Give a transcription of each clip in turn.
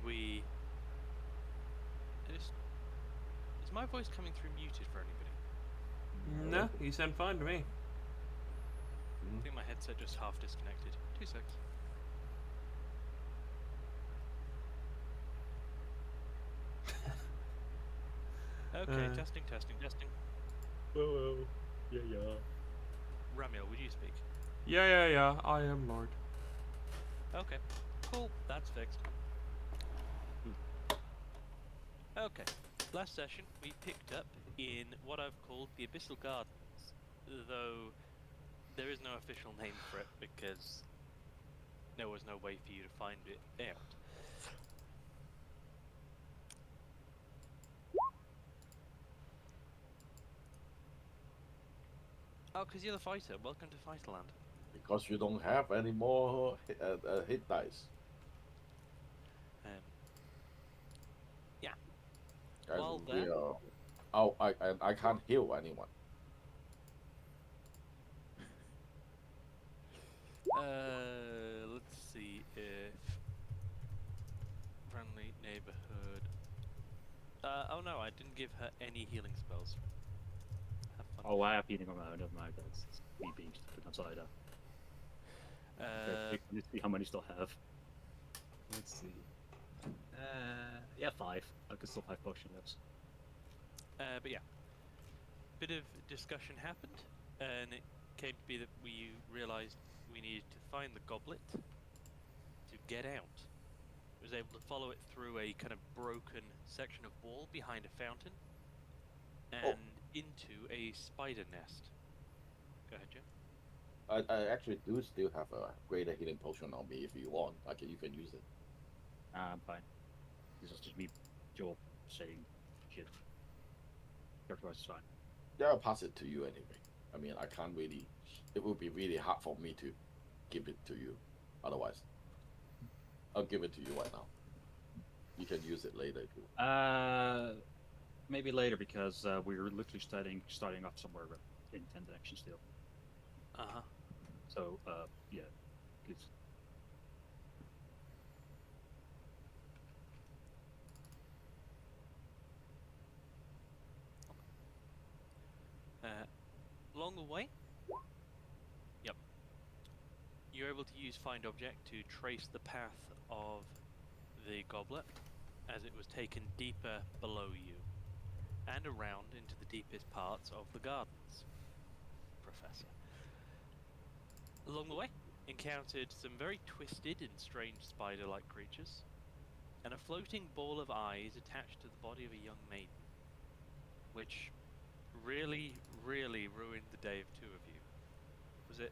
we... Is my voice coming through muted for anybody? No, you sound fine to me. I think my headset just half disconnected. 2 secs. Okay, testing. Whoa. Yeah. Ramiel, would you speak? Yeah, I am Lord. Okay, cool, that's fixed. Okay, last session we picked up in what I've called the Abyssal Gardens, though there is no official name for it because there was no way for you to find it out. Oh, because you're the fighter. Welcome to Fighterland. Because you don't have any more hit dice. Yeah. As Well, we are... Oh, I can't heal anyone. Let's see if friendly neighborhood. Oh no, I didn't give her any healing spells. Have fun. Oh, I have healing on my own. Never mind. That's me being stupid. I'm sorry. Let's see how many still have. Let's see. Yeah, 5. I could still 5 potion left. But yeah, bit of discussion happened, and it came to be that we realized we needed to find the goblet to get out. Was able to follow it through a kind of broken section of wall behind a fountain and into a spider nest. Go ahead, Joe. I actually do still have a greater healing potion on me if you want. You can use it. I'm fine. This is just me, Joel, saying shit. Character-wise is fine. Yeah, I'll pass it to you anyway. I mean, I can't really... It would be really hard for me to give it to you. Otherwise, I'll give it to you right now. You can use it later if you... Maybe later because we're literally starting off somewhere in 10 directions still. Uh-huh. So, yeah, please. Along the way, yep, you're able to use Find Object to trace the path of the goblet as it was taken deeper below you and around into the deepest parts of the gardens, Professor. Along the way, encountered some very twisted and strange spider-like creatures and a floating ball of eyes attached to the body of a young maiden, which really ruined the day of 2 of you. Was it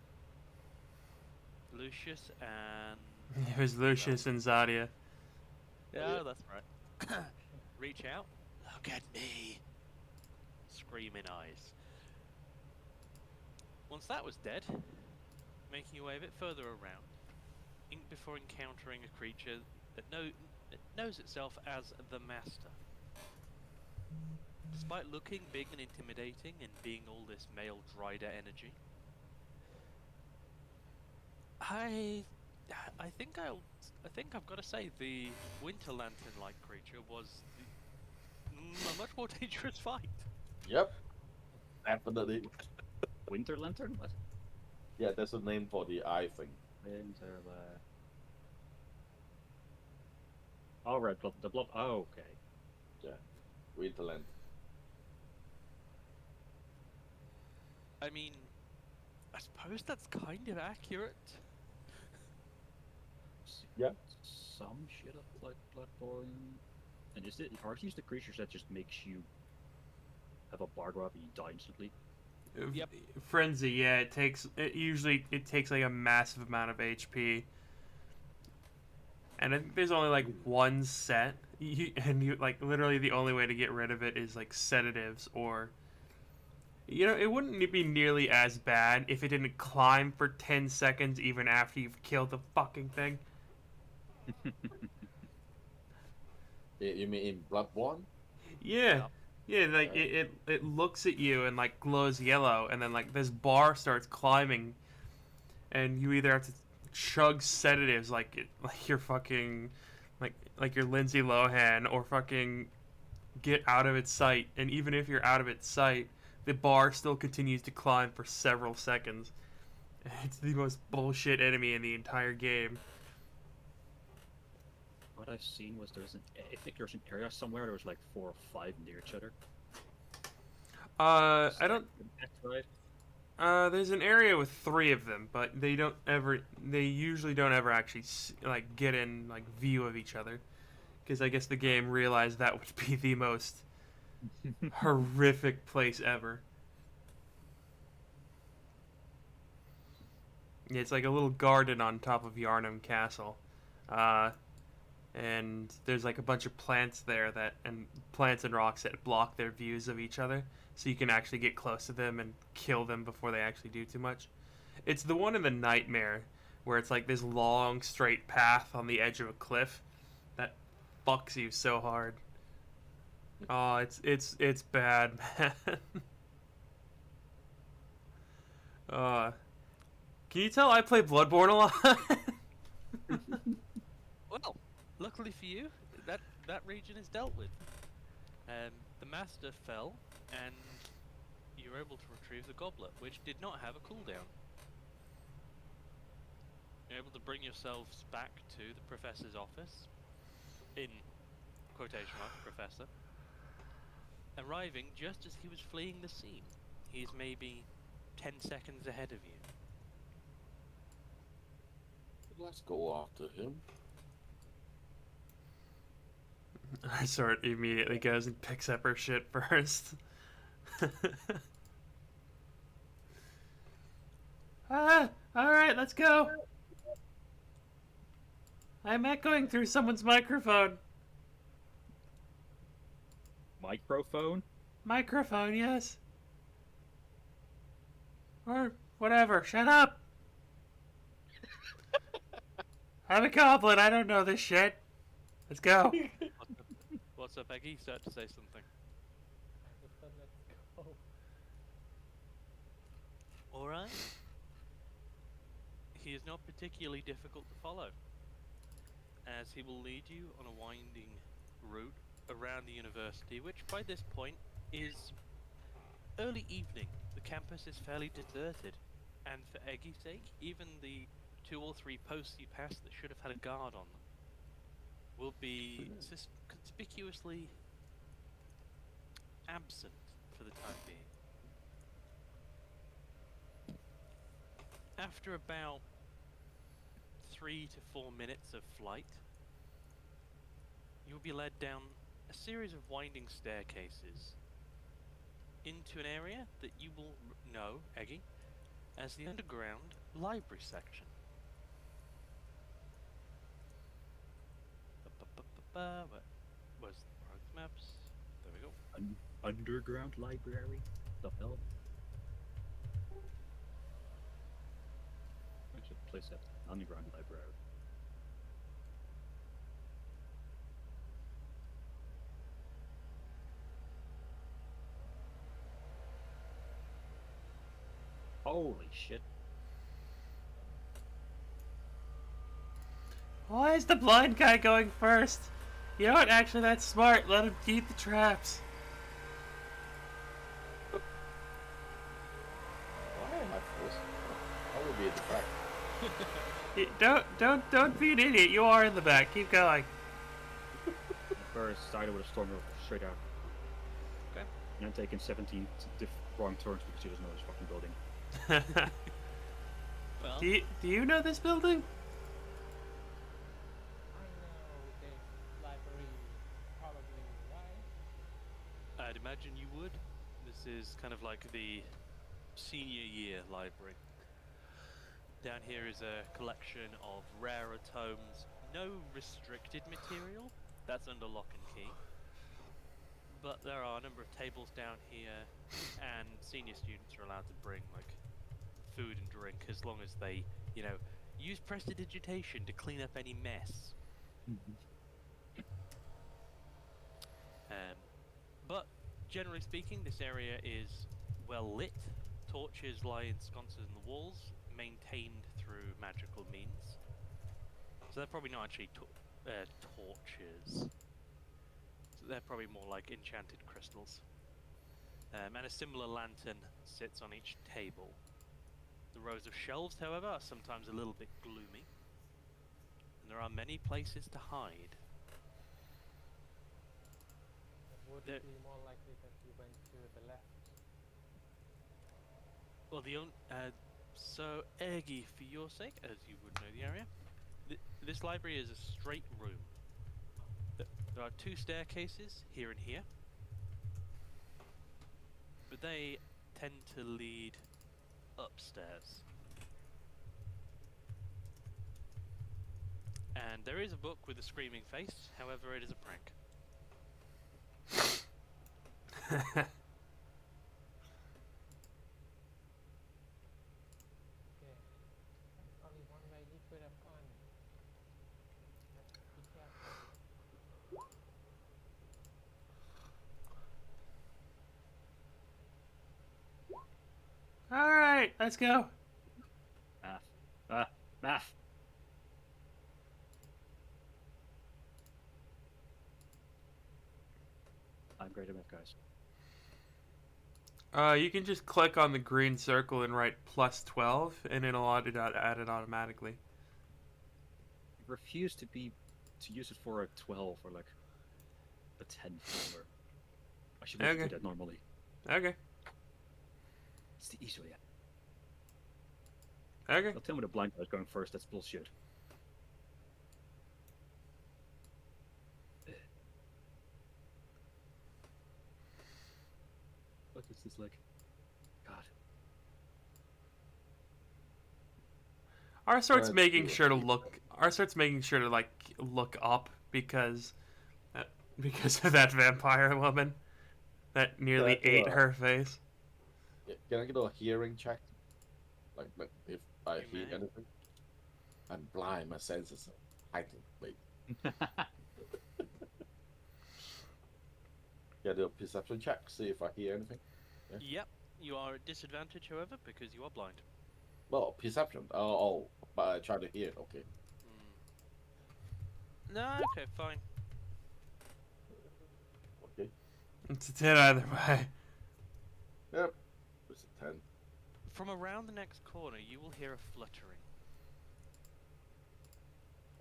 Lucius and... It was Lucius and Zadia. Yeah, that's right. Reach out. Look at me. Screaming eyes. Once that was dead, making your way a bit further around, before encountering a creature that knows itself as the Master. Despite looking big and intimidating and being all this male Dryder energy, I think I've got to say the Winter Lantern-like creature was a much more dangerous fight. Yep. Definitely. Winter Lantern? What? Yeah, that's a name for the eye thing. Winter Oh, right, the blob. Oh, okay. Yeah. Winterland. I mean, I suppose that's kind of accurate. Yeah. Some shit up like Bloodborne. And are these the creatures that just makes you have a bar go up and you die instantly? Yep. Frenzy, yeah, it usually takes like a massive amount of HP. And I think there's only like one set, and like literally the only way to get rid of it is like sedatives, or it wouldn't be nearly as bad if it didn't climb for 10 seconds even after you've killed the fucking thing. You mean in Bloodborne? Yeah. Yeah, like it looks at you and like glows yellow, and then like this bar starts climbing, and you either have to chug sedatives like you're fucking like your Lindsay Lohan or fucking get out of its sight. And even if you're out of its sight, the bar still continues to climb for several seconds. It's the most bullshit enemy in the entire game. What I've seen was I think there's an area somewhere there was like 4 or 5 near each other. I don't. Right? There's an area with 3 of them, but they usually don't ever actually like get in like view of each other, because I guess the game realized that would be the most horrific place ever. It's like a little garden on top of Yarnum Castle, and there's like a bunch of plants there and plants and rocks that block their views of each other, so you can actually get close to them and kill them before they actually do too much. It's the one in the Nightmare where it's like this long straight path on the edge of a cliff that fucks you so hard. Oh, it's bad, man. Can you tell I play Bloodborne a lot? Well, luckily for you, that region is dealt with. The master fell, and you were able to retrieve the goblet, which did not have a cooldown. You're able to bring yourselves back to the professor's office, in quotation marks, professor, arriving just as he was fleeing the scene. He's maybe 10 seconds ahead of you. Let's go after him. Sort immediately goes and picks up her shit first. Alright, let's go. I'm echoing through someone's microphone. Microphone? Microphone, yes. Or whatever, shut up. I'm a goblin, I don't know this shit. Let's go. What's up, Eggy? Start to say something. I just said let's go. Alright. He is not particularly difficult to follow, as he will lead you on a winding route around the university, which by this point is early evening. The campus is fairly deserted, and for Eggy's sake, even the 2 or 3 posts you pass that should have had a guard on them will be conspicuously absent for the time being. After about 3 to 4 minutes of flight, you'll be led down a series of winding staircases into an area that you will know, Eggy, as the underground library section. Where's the maps? There we go. Underground library? The hell? I should place that. Underground library. Holy shit. Why is the blind guy going first? You know what? Actually, that's smart. Let him eat the traps. Why am I first? I will be at the back. Don't be an idiot. You are in the back. Keep going. First started with a storm straight out. Okay. And I'm taking 17 wrong turns because he doesn't know his fucking building. Well, do you know this building? I know this library probably, right? I'd imagine you would. This is kind of like the senior year library. Down here is a collection of rarer tomes, no restricted material, that's under lock and key. But there are a number of tables down here, and senior students are allowed to bring like food and drink as long as they, use prestidigitation to clean up any mess. But generally speaking, this area is well lit. Torches lie ensconced in the walls, maintained through magical means. So they're probably not actually torches. So they're probably more like enchanted crystals. And a similar lantern sits on each table. The rows of shelves, however, are sometimes a little bit gloomy, and there are many places to hide. Would There- it be more likely that you went to the left? Well, so Ergi, for your sake, as you would know the area, this library is a straight room. There are 2 staircases here and here, but they tend to lead upstairs. And there is a book with a screaming face, however, it is a prank. Okay. There's only one way he could have gone. Let's be careful. All right, let's go. Math. Math. I'm great at math, guys. You can just click on the green circle and write +12, and it'll add it automatically. I refuse to use it for a 12 or like a 10 number. I should be able to Okay. do that normally. Okay. It's the easy way. Okay. Don't tell me the blind guy's going first. That's bullshit. What is this like? God. Arsort's Alright, making cool. sure to look. Arsort's making sure to like look up because of that vampire woman that nearly Yeah, ate well. her face. Yeah, can I get a hearing check? Like if I You hear may. anything? I'm blind, my senses are heightened. Wait, get a perception check, see if I hear anything. Yeah. Yep, you are at disadvantage, however, because you are blind. Well, perception. Oh, but I try to hear it. Okay. No, okay, fine. Okay. It's a 10 either way. Yep. It's a 10. From around the next corner, you will hear a fluttering.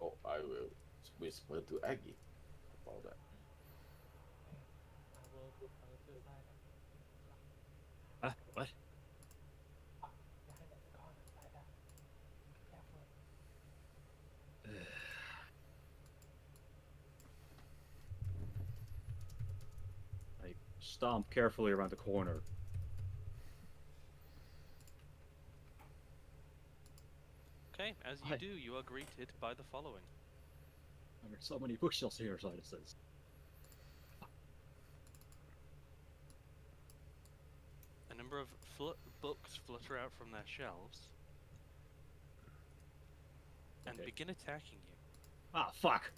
Oh, I will whisper to Aggie about that. I will go to the side. What? Behind the corner, side up. Careful. I stomp carefully around the corner. Okay, as you Hi. do, you are greeted by the following. There are so many bookshelves here, so it says. A number of books flutter out from their shelves and Okay. begin attacking you. Ah, fuck!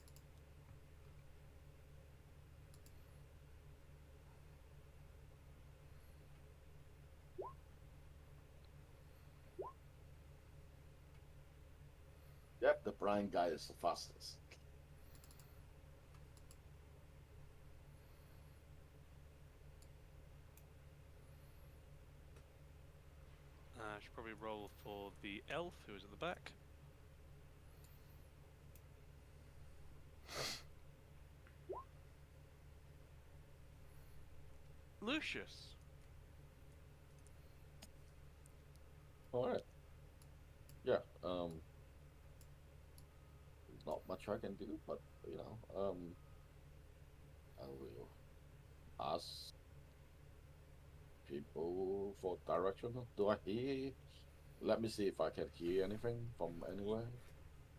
Yep, the blind guy is the fastest. I should probably roll for the elf who is at the back. Lucius. Alright. Yeah, not much I can do, but you know, I will ask people for direction. Do I hear? Let me see if I can hear anything from anywhere.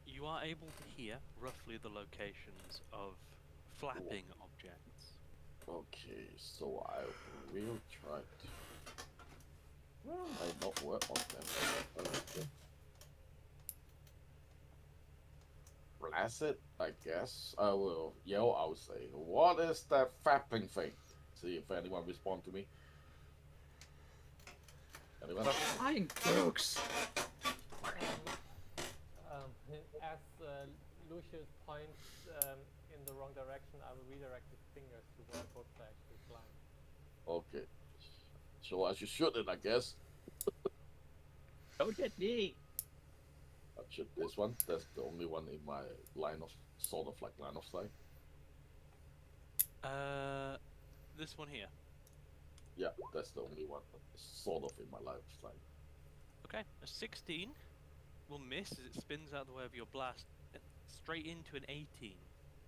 You are able to hear roughly the locations of flapping objects. Okay, so I will try to. Well, I not work on them. Okay. Blast it, I guess. I will yell. I will say, "What is that flapping thing?" See if anyone respond to me. Anyone? Flying books! As Lucius points in the wrong direction, I will redirect his fingers to where books are actually flying. Okay. So I should shoot it, I guess. Don't hit me! I shoot this one. That's the only one in my line of line of sight. This one here. Yeah, that's the only one sort of in my line of sight. Okay, a 16 will miss as it spins out the way of your blast straight into an 18,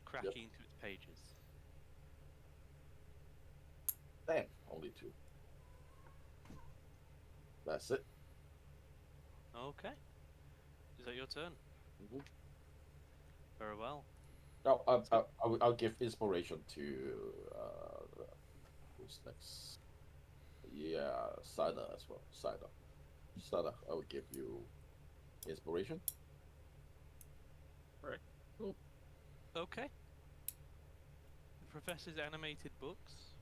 cracking into its pages. Damn, only 2. That's it. Okay. Is that your turn? Mhm. Very well. Now, I'll give inspiration to who's next? Yeah, Cider as well. Cider, I will give you inspiration. Alright, cool. Okay. The professor's animated books.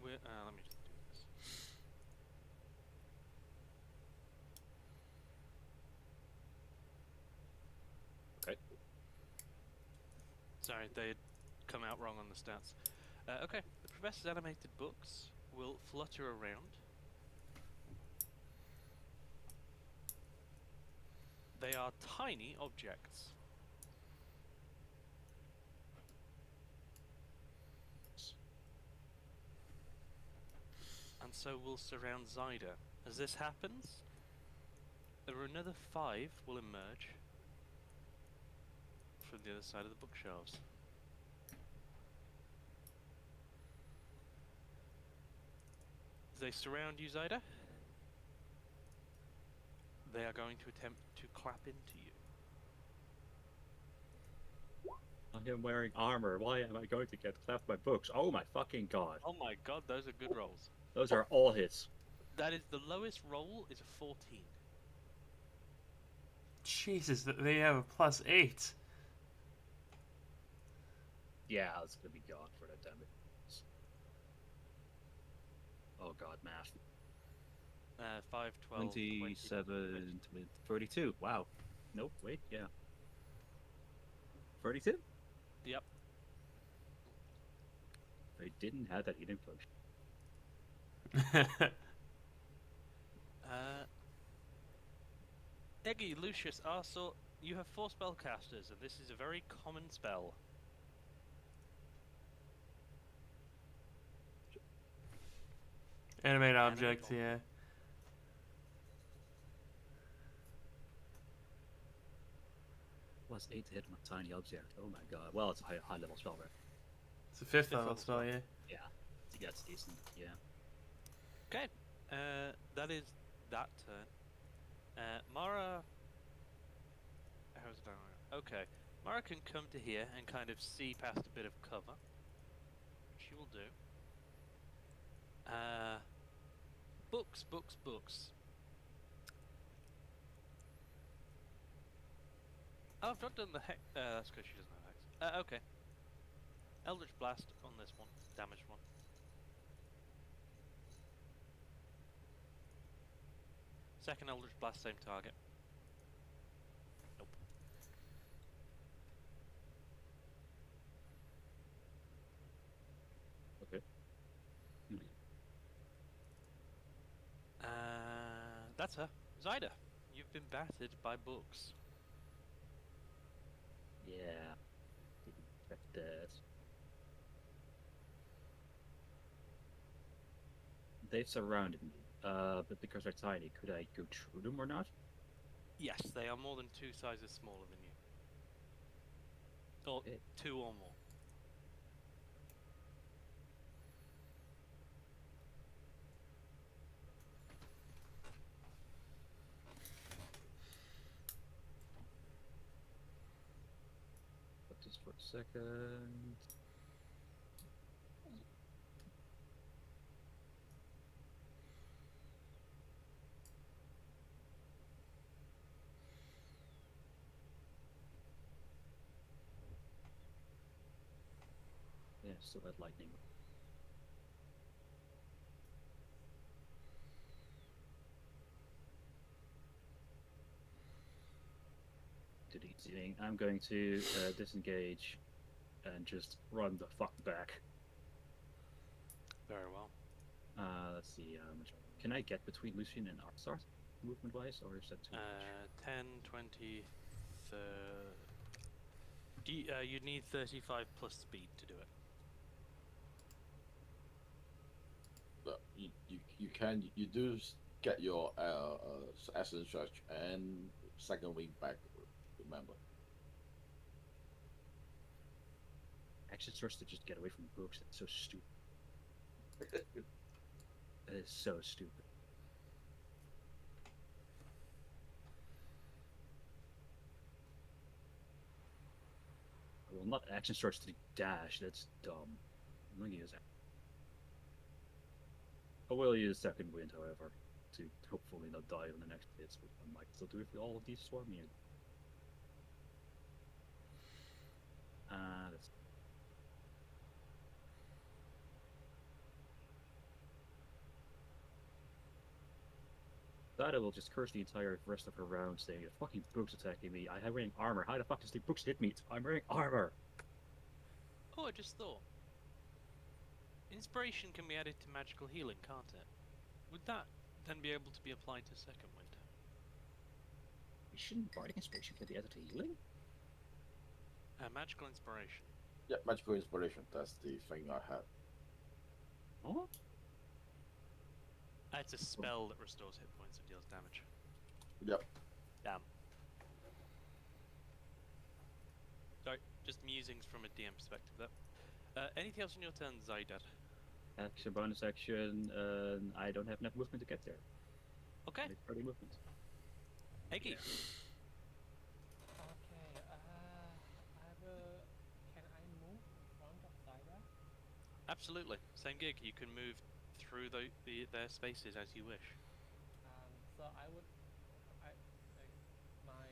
Let me just do this. Okay. Sorry, they had come out wrong on the stats. Okay, the professor's animated books will flutter around. They are tiny objects. And so will surround Zyda. As this happens, there are another 5 will emerge from the other side of the bookshelves. As they surround you, Zyda, they are going to attempt to clap into you. I am wearing armor. Why am I going to get clapped by books? Oh my fucking god. Oh my god, those are good rolls. Those are all hits. That is the lowest roll is a 14. Jesus, they have a +8. Yeah, it's gonna be gone for that damage. Oh god, math. 5, 12, 27, 32. Wow. Nope, wait, yeah. 32? Yep. I didn't have that healing function. Eggy, Lucius, Arsor, you have 4 spellcasters, and this is a very common spell. Animate object, yeah. Plus 8 to hit on a tiny object. Oh my god. Well, it's a high level spell, right? It's a 5th Fifth level level spell, yeah. Yeah. That's decent, yeah. Okay, that is that turn. Mara... How's it going? Okay, Mara can come to here and kind of see past a bit of cover. Which she will do. Books, books, books. Oh, I've not done the hex. That's because she doesn't have hex. Okay. Eldritch Blast on this one. Damaged one. Second Eldritch Blast, same target. Nope. Okay. That's her. Zyda, you've been battered by books. Yeah. Didn't expect that. They've surrounded me. But because they're tiny, could I go through them or not? Yes, they are more than 2 sizes smaller than you. Or Okay. 2 or more. Put this for a second. Yeah, still had lightning. To the Seeing, I'm going to disengage and just run the fuck back. Very well. Let's see. Can I get between Lucian and Arsart movement wise, or is that too much? 10, 20, you'd need 35 plus speed to do it. Look, you do get your essence stretch and second wing back. Remember. Action starts to just get away from the books. That's so stupid. That is so stupid. Well, not action starts to dash. That's dumb. I'm gonna use that. I will use second wind, however, to hopefully not die on the next hits, but I might still do it with all of these swarming. That's that I will just curse the entire rest of her round, saying, "The fucking book's attacking me. I have wearing armor. How the fuck does the books hit me? I'm wearing armor." Oh, I just thought. Inspiration can be added to magical healing, can't it? Would that then be able to be applied to second wind? Shouldn't bardic inspiration can be added to healing? Magical inspiration. Yeah, magical inspiration. That's the thing I had. Oh, It's a spell that restores hit points and deals damage. Yep. Damn. Sorry, just musings from a DM perspective there. Anything else on your turn, Zydad? action, bonus action. I don't have enough movement to get there. Okay, Make party movement. Eggy. Okay, I will. Can I move in front of Zyra? Absolutely. Same gig. You can move through their spaces as you wish. So I would. I like my.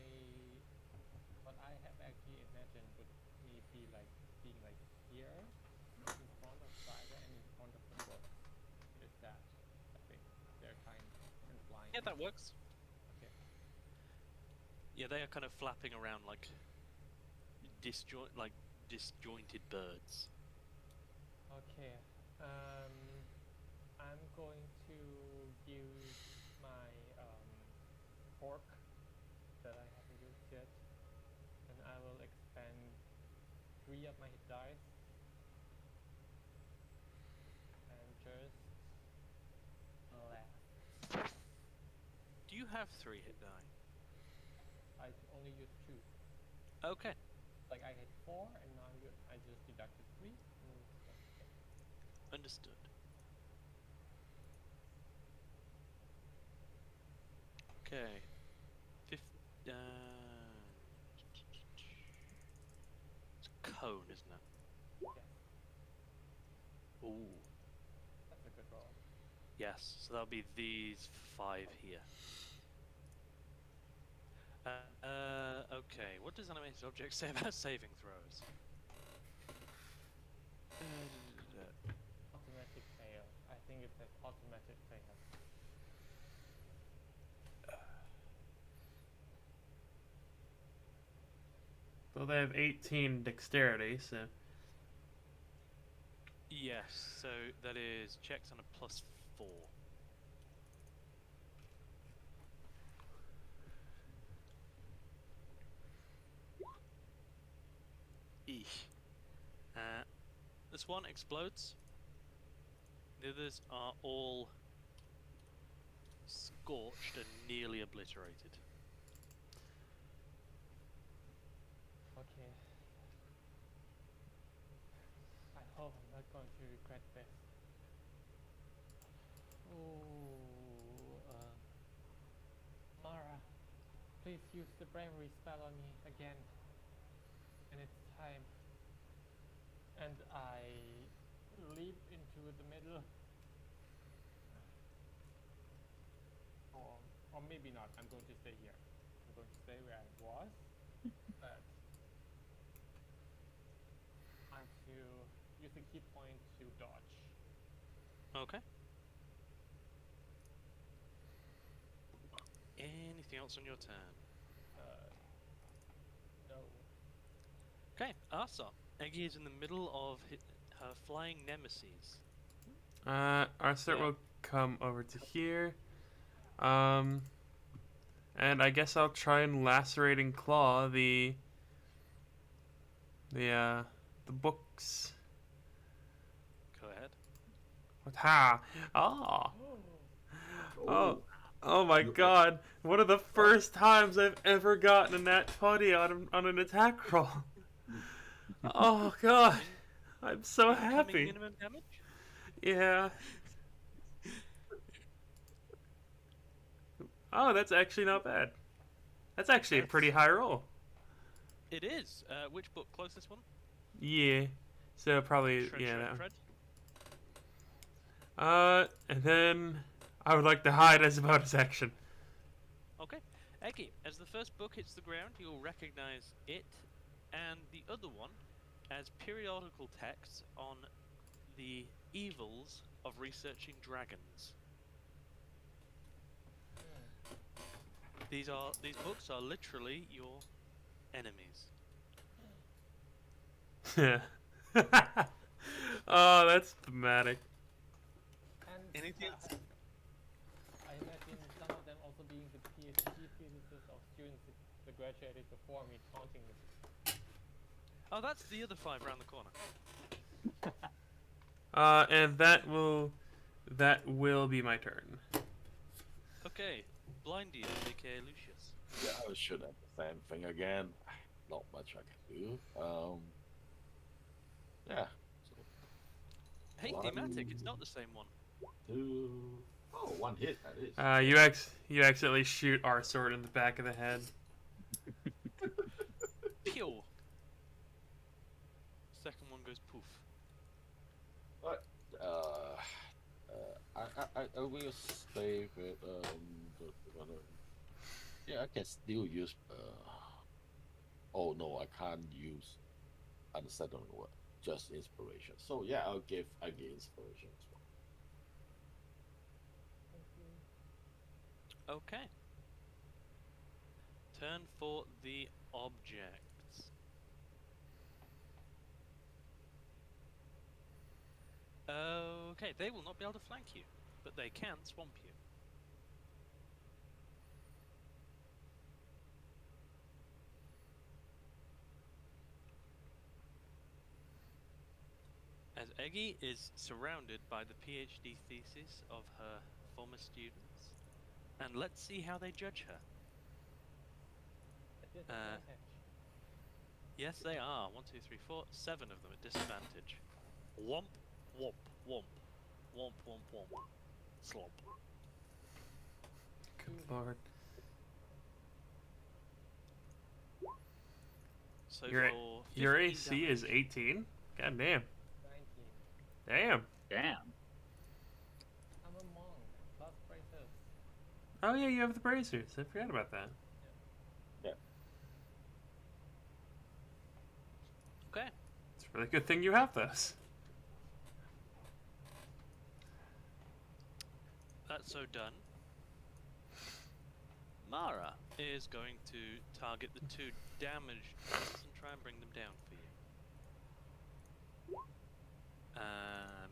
What I have actually imagined would me be like being like here, in front of Zyra and in front of the book. Is that? I think they're kind and flying. Yeah, that works. Okay. Yeah, they are kind of flapping around like disjointed birds. Okay. I'm going to use my fork that I haven't used yet, and I will expend 3 of my hit dice and just laugh. Do you have 3 hit die? I only used 2. Okay. Like I had 4, and now I just deducted 3. And Understood. Okay. It's a cone, isn't it? yes, Ooh. that's a good roll. Yes, so that'll be these 5 here. Okay. What does animated object say about saving throws? Automatic fail. I think it says automatic fail. So they have 18 dexterity, so Yes, so that is checked on a +4. Eesh. This one explodes. The others are all scorched and nearly obliterated. Okay. I hope I'm not going to regret this. Ooh, Mara, please use the bravery spell on me again. And it's time. And I leap into the middle. Or maybe not. I'm going to stay here. I'm going to stay where I was. But I'm to use the key point to dodge. Okay. Anything else on your turn? Okay, Arsop. Eggy is in the middle of her flying nemesis. Arthur Yeah. will come over to here. And I guess I'll try and lacerating claw the books. Go ahead. What ha? Oh. Oh. Oh. Oh my You- god. One of the first times I've ever gotten a nat 20 on an attack roll. Oh god. I'm so Incoming happy. minimum damage? Yeah. Oh, that's actually not bad. That's actually a pretty high roll. It is. Which book? Closest one? Yeah. So probably Shred, yeah. shred, That one. shred. And then I would like to hide as a bonus action. Okay. Eggy, as the first book hits the ground, you'll recognize it and the other one as periodical texts on the evils of researching dragons. These books are literally your enemies. Yeah. Oh, that's thematic. And Anything? I imagine some of them also being the PhD theses of students that graduated before me, taunting them. Oh, that's the other 5 around the corner. And that will be my turn. Okay, Blindy, aka Lucius. Yeah, I should have the same thing again. Not much I can do. Yeah. So Hey, One. thematic, it's not the same one. 2. Oh, one hit. That is. You accidentally shoot our sword in the back of the head. Pew! Second one goes poof. But I will stay with yeah, I can still use oh no, I can't use unsettling word, just inspiration. So yeah, I'll give inspiration as well. Okay. Turn for the objects. Okay, they will not be able to flank you, but they can swamp you. As Eggy is surrounded by the PhD thesis of her former students, and let's see how they judge her. At disadvantage. Yes, they are. 1, 2, 3, 4, 7 of them at disadvantage. Womp, womp, womp. Womp, womp, womp. Slomp. Good lord. So Your- for Your 15 AC is damage- 18? God damn. 19. Damn. Damn. I'm a monk. Plus braces. Oh yeah, you have the bracers. I forgot about that. Okay. It's a really good thing you have those. That's so done. Mara is going to target the 2 damaged ones and try and bring them down for you.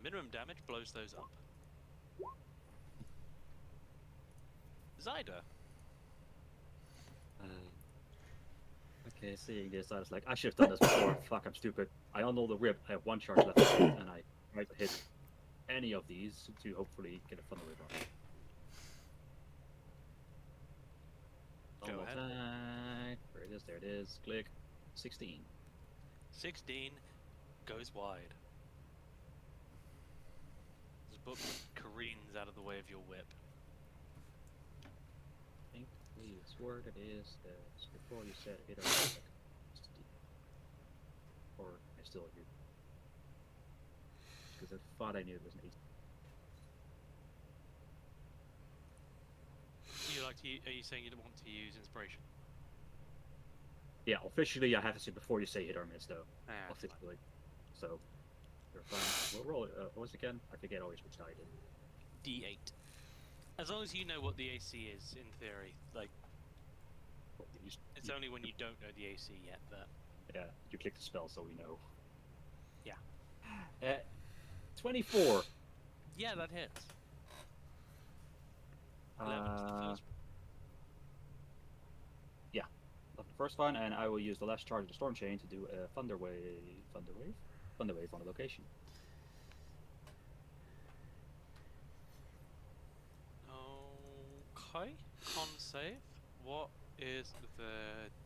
Minimum damage blows those up. Zyda. Okay, seeing this, I was like, I should have done this before. Fuck, I'm stupid. I unroll the rib. I have 1 charge left, and I try to hit any of these to hopefully get a funnel rib on. Go Normal ahead. attack. There it is. There it is. Click. 16. 16 goes wide. This book careens out of the way of your whip. I think this word it is before you said it. Or I still do. Because I thought I knew it was an 8. Are you saying you don't want to use inspiration? Yeah, officially I have to say before you say hit or miss though. Ah, that's fine. Officially. So you're fine. What roll what was it again? I forget always which die I did. D8. As long as you know what the AC is, in theory. Like, Well, it's only when you don't know the AC yet that Yeah, you click the spell so we know. Yeah. 24. Yeah, that hits. 11 to the Uh, first. Love the first one, and I will use the last charge of the Storm Chain to do a Thunder Wave on the location. Okay. Con save. What is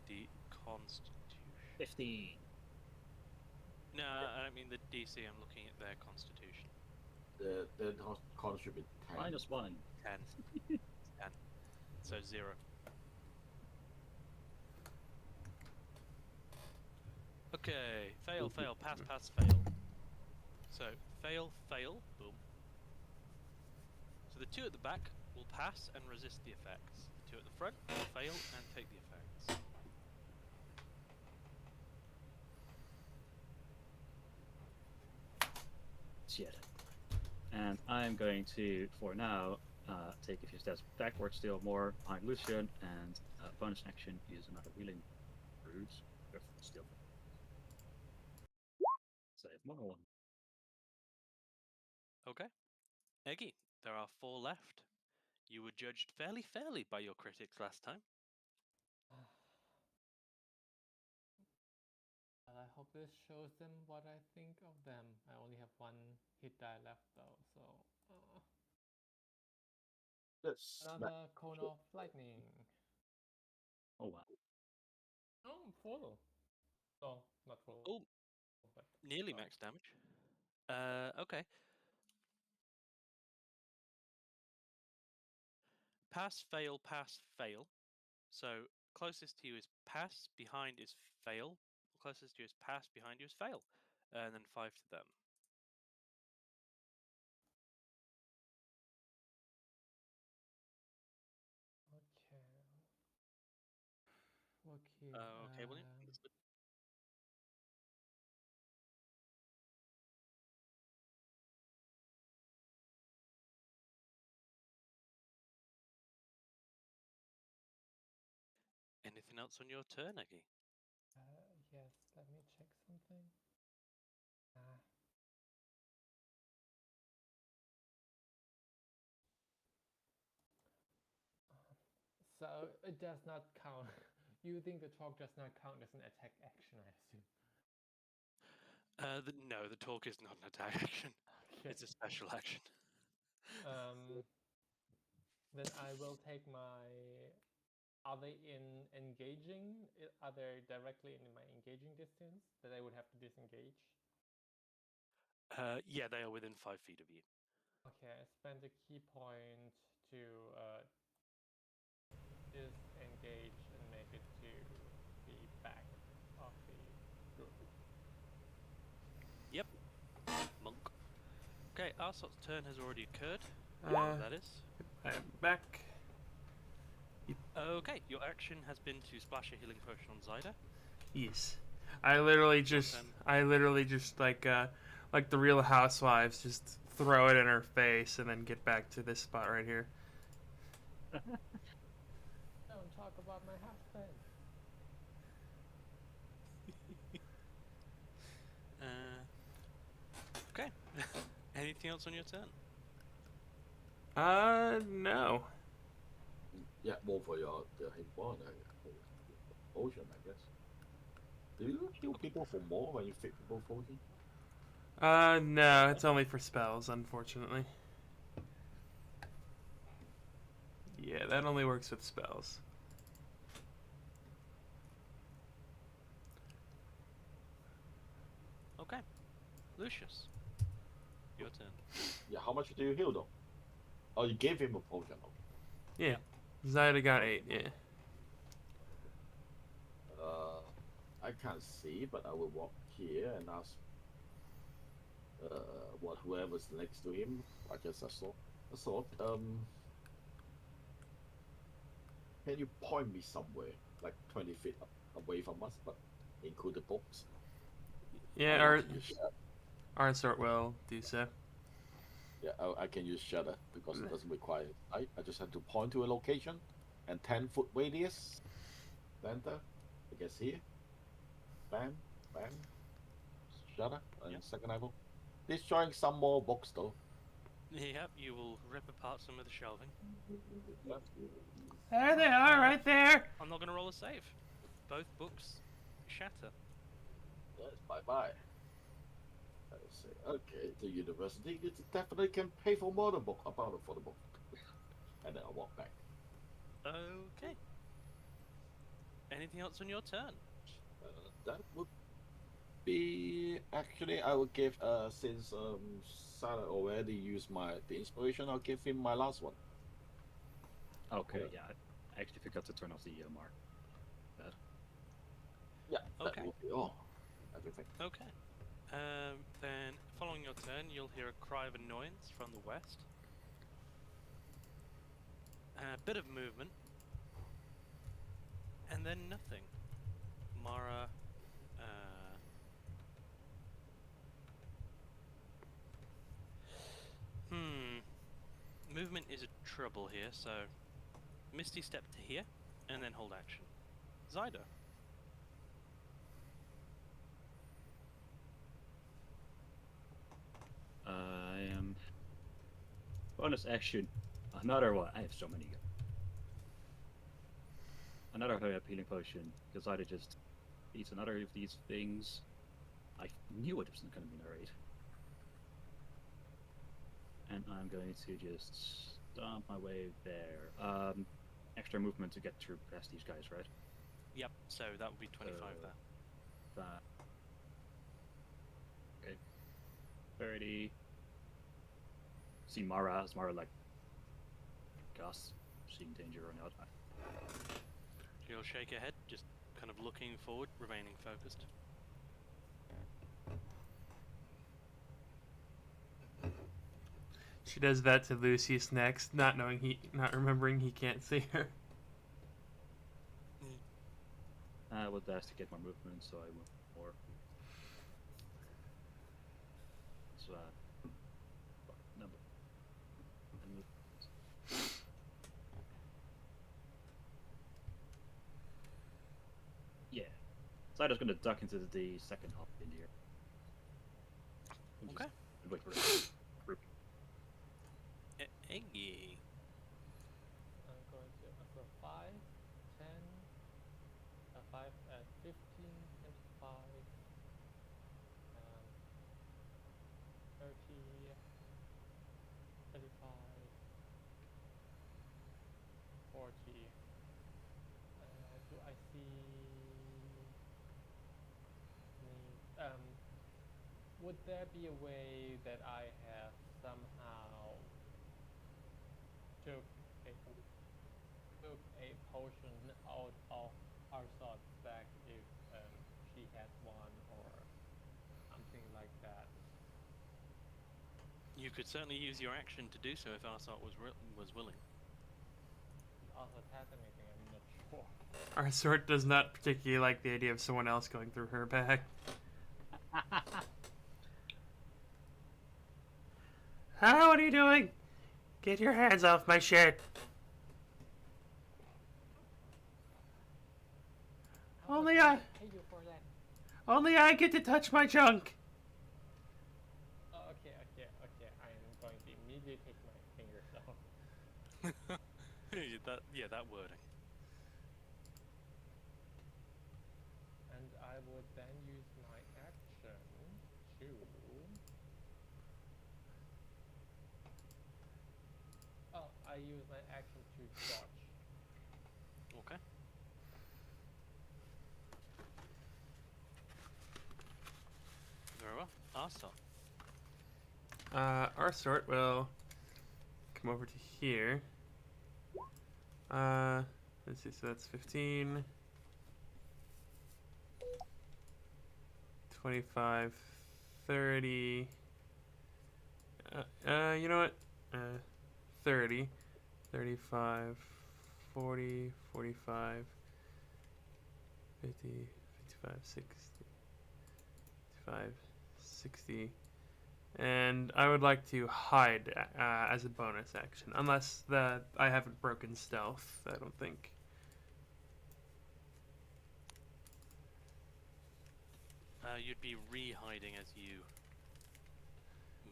the constitution? 15. No, I don't mean the DC. I'm looking at their constitution. The con should be 10. -1. 10. 10. So 0. Okay. Fail, fail, pass, pass, fail. So, fail, fail, boom. So the two at the back will pass and resist the effects. The two at the front will fail and take the effects. Shit. And I'm going to, for now, take a few steps backwards, still more behind Lucian, and bonus action use another healing ruse. Still. Save 101. Okay. Eggy, there are 4 left. You were judged fairly fairly by your critics last time. I hope this shows them what I think of them. I only have 1 hit die left though, so Let's another cone of lightning. Oh wow. Oh, full. No, not full. Oh, but nearly sorry. max damage. Okay. Pass, fail, pass, fail. So closest to you is pass, behind is fail. Closest to you is pass, behind you is fail. And then 5 to them. Okay. Okay. Okay, William. Understood. Anything else on your turn, Eggy? Yes, let me check something. So it does not count. Using the talk does not count as an attack action, I assume. No, the talk is not an attack action. Okay. It's a special action. Then I will take my. Are they in engaging? Are they directly in my engaging distance that I would have to disengage? Yeah, they are within 5 feet of you. Okay, I spend a key point to disengage and make it to the back of the group. Yep. Monk. Okay, Arsot's turn has already occurred. That is. I'm back. Okay, your action has been to splash a healing potion on Zyda. Yes. I literally just like the Real Housewives, just throw it in her face and then get back to this spot right here. Don't talk about my husband. Okay. Anything else on your turn? No. Yeah, more for the hit point and potion, I guess. Do you heal people for more when you fit people potion? No, it's only for spells, unfortunately. Yeah, that only works with spells. Okay. Lucius. Your turn. Yeah, how much do you heal though? Oh, you gave him a potion. Okay. Yeah. Zyda got 8, yeah. I can't see, but I will walk here and ask what whoever's next to him. I guess I saw. Can you point me somewhere, like 20 feet away from us, but include the books? Yeah, Use our sort will do so. Yeah, I can use shutter because it doesn't require. I just have to point to a location and 10-foot radius. Center, I guess here. bam, bam. Shutter and Yep. second level. Destroying some more books though. Yep, you will rip apart some of the shelving. Yep. There they are, right there. I'm not going to roll a save. Both books shatter. Yes, bye bye. I say, okay, the university it definitely can pay for more than book about it for the book. And then I walk back. Okay. Anything else on your turn? That would be actually I would give since Sarah already used the inspiration, I'll give him my last one. Okay, Yeah. yeah. I actually forgot to turn off the mark. Bad. Yeah, Okay. that would be all. Everything. Okay. Then, following your turn, you'll hear a cry of annoyance from the west. A bit of movement. And then nothing. Mara, movement is a trouble here, so Misty step to here, and then hold action. Zyda. I am. Bonus action. Another one. I have so many. Another healing potion. Because I just eat another of these things. I knew it was going to be an 8. And I'm going to just stomp my way there. Extra movement to get through past these guys, right? Yep, so that would be 25 there. That. Okay. 30. See Mara. Is Mara like Gus seeing danger or not? She'll shake her head, just kind of looking forward, remaining focused. She does that to Lucius next, not remembering he can't see her. I would ask to get more movement, so I move more. So, number. And move. Yeah. Zyda's gonna duck into the second hop in here. Okay. Wait for it. Eggy. I'm going to for 5, 10, 5 at 15, 25, 30, 35, 40. Do I see any, would there be a way that I have somehow took a potion out of Arsod's bag if she had one or something like that? You could certainly use your action to do so if Arsart was willing. Also has anything, I'm not sure. Our sort does not particularly like the idea of someone else going through her bag. Ah, what are you doing? Get your hands off my shirt. Only I Pay you for that. get to touch my junk. Oh, okay. I'm going to immediately take my fingers off. that wording. And I would then use my action to... Oh, I use my action to dodge. Okay. Very well. Arsart. Our sort will come over to here. Let's see, so that's 15, 25, 30. You know what? 30, 35, 40, 45, 50, 55, 60, 55, 60. And I would like to hide as a bonus action, unless that I haven't broken stealth. I don't think. You'd be re-hiding as you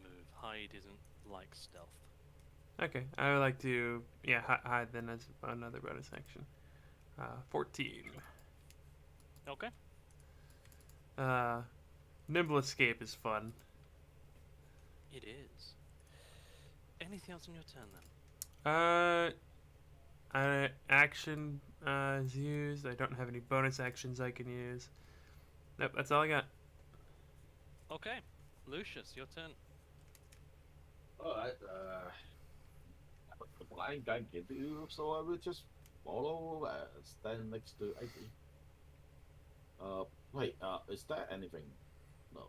move. Hide isn't like stealth. Okay, I would like to, yeah, hide then as another bonus action. 14. Okay. Nimble escape is fun. It is. Anything else on your turn then? Action is used. I don't have any bonus actions I can use. Nope, that's all I got. Okay. Lucius, your turn. Alright, the blind guy can do, so I will just follow stand next to IT. Wait, is there anything? No.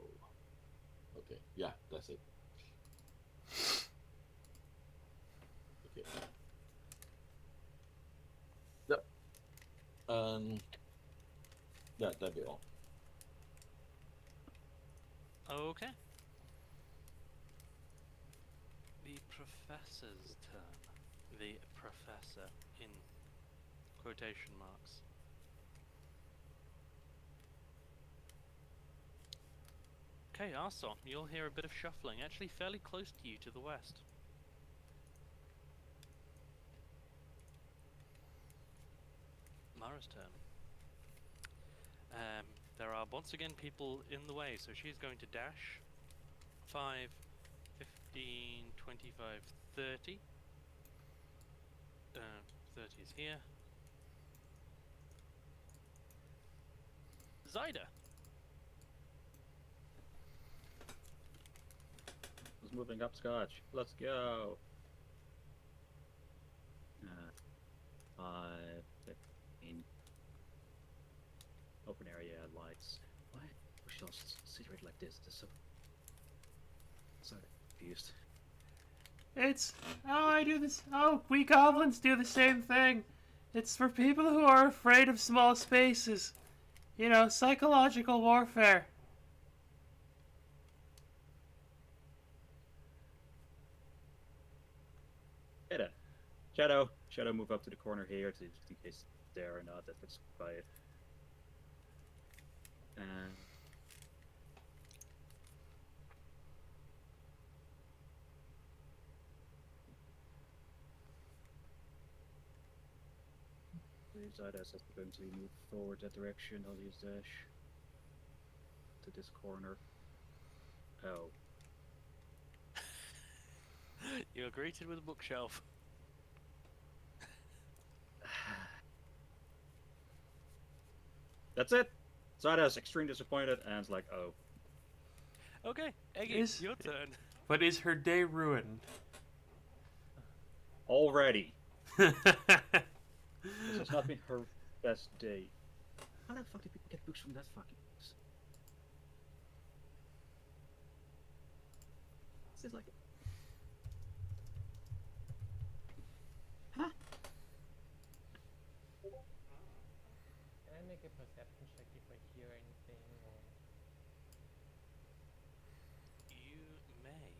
Okay, yeah, that's it. Okay. Yep. Yeah, that'd be all. Okay. The professor's turn. The professor in quotation marks. Okay, Arson, you'll hear a bit of shuffling, actually fairly close to you to the west. Mara's turn. There are once again people in the way, so she's going to dash 5, 15, 25, 30. 30 is here. Zyda! Who's moving up, Scotch? Let's go. 5, 15. Open area lights. Why? We should all situate like this. This is so confused. It's I do this. Oh, we goblins do the same thing. It's for people who are afraid of small spaces. You know, psychological warfare. Hey then. Shadow, move up to the corner here to in case there or not. That looks quiet. And Zyda says we're going to move forward that direction. I'll use dash to this corner. Oh. You are greeted with a bookshelf. That's it. Zyda's extremely disappointed and it's like, oh. Okay, Eggy, Is- your turn. But is her day ruined? Already. This has not been her best day. How the fuck did people get books from that fucking place? This is like... Huh? Can I make a perception check if I hear anything or? You may.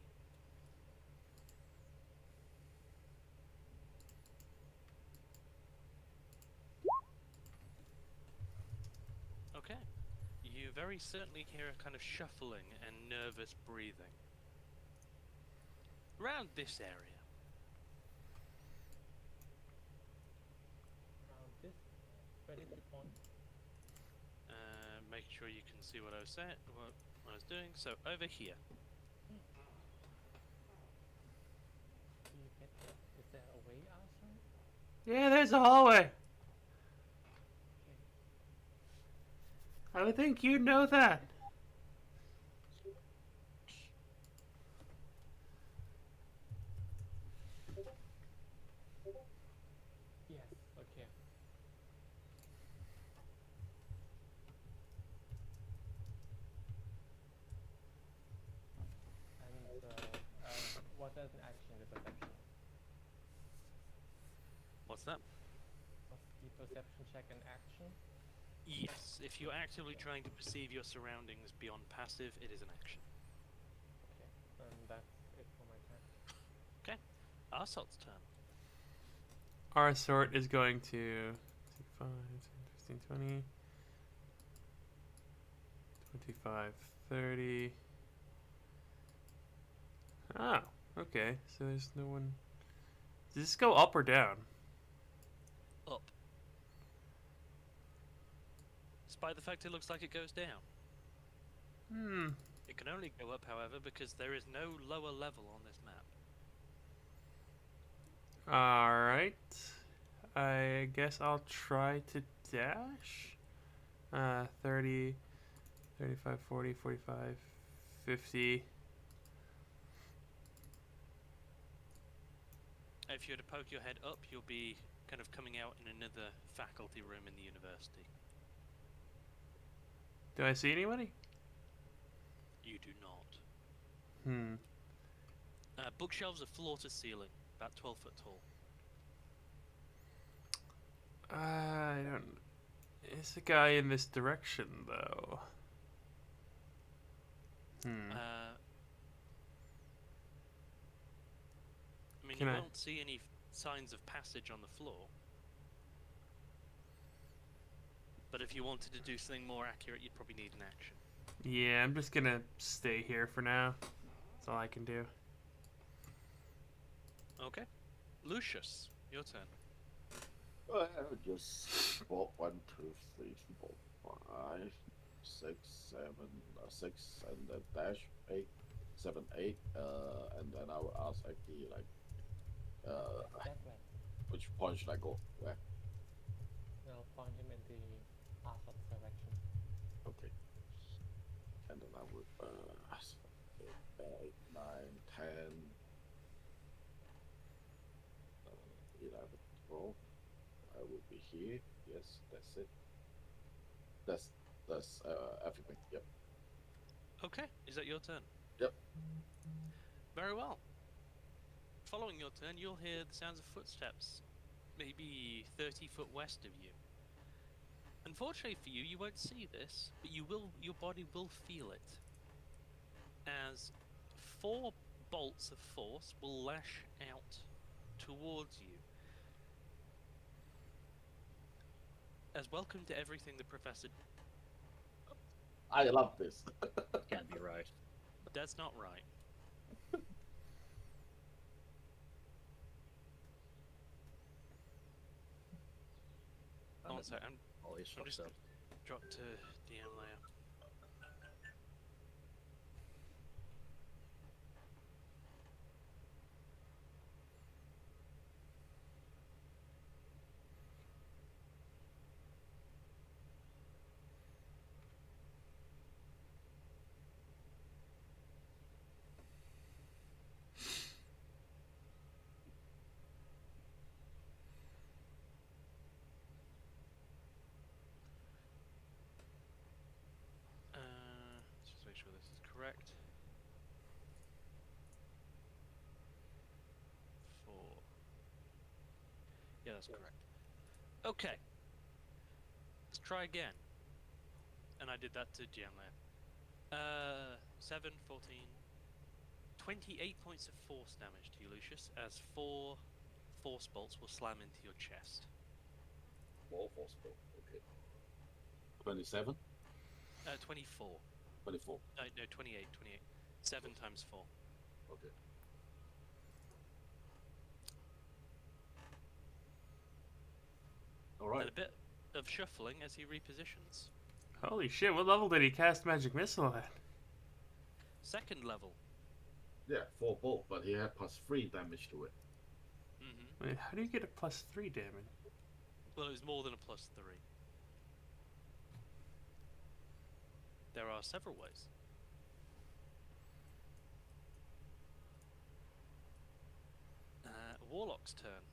Okay. You very certainly hear a kind of shuffling and nervous breathing. Around this area. Around this strategy point? Make sure you can see what I was saying, what I was doing. So over here. Do you get that? Is there a way outside? Yeah, there's a hallway. Okay. I would think you'd know that. Yes, okay. And what does an action in the perception? What's that? Was the perception check an action? Yes, if you're actively trying to perceive your surroundings beyond passive, it is an action. Okay, then that's it for my turn. Arsalt's turn. Our sort is going to 5, 15, 20, 25, 30. Oh, okay. So there's no one. Does this go up or down? Up. Despite the fact it looks like it goes down. Hmm. It can only go up, however, because there is no lower level on this map. Alright. I guess I'll try to dash. 30, 35, 40, 45, 50. If you were to poke your head up, you'll be kind of coming out in another faculty room in the university. Do I see anybody? You do not. Hmm. Bookshelves are floor to ceiling, about 12 foot tall. I don't. Is the guy in this direction though? Hmm. I mean, Can you I- won't see any signs of passage on the floor. But if you wanted to do something more accurate, you'd probably need an action. Yeah, I'm just gonna stay here for now. That's all I can do. Okay. Lucius, your turn. Well, just bought 1, 2, 3, 4, 5, 6, 7, 6, and then dash 8, 7, 8. And then I will ask Aki like, That way. which point should I go? Where? Now point him in the opposite direction. Okay. And then I would 8, 9, 10, 11, 12. I will be here. Yes, that's it. That's everything. Yep. Okay, is that your turn? Yep. Very well. Following your turn, you'll hear the sounds of footsteps, maybe 30 foot west of you. Unfortunately for you, you won't see this, but you will. Your body will feel it, as 4 bolts of force will lash out towards you. As welcome to everything the professor. I love this. Can't be right. That's not right. Oh, sorry, I'm Always I'm fucks just up. drop to DM layer. Let's just make sure this is correct. 4. Yeah, that's correct. Okay. Let's try again. And I did that to GM layer. 7, 14, 28 points of force damage to you, Lucius, as 4 force bolts will slam into your chest. More forceful. Okay. 27, 24. 24. No, 28. 7 times 4. Okay. All right. And a bit of shuffling as he repositions. Holy shit! What level did he cast magic missile at? 2nd level. Yeah, 4 bolt, but he had +3 damage to it. Mm-hmm. Wait, how do you get a +3 damage? Well, it was more than a +3. There are several ways. Warlock's turn.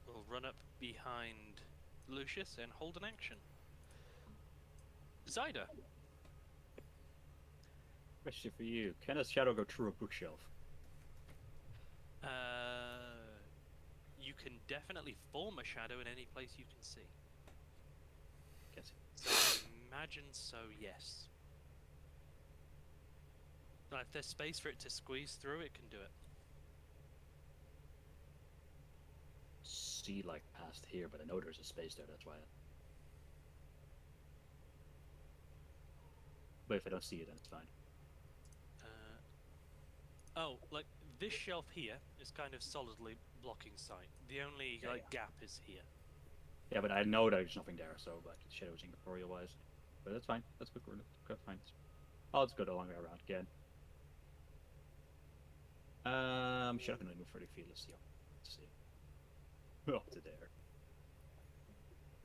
Will run up behind Lucius and hold an action. Zyda. Question for you: can a shadow go through a bookshelf? You can definitely form a shadow in any place you can see. Guess So I imagine so, yes. Now, if there's space for it to squeeze through, it can do it. see like past here, but I know there's a space there. That's why. But if I don't see it, then it's fine. Oh, like this shelf here is kind of solidly blocking sight. The only Yeah, like gap is here. Yeah, but I know there's nothing there, so like shadows incorporeal wise. But that's fine. That's good. Good, fine. I'll just go the long way around again. Sure, I can only move 30 feet. Let's see. Let's see. Up to there.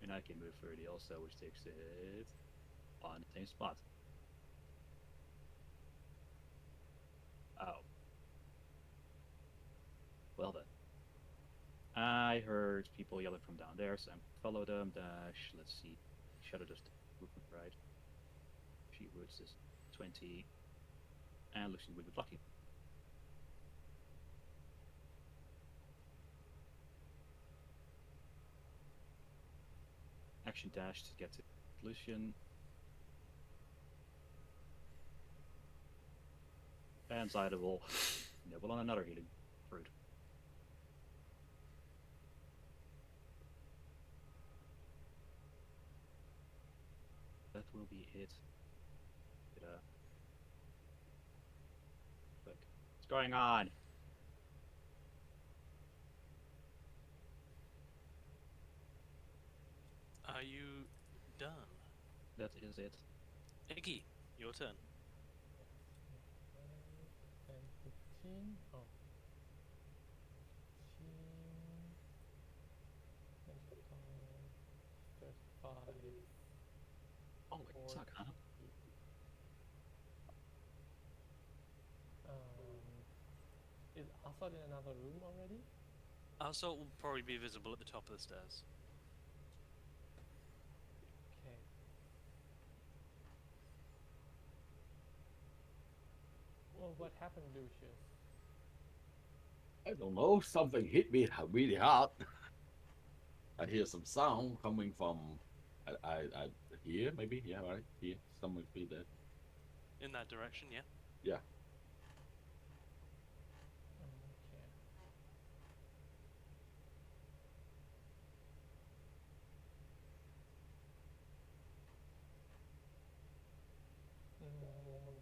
And I can move 30 also, which takes it on the same spot. Oh. Well then. I heard people yelling from down there, so I'm follow them. Dash. Let's see. Shadow just movement right. She roots is 20. And Lucian will be lucky. Action dash to get to Lucian. And Zyda will nibble on another healing fruit. That will be it. What's going on? Are you done? That is it. Iggy, your turn. 10, 15. Oh. 15, 25, 35. Oh, wait, suck, huh? Is Assad in another room already? Assault will probably be visible at the top of the stairs. Okay. Well, what happened, Lucius? I don't know. Something hit me really hard. I hear some sound coming from. I here maybe right here. Somewhere be there. In that direction, yeah. Yeah. Okay.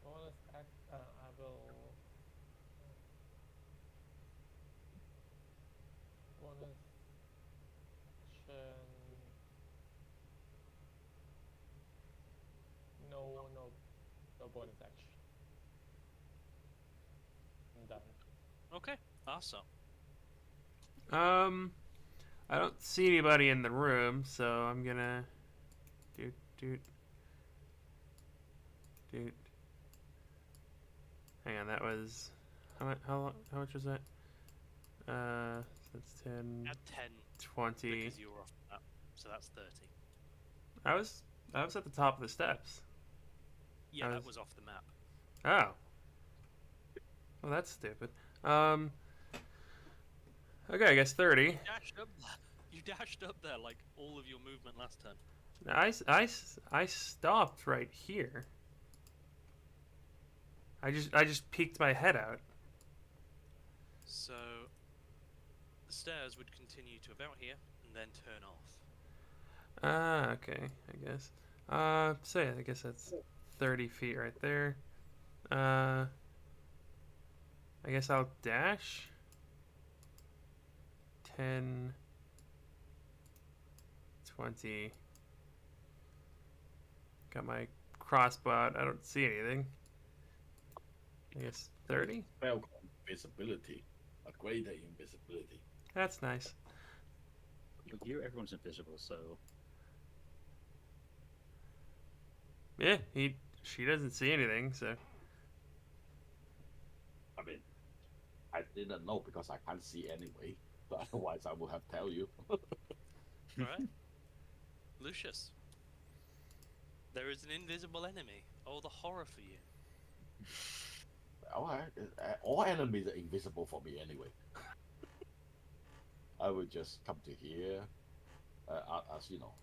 Bonus act. I will. Bonus action. No bonus action. I'm done. Okay, Assault. I don't see anybody in the room, so I'm gonna doot. Hang on, that was how much was that? So that's 10, At 10, 20. because you were off the map, so that's 30. I was at the top of the steps. Yeah, I that was off the map. Oh. Well, that's stupid. Okay, I guess 30. You dashed up there like all of your movement last turn. I stopped right here. I just peeked my head out. So the stairs would continue to about here and then turn off. Ah, okay, I guess. So yeah, I guess that's 30 feet right there. I guess I'll dash. 10, 20. Got my crossbow out. I don't see anything. I guess 30? Well, invisibility. A greater invisibility. That's nice. Here, everyone's invisible, so Yeah, she doesn't see anything, so. I mean, I didn't know because I can't see anyway. But otherwise, I would have tell you. Alright. Lucius. There is an invisible enemy. Oh, the horror for you. All enemies are invisible for me anyway. I would just come to here, as you know,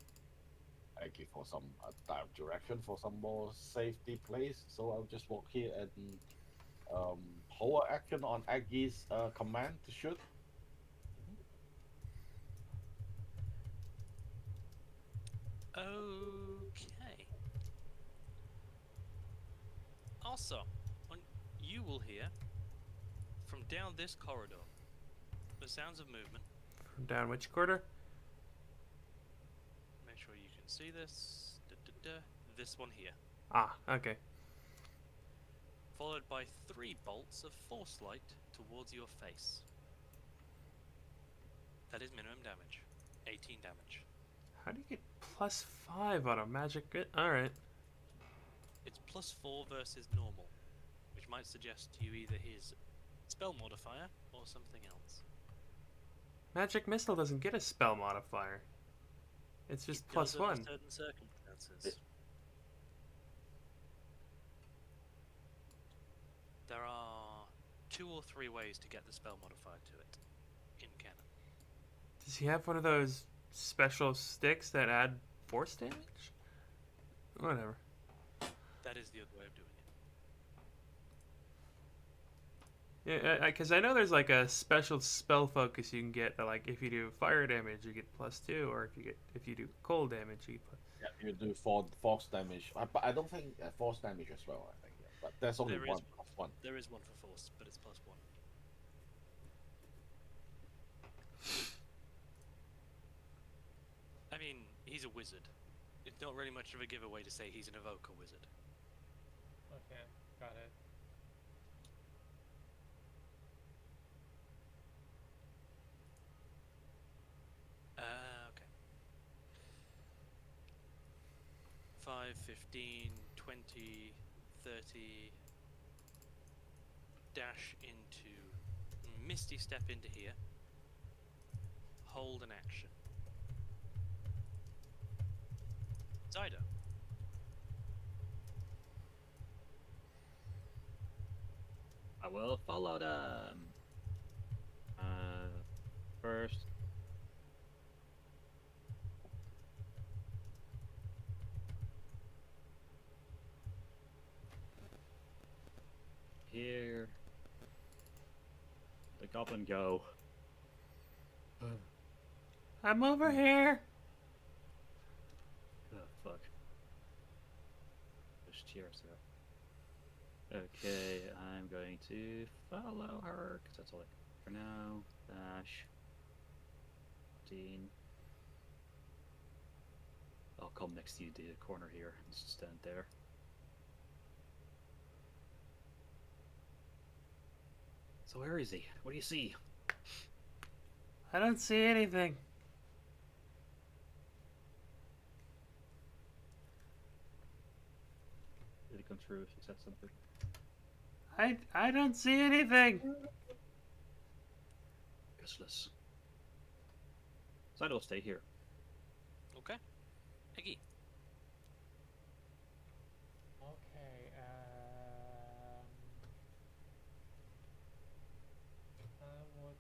I give for some direction for some more safety place. So I'll just walk here and hold action on Aggie's command to shoot. Okay. Also, you will hear from down this corridor the sounds of movement. From down which quarter? Make sure you can see this. This one here. Ah, okay. Followed by 3 bolts of force light towards your face. That is minimum damage. 18 damage. How do you get +5 on a magic bit? Alright. It's +4 versus normal, which might suggest to you either his spell modifier or something else. Magic missile doesn't get a spell modifier. It's just It does +1. under certain circumstances. There are 2 or 3 ways to get the spell modifier to it in canon. Does he have one of those special sticks that add force damage? Whatever. That is the other way of doing it. Yeah, because I know there's like a special spell focus you can get that, like, if you do fire damage you get +2, or if you do cold damage you get Yeah, you do force damage. But I don't think force damage as well. I think, yeah. But there's only There is one +1. There is one for force, but it's +1. I mean, he's a wizard. It's not really much of a giveaway to say he's an evoker wizard. Okay, got it. Okay. 5, 15, 20, 30. Dash into. Misty step into here. Hold an action. Zyda. I will follow them. First. Here. The goblin go. I'm over here. Oh, fuck. Just cheers there. Okay, I'm going to follow her, because that's all I can for now. Dash. 15. I'll come next to you, the corner here, and just stand there. So where is he? What do you see? I don't see anything. Did it come through if you said something? I don't see anything. Useless. So I will stay here. Okay. Eggy. Okay, I would.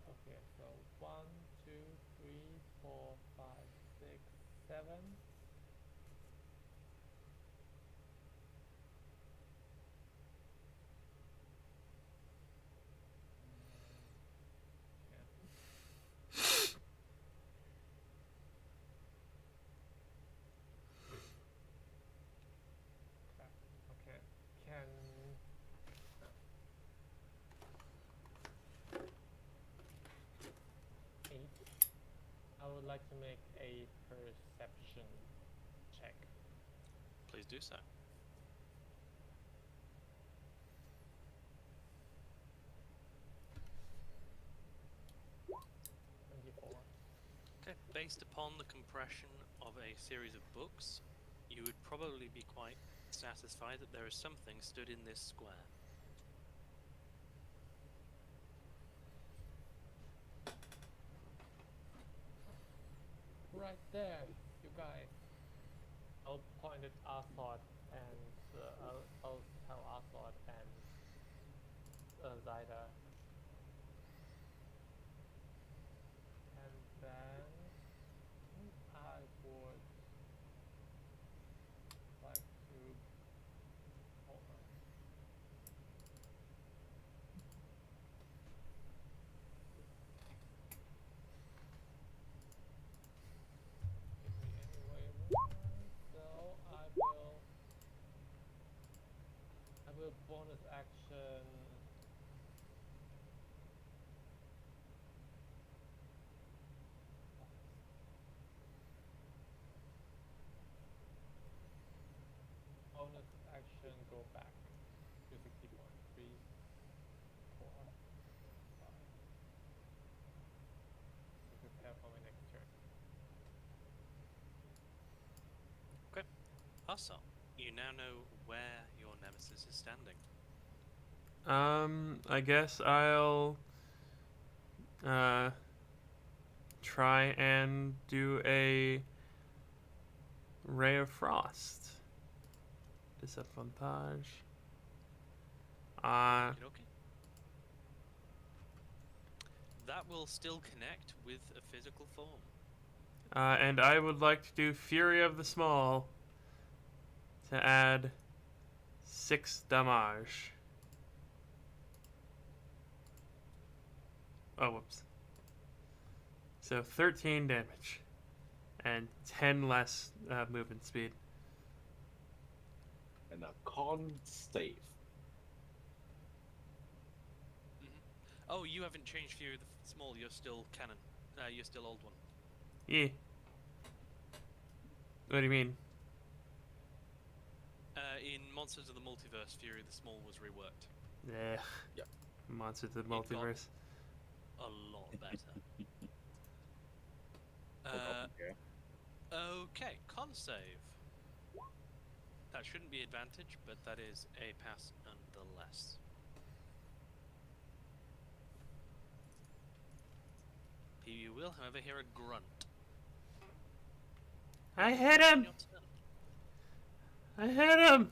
Okay, so 1, 2, 3, 4, 5, 6, 7. Okay, can 8. I would like to make a perception check. Please do so. Okay, based upon the compression of a series of books, you would probably be quite satisfied that there is something stood in this square. Right there, you guys. I'll point at Arthod and I'll tell Arthod and Zyda. And then I would like to hold on. Give me any way. will bonus action. Bonus action, go back to 60 points. 3, 4, 5. To prepare for my next turn. Also, you now know where your nemesis is standing. I guess I'll try and do a Ray of Frost. Disadvantage. Okay. That will still connect with a physical form. And I would like to do Fury of the Small to add 6 damage. Oh, whoops. So 13 damage. And 10 less movement speed. And a con save. Oh, you haven't changed Fury the Small. You're still canon. You're still old one. Yeah. What do you mean? In Monsters of the Multiverse, Fury the Small was reworked. Yeah. Yep. Monsters of the got- Multiverse. A lot better. Okay. Okay, con save. That shouldn't be advantage, but that is a pass nonetheless. You will, however, hear a grunt. I hit him! Your turn. I hit him!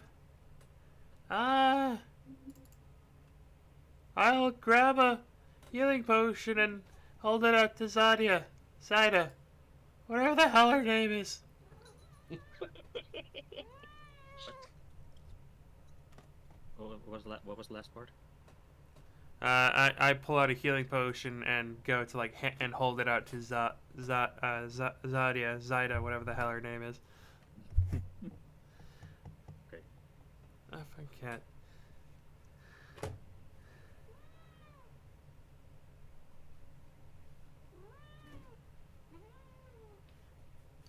I'll grab a healing potion and hold it out to Zadia. Zida. Whatever the hell her name is. What was the last part? I pull out a healing potion and go to like and hold it out to Zadia, Zida, whatever the hell her name is. Okay. I forget.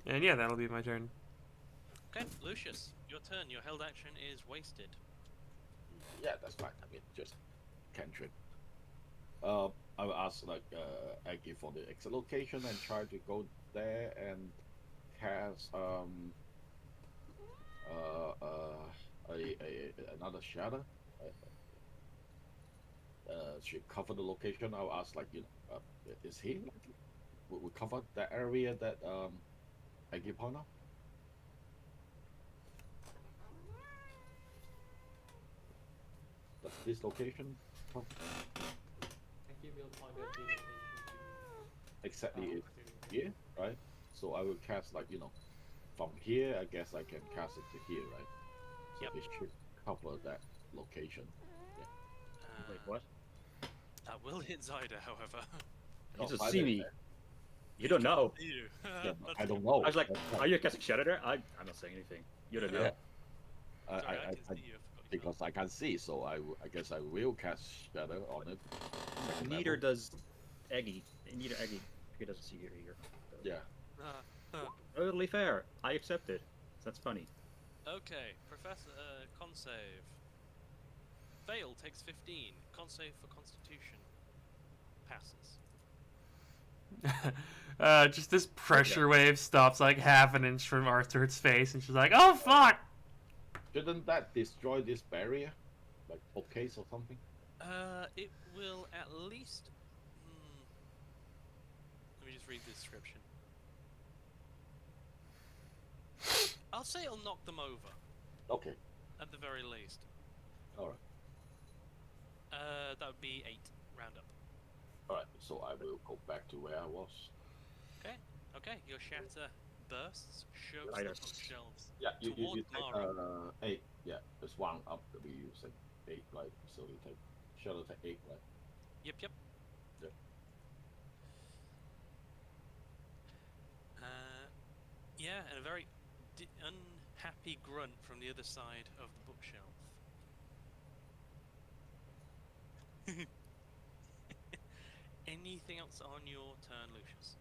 And yeah, that'll be my turn. Okay, Lucius, your turn. Your held action is wasted. Yeah, that's fine. I mean, just cantrip. I will ask like Aggie for the exit location and try to go there and cast another shadow. Should cover the location. I'll ask like is he we cover that area that Aggie pointed out? That's this location. Thank you, will point at the location Exactly to is here, right? So I will cast like from here. I guess I can cast it to here, right? So Yep. it should cover that location. Wait, what? That will hit Zyda, however. You Oh, just I see did me. that. You don't know. You. Yeah, but I don't know. I was like, That's are right. you casting Shadow there? I'm not saying anything. You don't know. Yeah. Sorry, I I can see you. I forgot you because I can see, so I guess I will cast shadow on it. Second Neither level. does Eggy. Neither Eggy. He doesn't see you here. So. Yeah. Totally fair. I accept it. That's funny. Okay, Professor con save. Fail takes 15. Con save for Constitution passes. Just this pressure wave stops like half an inch from Arthur's face, and she's like, "Oh fuck!" Shouldn't that destroy this barrier, like bookcase or something? It will at least. Let me just read the description. I'll say it'll knock them over, Okay. at the very least. All right. That would be 8. Round up. All right. So I will go back to where I was. Okay, your shatter bursts, shoves I the don't- bookshelves. Yeah. You Toward take Mara. 8. Yeah. There's one up that we use 8, right? So you take shadow take 8, right? Yep. Yeah. Yeah, and a very unhappy grunt from the other side of the bookshelf. Anything else on your turn, Lucius?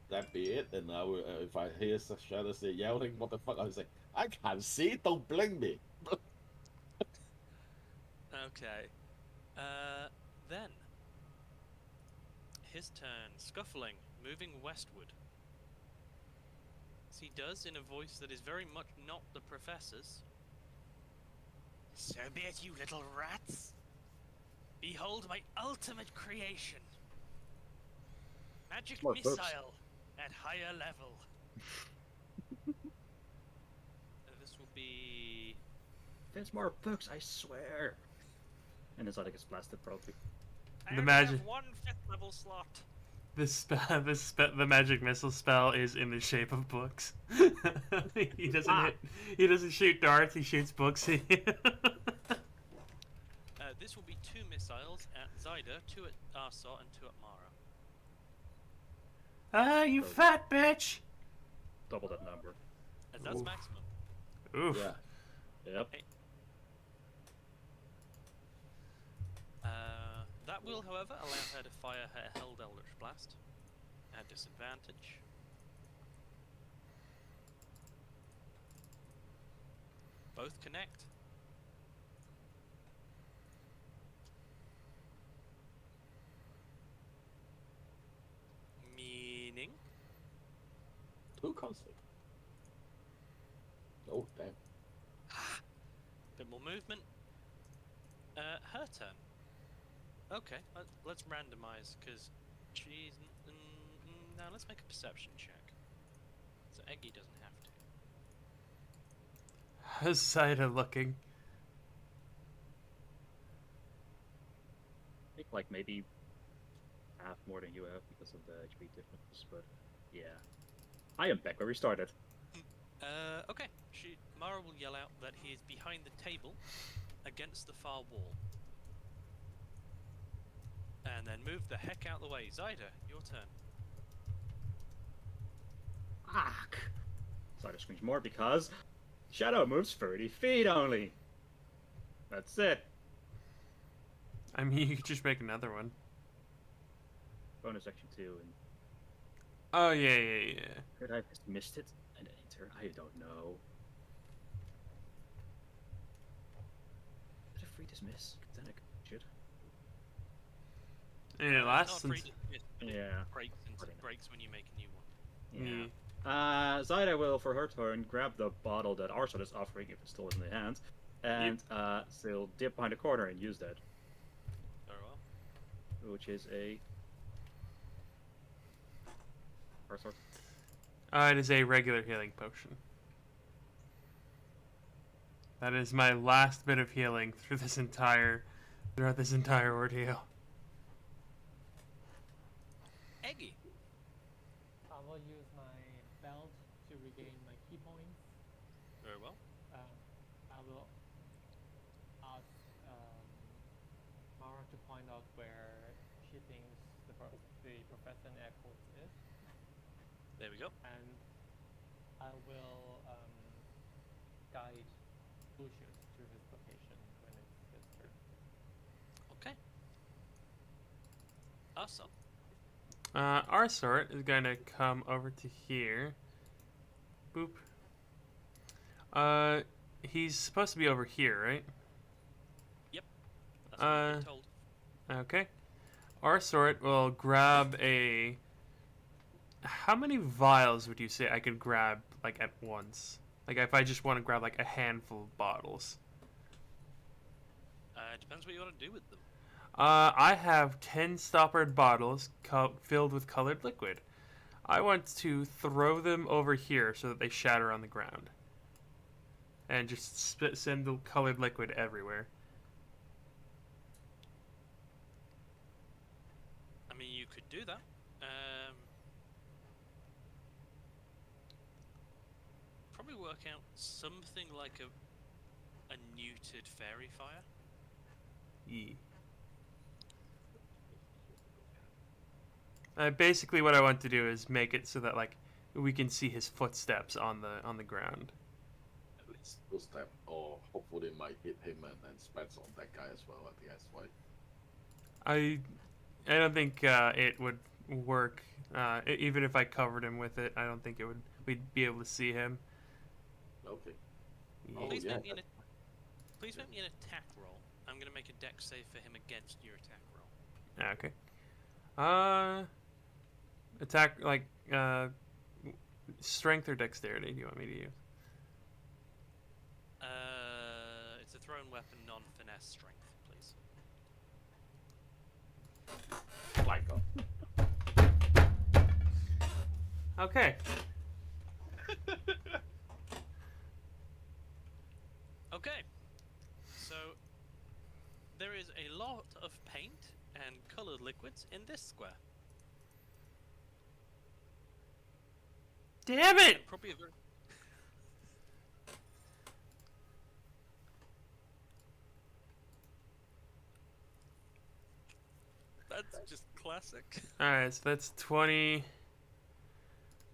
That be it. And I will, if I hear Shadow say yelling, what the fuck? I was like, I can't see. Don't blink me. Okay. Then his turn, scuffling, moving westward. As he does in a voice that is very much not the professor's. So be it, you little rats. Behold my ultimate creation. Magic Smart missile folks. at higher level. This will be... There's more books, I swear. And it's like gets blasted probably. I The only magic- have one 5th level slot. The magic missile spell is in the shape of books. He doesn't he doesn't shoot darts, he shoots books. This will be 2 missiles at Zyda, 2 at Arsot, and 2 at Mara. Ah, you fat bitch! Double that number. As that's Oof. maximum. Oof. Yeah. Yep. That will, however, allow her to fire her Held Eldritch Blast at disadvantage. Both connect. Meaning... Too constant. Oh, damn. Bit more movement. Her turn. Okay, let's randomize, because she's... now let's make a perception check. So Eggy doesn't have to. How's Zyda looking? I think like maybe half more than you have because of the HP difference, but yeah. I am back where we started. Okay. Mara will yell out that he is behind the table, against the far wall. And then move the heck out the way. Zyda, your turn. Fuck! Side screams more because Shadow moves 30 feet only. That's it. I mean, you could just make another one. Bonus action 2, and Oh, yeah. could I have just missed it and enter? I don't know. Did a free dismiss? Then I should. And it lasts Not free until... dismiss, but it Yeah. breaks when you make a new one. Yeah. Zyda will, for her turn, grab the bottle that Arsot is offering if it's still in the hand, and she'll dip behind the corner and use that, Very well. which is a Arsot. It is a regular healing potion. That is my last bit of healing throughout this entire ordeal. Eggy. I will use my belt to regain my key points. Very well. I will ask Mara to point out where she thinks the professor in air quotes is, There we go. and I will guide Lucius to his location when it's his turn. Okay. Awesome. Arsort is going to come over to here. Boop. He's supposed to be over here, right? That's what I've been told. Okay. Arsort will grab a... How many vials would you say I could grab, like, at once? Like, if I just want to grab, like, a handful of bottles. Depends what you want to do with them. I have 10 stoppered bottles filled with colored liquid. I want to throw them over here so that they shatter on the ground. And just send the colored liquid everywhere. I mean, you could do that. Probably work out something like a neutered fairy fire. Yeah. Basically, what I want to do is make it so that like we can see his footsteps on the ground. step, or hopefully might hit him and spats on that guy as well. I think that's why. I don't think it would work. Even if I covered him with it, I don't think it would. We'd be able to see him. Okay. Yeah. Oh, Please yeah. make me an attack roll. I'm gonna make a dex save for him against your attack roll. Okay. Attack like strength or dexterity? Do you want me to use? It's a thrown weapon, non-finesse strength, please. My God. Okay. Okay. So there is a lot of paint and colored liquids in this square. Damn it! And probably a very That's just classic. Alright, so that's 20,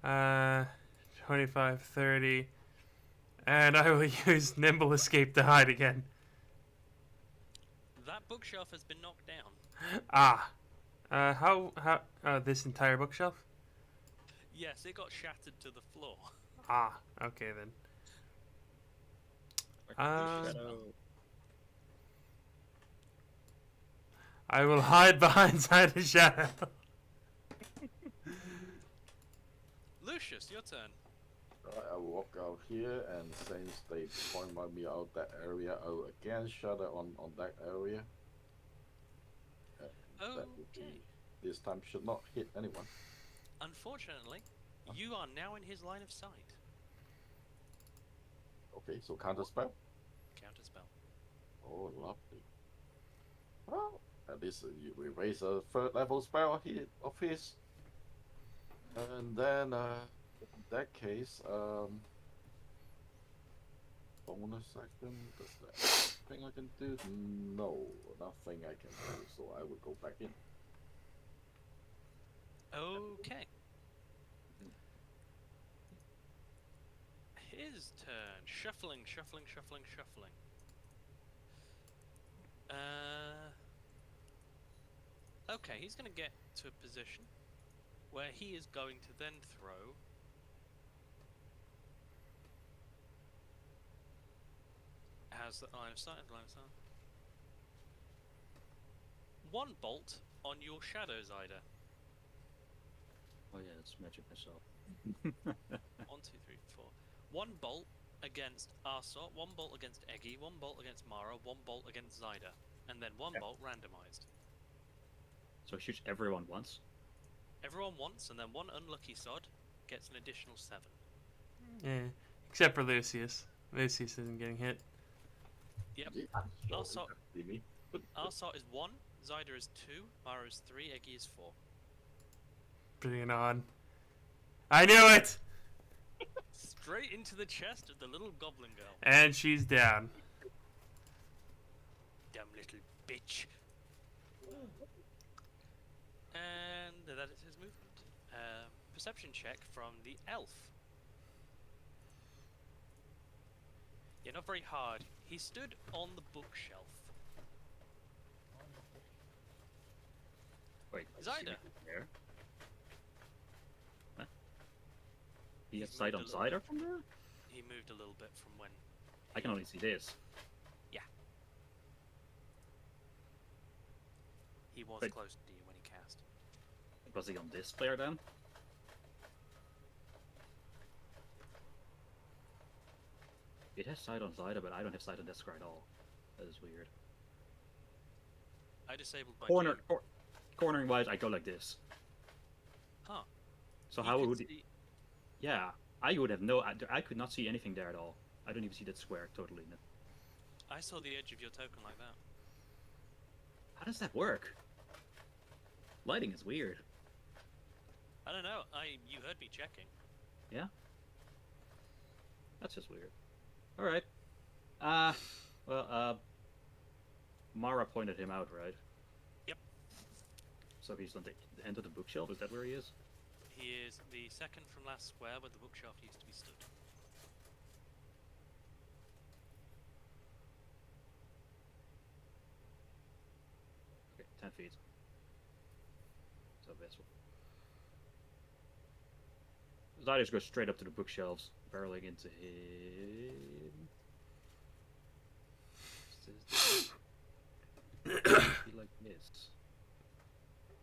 25, 30. And I will use Nimble Escape to hide again. That bookshelf has been knocked down. This entire bookshelf? Yes, it got shattered to the floor. Okay then. Shadow. I will hide behind inside the shadow. Lucius, your turn. Alright, I will walk out here, and since they point me out that area, I will again shatter on that area. That would be, Okay. this time should not hit anyone. Unfortunately, you are now in his line of sight. Okay, so counter spell. Counter spell. Oh, lovely. Well, at least we raise a third level spell of his. And then, in that case, bonus action, does that thing I can do? No, nothing I can do, so I will go back in. Okay. His turn. Shuffling, shuffling, shuffling, shuffling. Okay, he's going to get to a position where he is going to then throw has the line of sight, one bolt on your shadow, Zyder. Oh yeah, it's magic myself. 1, 2, 3, 4. One bolt against Arsot, one bolt against Eggy, one bolt against Mara, one bolt against Zyder, and then one bolt randomized. So it shoots everyone once. Everyone once, and then one unlucky sod gets an additional 7. Yeah, except for Lucius. Lucius isn't getting hit. Yep. Yeah, sure, Also- you can see me. Arsot is 1, Zyder is 2, Mara is 3, Eggy is 4. Bring it on. I knew it! Straight into the chest of the little goblin girl. And she's down. Dumb little bitch. And that is his movement. Perception check from the elf. Yeah, not very hard. He stood on the bookshelf. Wait, Zyder. There. Huh? He has He's sight on moved a little Zyder from there? He moved a little bit from when. I can only see this. He was Wait. close to you when he cast. Was he on this player then? It has sight on Zyder, but I don't have sight on this guy at all. That is weird. I disabled my Cornering wise, I go like this. Huh. So You how could would? see- Yeah, I would have I could not see anything there at all. I don't even see that square totally. I saw the edge of your token like that. How does that work? Lighting is weird. I don't know. You heard me checking. That's just weird. All right. Mara pointed him out, right? Yep. So he's on the end of the bookshelf. Is that where he is? He is the second from last square where the bookshelf used to be stood. 10 feet. So this one. Zidus goes straight up to the bookshelves, barreling into him. He like this.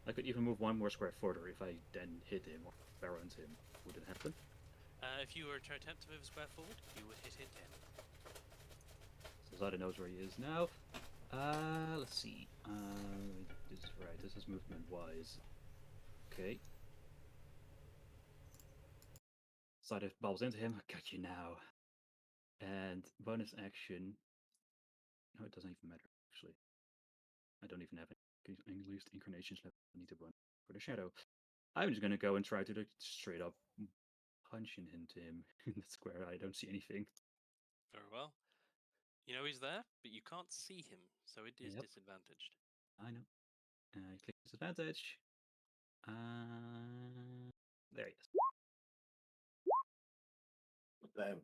I could even move one more square further if I then hit him or barrel into him. Would it happen? If you were to attempt to move a square forward, you would hit into him. So Zida knows where he is now. Let's see. This is right. This is movement wise. Okay. Zida bobbles into him. I got you now. And bonus action. No, it doesn't even matter actually. I don't even have any least incarnations left. I need to run for the shadow. I'm just gonna go and try to straight up punching into him in the square. I don't see anything. Very well. You know he's there, but you can't see him, so it is Yep. disadvantaged. I know. I click disadvantage. There he is. Damn.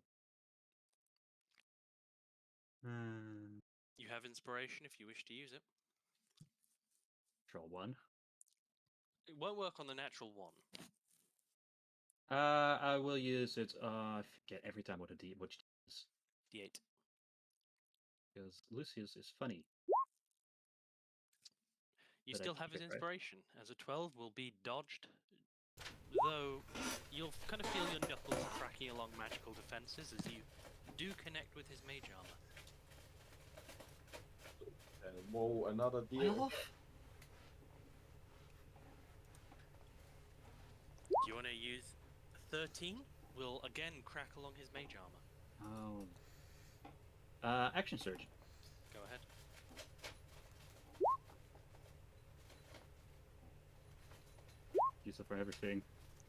You have inspiration if you wish to use it. Control 1. It won't work on the natural one. I will use it. I forget every time what it is. D8. Because Lucius is funny. You But I still can have his check, right? inspiration, as a 12 will be dodged, though you'll kind of feel your knuckles cracking along magical defenses as you do connect with his mage armor. And roll another Why D8. off? Do you want to use 13? Will again crack along his mage armor. Oh. Action surge. Go ahead. Use it for everything.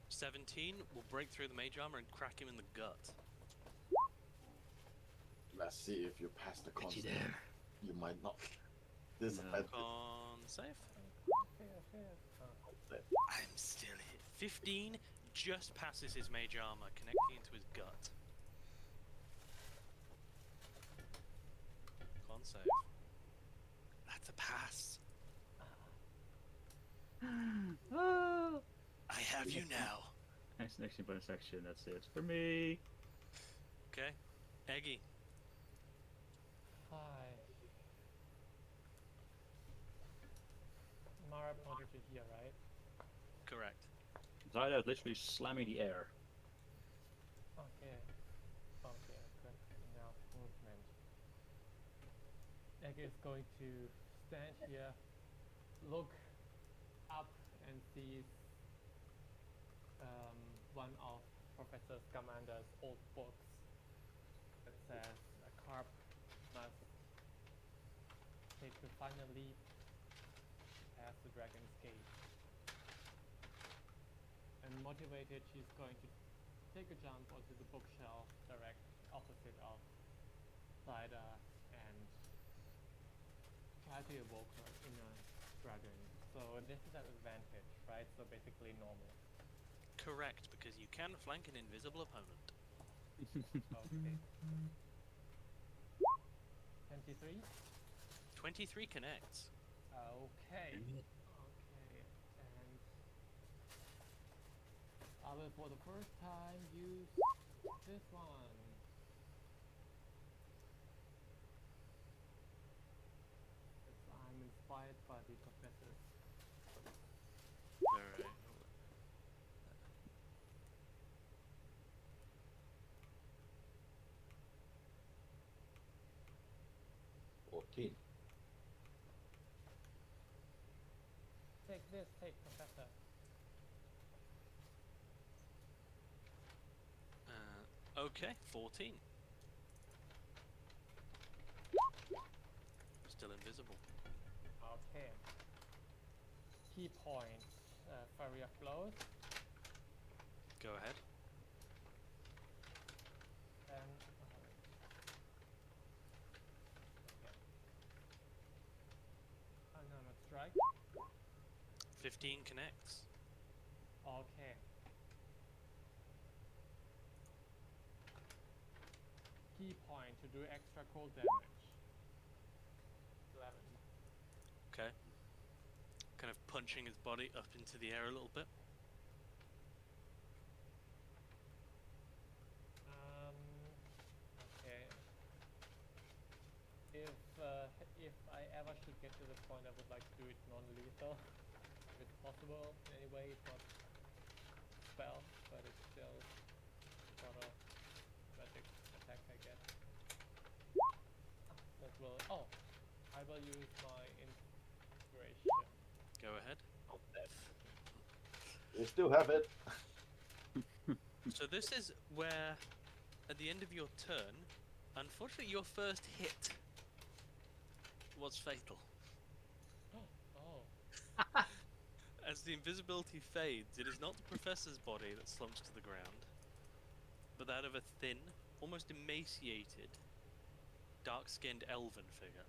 17 will break through the mage armor and crack him in the gut. Let's see if you pass the con. Get you there. You might not. Disadvantage. Con save. Fair. I'm still hit. 15 just passes his mage armor, connecting into his gut. Con save. That's a pass. Oh. I have you now. Action bonus action. That's it for me. Okay. Eggy. Hi. Mara pointed to here, right? Correct. Zyda is literally slamming the air. Okay. Okay, good. Enough movement. Egg is going to stand here, look up, and sees one of Professor Scamander's old books that says a carp must take the final leap past the dragon's gate. And motivated, she's going to take a jump onto the bookshelf direct opposite of Zida and try to evoke her inner dragon. So this is an advantage, right? So basically normal. Correct, because you can flank an invisible opponent. Okay. 23? 23 connects. Okay. Okay. And I will for the first time use this one. Because I'm inspired by the professors. Alright. 14. Take this, take professor. Okay, 14. Still invisible. Okay. Key point, Fury of Blows. Go ahead. And Unarmored Strike. 15 connects. Okay. Key point to do extra cold damage. 11. Okay. punching his body up into the air a little bit. Okay. If I ever should get to the point, I would like to do it non-lethal, if it's possible. In any way, it's not spell, but it's still sort of magic attack, I guess. That will. Oh, I will use my inspiration. Go ahead. You still have it. So this is where, at the end of your turn, unfortunately your first hit was fatal. Oh. As the invisibility fades, it is not the professor's body that slumps to the ground, but that of a thin, almost emaciated, dark-skinned elven figure.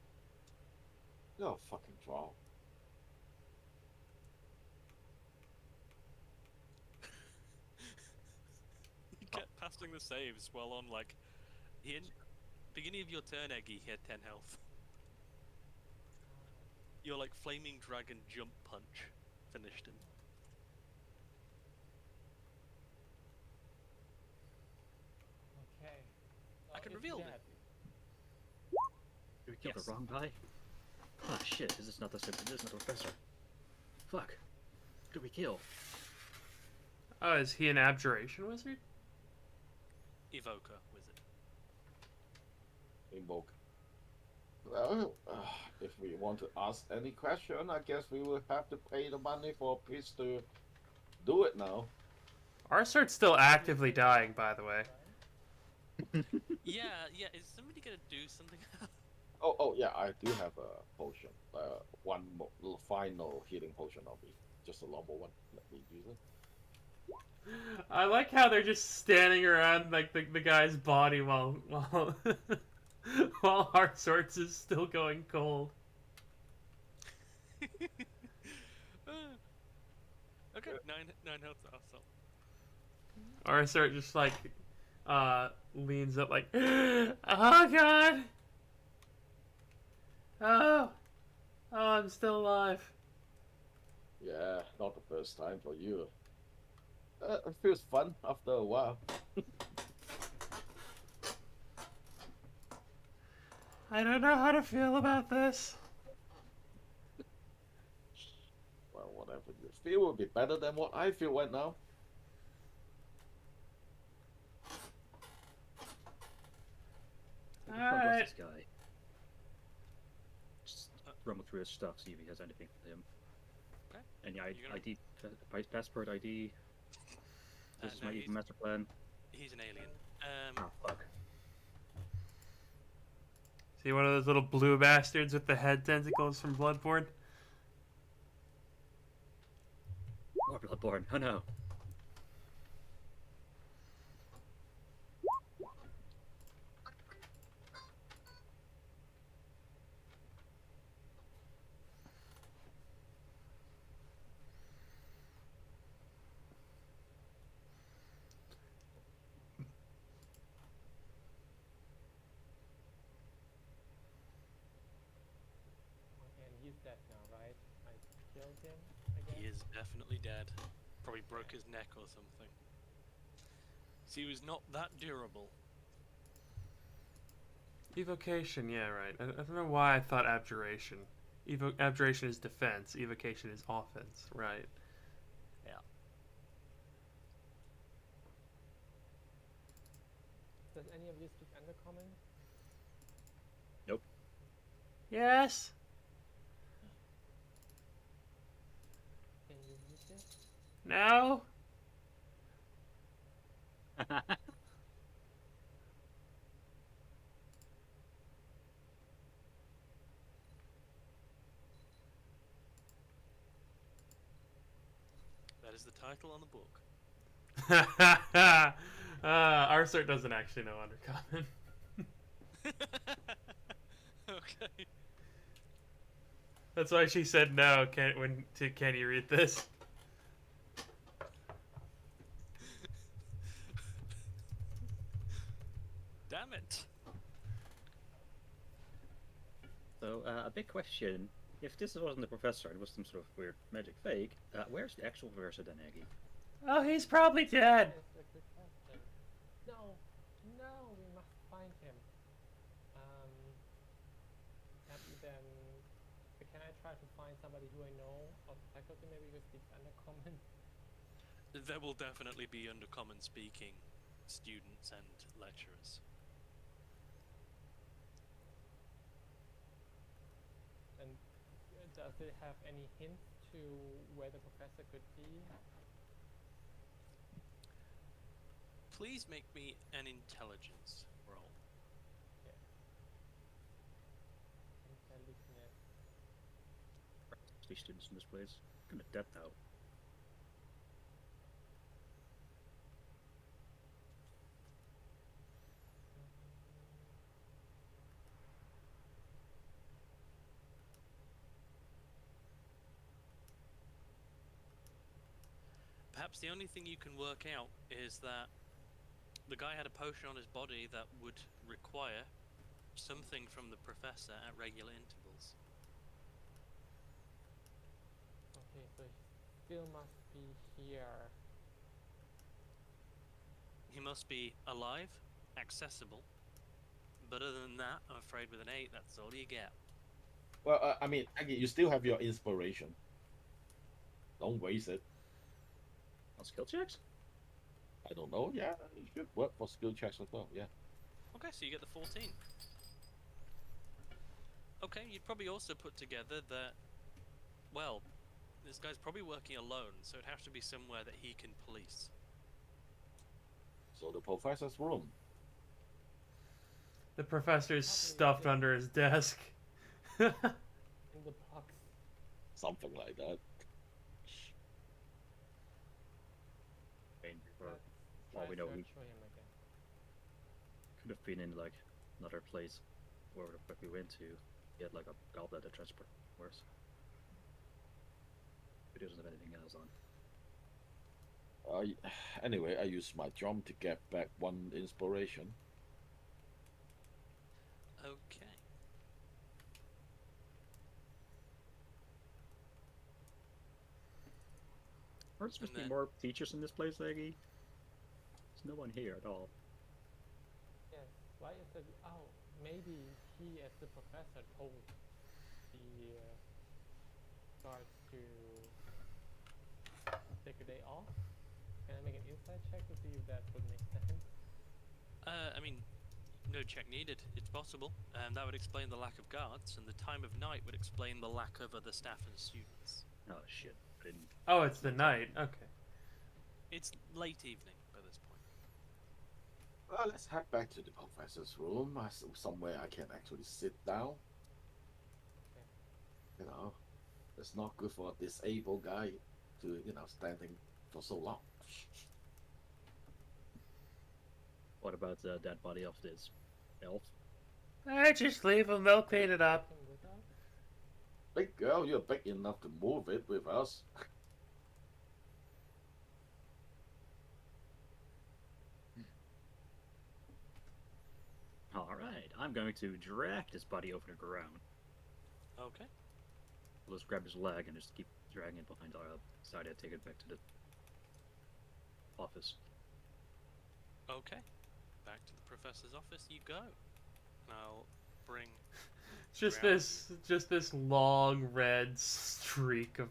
You're a fucking troll. You kept passing the saves while on, like, beginning of your turn, Eggy, he had 10 health. Your, like, flaming dragon jump punch finished him. Okay. I can It's reveal dead. it. Did we kill Yes. the wrong guy? Ah, shit, this is not the professor. Fuck. Who did we kill? Oh, is he an abjuration wizard? Evoker wizard. Invoke. Well, if we want to ask any question, I guess we will have to pay the money for a priest to do it now. Arcert's still actively dying, by the way. Yeah, is somebody gonna do something? Oh, yeah, I do have a potion. One little final healing potion. I'll be just a normal one. Let me use it. I like how they're just standing around like the guy's body while while Heart Sorts is still going cold. Okay, nine health to assault. Arsart just like leans up like, oh god, oh, I'm still alive. Yeah, not the first time for you. It feels fun after a while. I don't know how to feel about this. Well, whatever you feel will be better than what I feel right now. What's Alright. this guy? Just rumble through his stuff, see if he has anything for him. Okay. Any You're gonna- ID, passport ID. This is no, my he's- evil master plan. He's an alien. Oh fuck. See one of those little blue bastards with the head tentacles from Bloodborne? More Bloodborne. Oh no. Okay, and he's dead now, right? I killed him, I guess? He is definitely dead. Probably broke his neck or something. So he was not that durable. Evocation, yeah, right. I don't know why I thought abjuration. Abjuration is defense. Evocation is offense, right? Does any of you speak Undercommon? Yes. Can you use it? No. That is the title on the book. Arsart doesn't actually know Undercommon. Okay. That's why she said no. Can you read this? Damn it. So a big question If this wasn't the professor, it was some sort of weird magic fake. Where's the actual professor then, Aggie? Oh, he's probably dead. That's a good question. No, no, we must find him. Um, and then can I try to find somebody who I know of faculty maybe who speaks Undercommon? There will definitely be undercommon speaking students and lecturers. And does it have any hint to where the professor could be? Please make me an intelligence roll. Intelligence. These students in this place. Kind of dead now. Perhaps the only thing you can work out is that the guy had a potion on his body that would require something from the professor at regular intervals. Okay, so he still must be here. He must be alive, accessible, but other than that, I'm afraid with an 8, that's all you get. Well, I mean, Aggie, you still have your inspiration. Don't waste it. On skill checks? I don't know. Yeah, you should work for skill checks as well. Yeah. Okay, so you get the 14. Okay, you'd probably also put together that, well, this guy's probably working alone, so it'd have to be somewhere that he can police. So the professor's room. The professor's Probably stuffed did. under his desk. In the box. Something like that. Or Let's all try we know, search he for him again. could have been in like another place where the fuck we went to. He had like a goblet that transport worse. He doesn't have anything else on. Anyway, I used my drum to get back 1 inspiration. Okay. Aren't supposed to be then- more teachers in this place, Aggie? There's no one here at all. Yes. Why is it? Oh, maybe he, as the professor, told the guards to take a day off. Can I make an insight check to see if that would make sense? I mean, no check needed. It's possible. That would explain the lack of guards, and the time of night would explain the lack of other staff and students. Oh shit! I didn't. Oh, it's the night. Okay. It's late evening by this point. Well, let's head back to the professor's room. Somewhere I can actually sit down. Okay. You know, it's not good for a disabled guy to, standing for so long. What about the dead body of this elf? Just leave him. They'll clean it up. Take him with us? Big girl, you're big enough to move it with us. All right, I'm going to drag this body over the ground. Okay. I'll just grab his leg and just keep dragging it behind our side and take it back to the office. Okay. Back to the professor's office you go. I'll bring. Just Ground. this long red streak of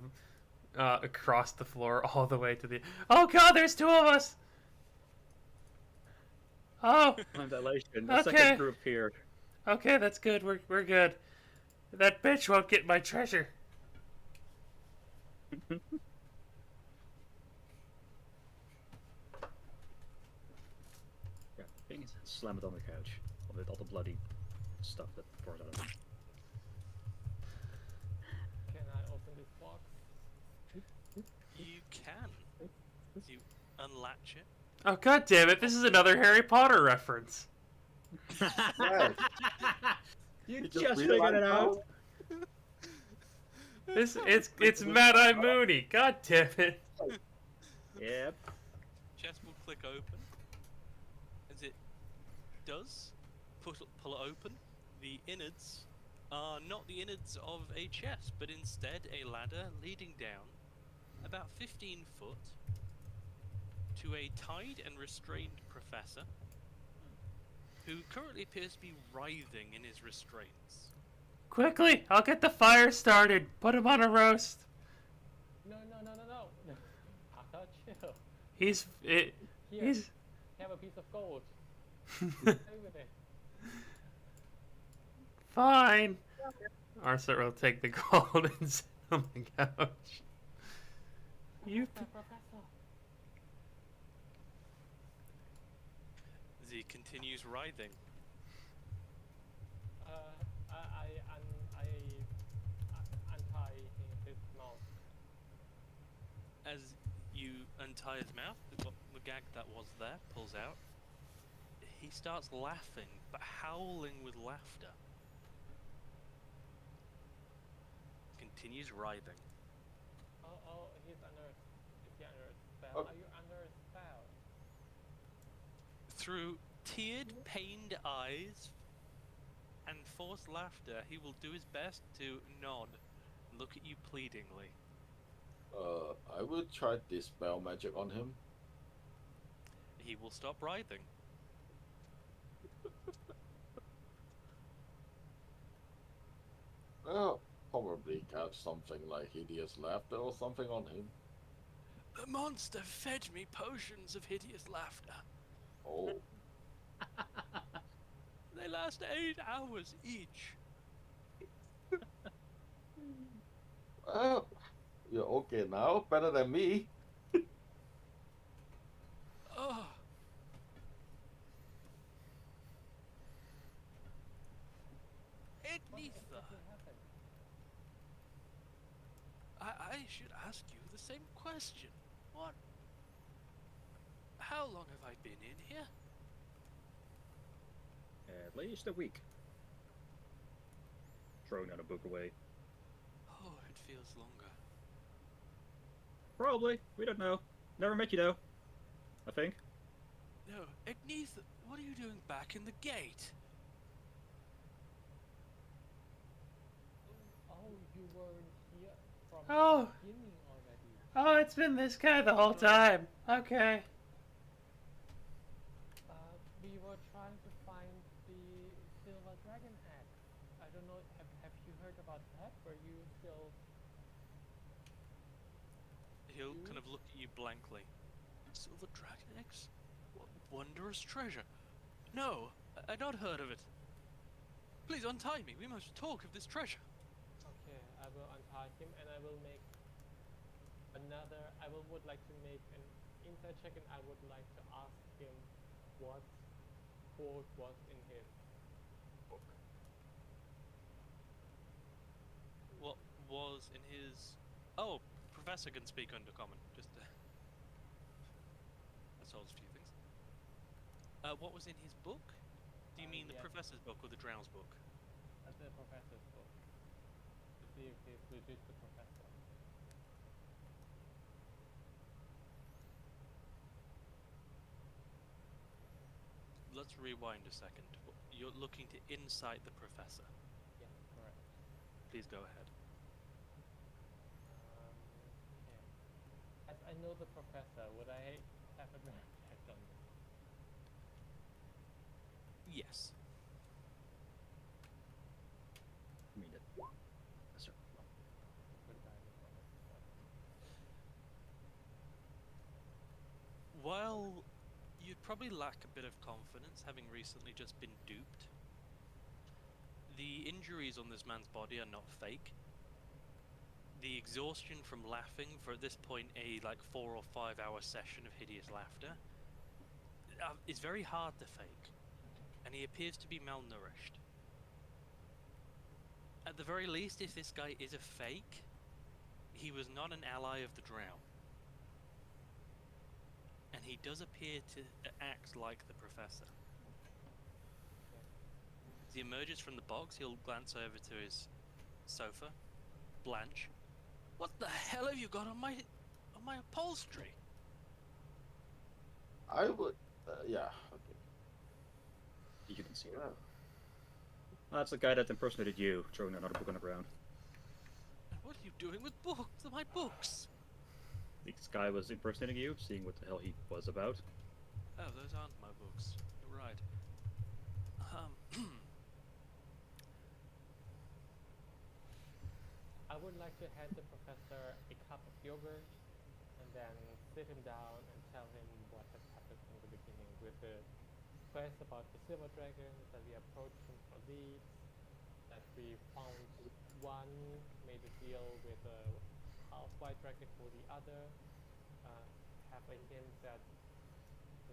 across the floor all the way to the. Oh God! There's 2 of us. Oh, Time dilation. The Okay. second group here. okay, that's good. We're good. That bitch won't get my treasure. Yeah, bing, slam it on the couch with all the bloody stuff that pours out of it. Can I open this box? You can. You unlatch it. Oh God damn it! This is another Harry Potter reference. Yes. You just just realized figured it out. It's Mad Eye Mooney. God damn it! Yep. Chest will click open. As it does, pull it open, the innards are not the innards of a chest, but instead a ladder leading down about 15 foot to a tied and restrained professor who currently appears to be writhing in his restraints. Quickly, I'll get the fire started. Put him on a roast. No, no, no, no, no. Arthur, chill. He's it. Here, He's. have a piece of gold. Play with it. Fine. Arthur will take the gold and sit on the couch. You. Professor. Z continues writhing. I untie his mouth. As you untie his mouth, the gag that was there pulls out. He starts laughing, but howling with laughter. Continues writhing. Oh, he's under. Is he under a spell? Oh. Are you under a spell? Through teared, pained eyes and forced laughter, he will do his best to nod and look at you pleadingly. I will try dispel magic on him. He will stop writhing. Well, probably cast something like hideous laughter or something on him. The monster fed me potions of hideous laughter. Oh, They last 8 hours each. well, you're okay now. Better than me. Oh. What Agnetha, exactly happened? I should ask you the same question. What? How long have I been in here? At least a week. Throwing out a book away. Oh, it feels longer. Probably. We don't know. Never met you though. I think. No, Agnetha, what are you doing back in the gate? Oh, you weren't here from Oh. the beginning already. Oh, it's been this guy the whole time. Okay. We were trying to find the silver dragon axe. I don't know. Have you heard about that? Were you still? He'll kind of look at you blankly. Silver dragon eggs? What wondrous treasure. No, I'd not heard of it. Please untie me. We must talk of this treasure. Okay, I will untie him and I will make another. Would like to make an insight check and I would like to ask him what quote was in his book. What was in his... Oh, Professor can speak Undercommon. Just that solves a few things. What was in his book? Do you mean the Yes. Professor's book or the Drow's book? That's the professor's book. To see if he's legit the professor. Let's rewind a second. You're looking to incite the Professor. Yes, correct. Please go ahead. Okay. As I know the professor, would I have advantage on this? Yes. I mean, that's right. Good guidance on it. While you'd probably lack a bit of confidence, having recently just been duped, the injuries on this man's body are not fake. The exhaustion from laughing for, at this point, a 4 or 5 hour session of hideous laughter is very hard to fake, and he appears to be malnourished. At the very least, if this guy is a fake, he was not an ally of the Drow. And he does appear to act like the Professor. As he emerges from the box, he'll glance over to his sofa. Blanche, what the hell have you got on my upholstery? I would. Yeah. Okay. You can see it. Yeah. That's the guy that impersonated you, throwing another book on the ground. What are you doing with books? They're my books. This guy was impersonating you, seeing what the hell he was about. Oh, those aren't my books. You're right. I would like to hand the professor a cup of yogurt and then sit him down and tell him what has happened from the beginning with the quest about the silver dragons, that we approached him for leads, that we found one, made a deal with a half white dragon for the other, have a hint that the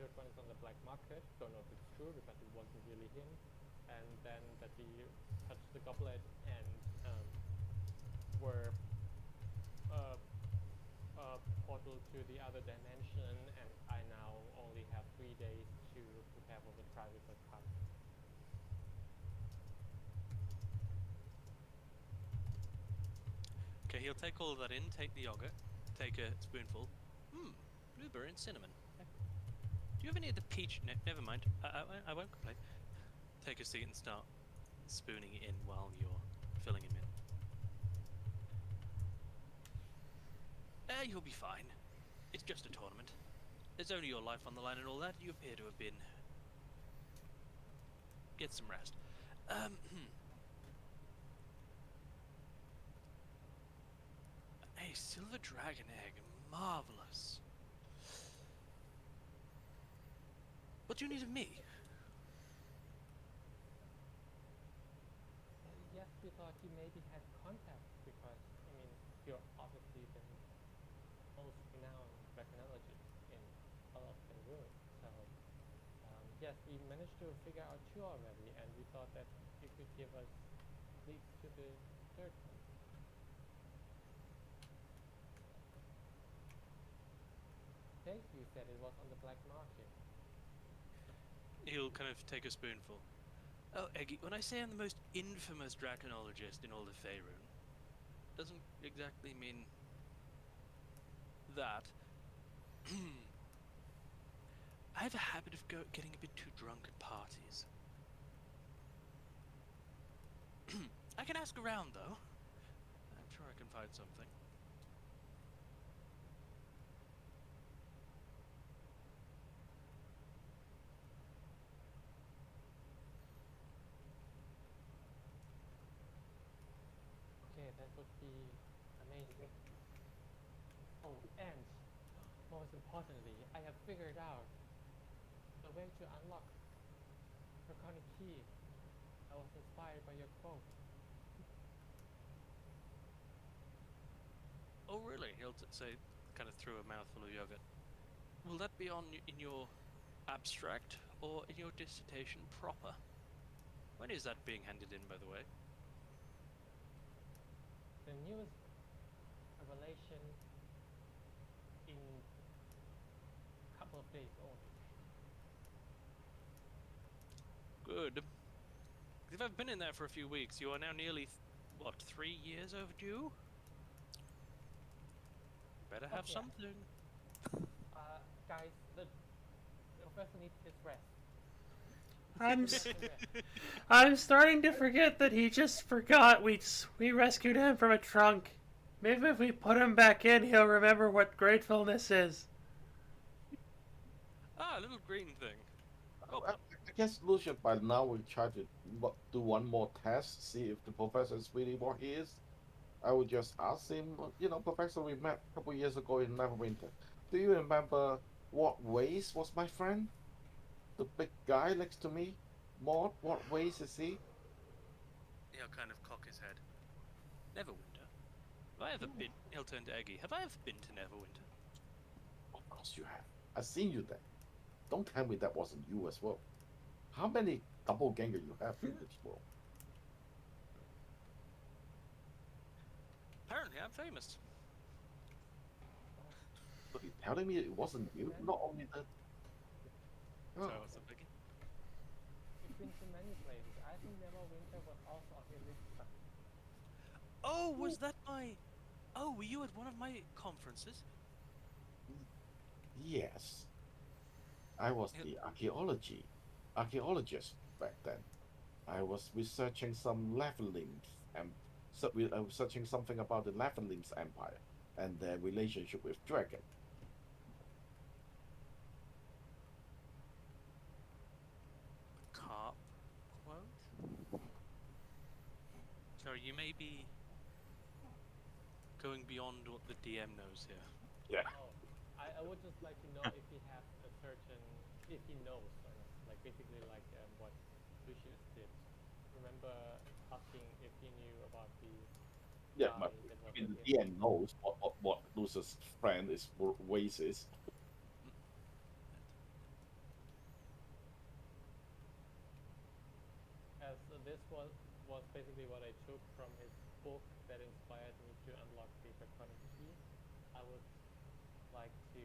third one is on the black market, don't know if it's true because it wasn't really him, and then that we touched the goblet and were portal to the other dimension, and I now only have 3 days to prepare for the trials that come. Okay, he'll take all of that in, take the yogurt, take a spoonful. Blueberry and cinnamon. Do you have any of the peach? Never mind. I won't complain. Take a seat and start spooning it in while you're filling him in. You'll be fine. It's just a tournament. There's only your life on the line and all that. You appear to have been. Get some rest. A silver dragon egg. Marvelous. What do you need of me? Yes, we thought you maybe had contact because, I mean, you're obviously the most renowned dragonologist in all of the world. So, yes, we managed to figure out two already, and we thought that you could give us leads to the third one. Okay, you said it was on the black market. He'll kind of take a spoonful. Oh, Eggy, when I say I'm the most infamous draconologist in all of Faerun, doesn't exactly mean that. I have a habit of getting a bit too drunk at parties. I can ask around, though. I'm sure I can find something. Okay, that would be amazing. Oh, and most importantly, I have figured out the way to unlock Draconic Key. I was inspired by your quote. Oh, really? He'll say, kind of through a mouthful of yogurt. Will that be in your abstract or in your dissertation proper? When is that being handed in, by the way? The newest revelation in a couple of days only. Good. If I've been in there for a few weeks, you are now nearly, 3 years overdue? Better have Okay. something. Guys, the professor needs his rest. I'm starting to forget that he just forgot we rescued him from a trunk. Maybe if we put him back in, he'll remember what gratefulness is. Ah, a little green thing. Oh, I guess Lucian by now will try to do one more test, see if the professor is really what he is. I would just ask him, Professor, we met a couple years ago in Neverwinter. Do you remember what ways was my friend? The big guy next to me? Maud, what ways is he? he'll kind of cock his head. Neverwinter? Have I ever been? He'll turn to Eggy. Have I ever been to Neverwinter? Of course you have. I've seen you there. Don't tell me that wasn't you as well. How many doppelganger you have in this world? Apparently, I'm famous. So you're telling me it wasn't you? Not only that. So, Oh, what's up, Eggy? You've been to many places. I think Neverwinter was also on your list. Oh, was that my... Oh, were you at one of my conferences? yes. I was the archaeologist back then. I was researching some levelings and so I was searching something about the levelings empire and their relationship with dragon. Carp quote? Sorry, you may be going beyond what the DM knows here. Yeah. Oh, I would just like to know if he has a certain, if he knows, or not. Like basically like what Lucius did. Remember asking if he knew about the Yeah, guy but that was I mean like the in. DM knows what Lucer's friend is ways is. As this was basically what I took from his book that inspired me to unlock the draconic key. I would like to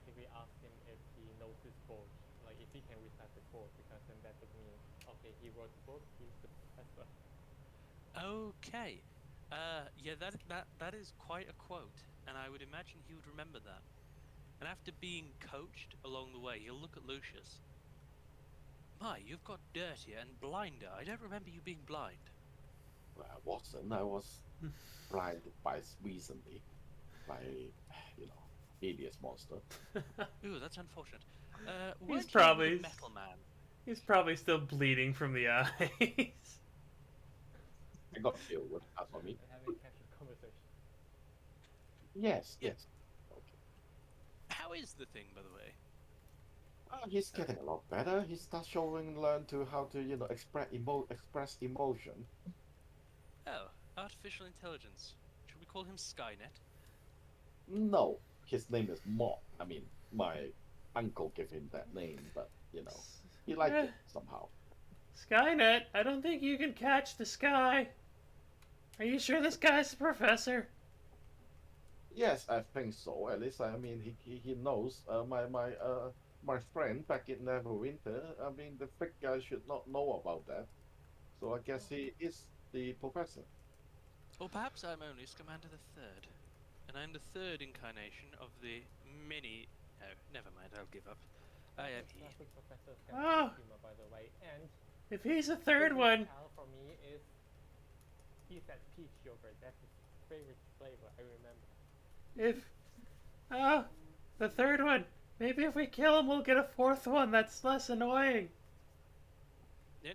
basically ask him if he knows his quote, like if he can recite the quote, because then that would mean okay, he wrote the book, he's the professor. Okay. Yeah, that is quite a quote, and I would imagine he would remember that. And after being coached along the way, he'll look at Lucius. My, you've got dirtier and blinder. I don't remember you being blind. Well, I wasn't. I was blinded by recently by hideous monster. Ooh, that's unfortunate. He's Weren't you probably with a metal man? he's probably still bleeding from the eyes. I got killed with that on me. And having a casual conversation. Yes, Yeah. yes. Okay. How is the thing, by the way? He's getting a lot better. He starts learn to how to express emotion. Oh, artificial intelligence. Should we call him Skynet? No, his name is Mott. I mean, my uncle gave him that name, but he liked Eh, it somehow. Skynet, I don't think you can catch the sky. Are you sure this guy's the professor? Yes, I think so. At least I mean he knows. My friend back in Neverwinter. I mean the fake guy should not know about that. So I guess he is the professor. Or perhaps I'm only Scamander the Third, and I'm the third incarnation of the many. Oh, never mind. I'll give up. I am he. Classic professor can Oh. humor, by the way. And If he's the third favorite one, tell for me is he said peach yogurt. That's his favorite flavor. I remember. if the third one, maybe if we kill him, we'll get a fourth one that's less annoying. No.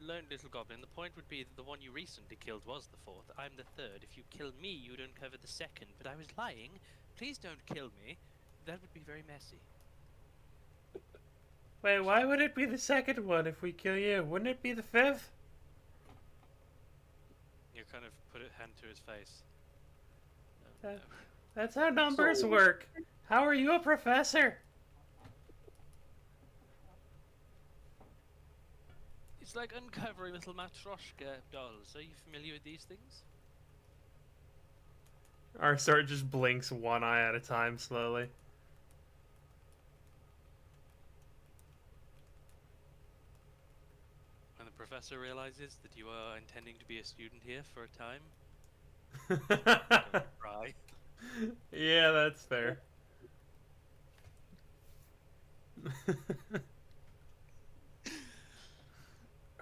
Learn, little goblin. The point would be that the one you recently killed was the fourth. I'm the third. If you kill me, you'd uncover the second. But I was lying. Please don't kill me. That would be very messy. Wait, why would it be the second one if we kill you? Wouldn't it be the fifth? You kind of put a hand to his face. Oh, That- no. That's how numbers So- work. How are you a professor? It's like uncovering little Matryoshka dolls. Are you familiar with these things? Our sword just blinks one eye at a time slowly. When the professor realizes that you are intending to be a student here for a time, don't cry. Yeah, that's fair.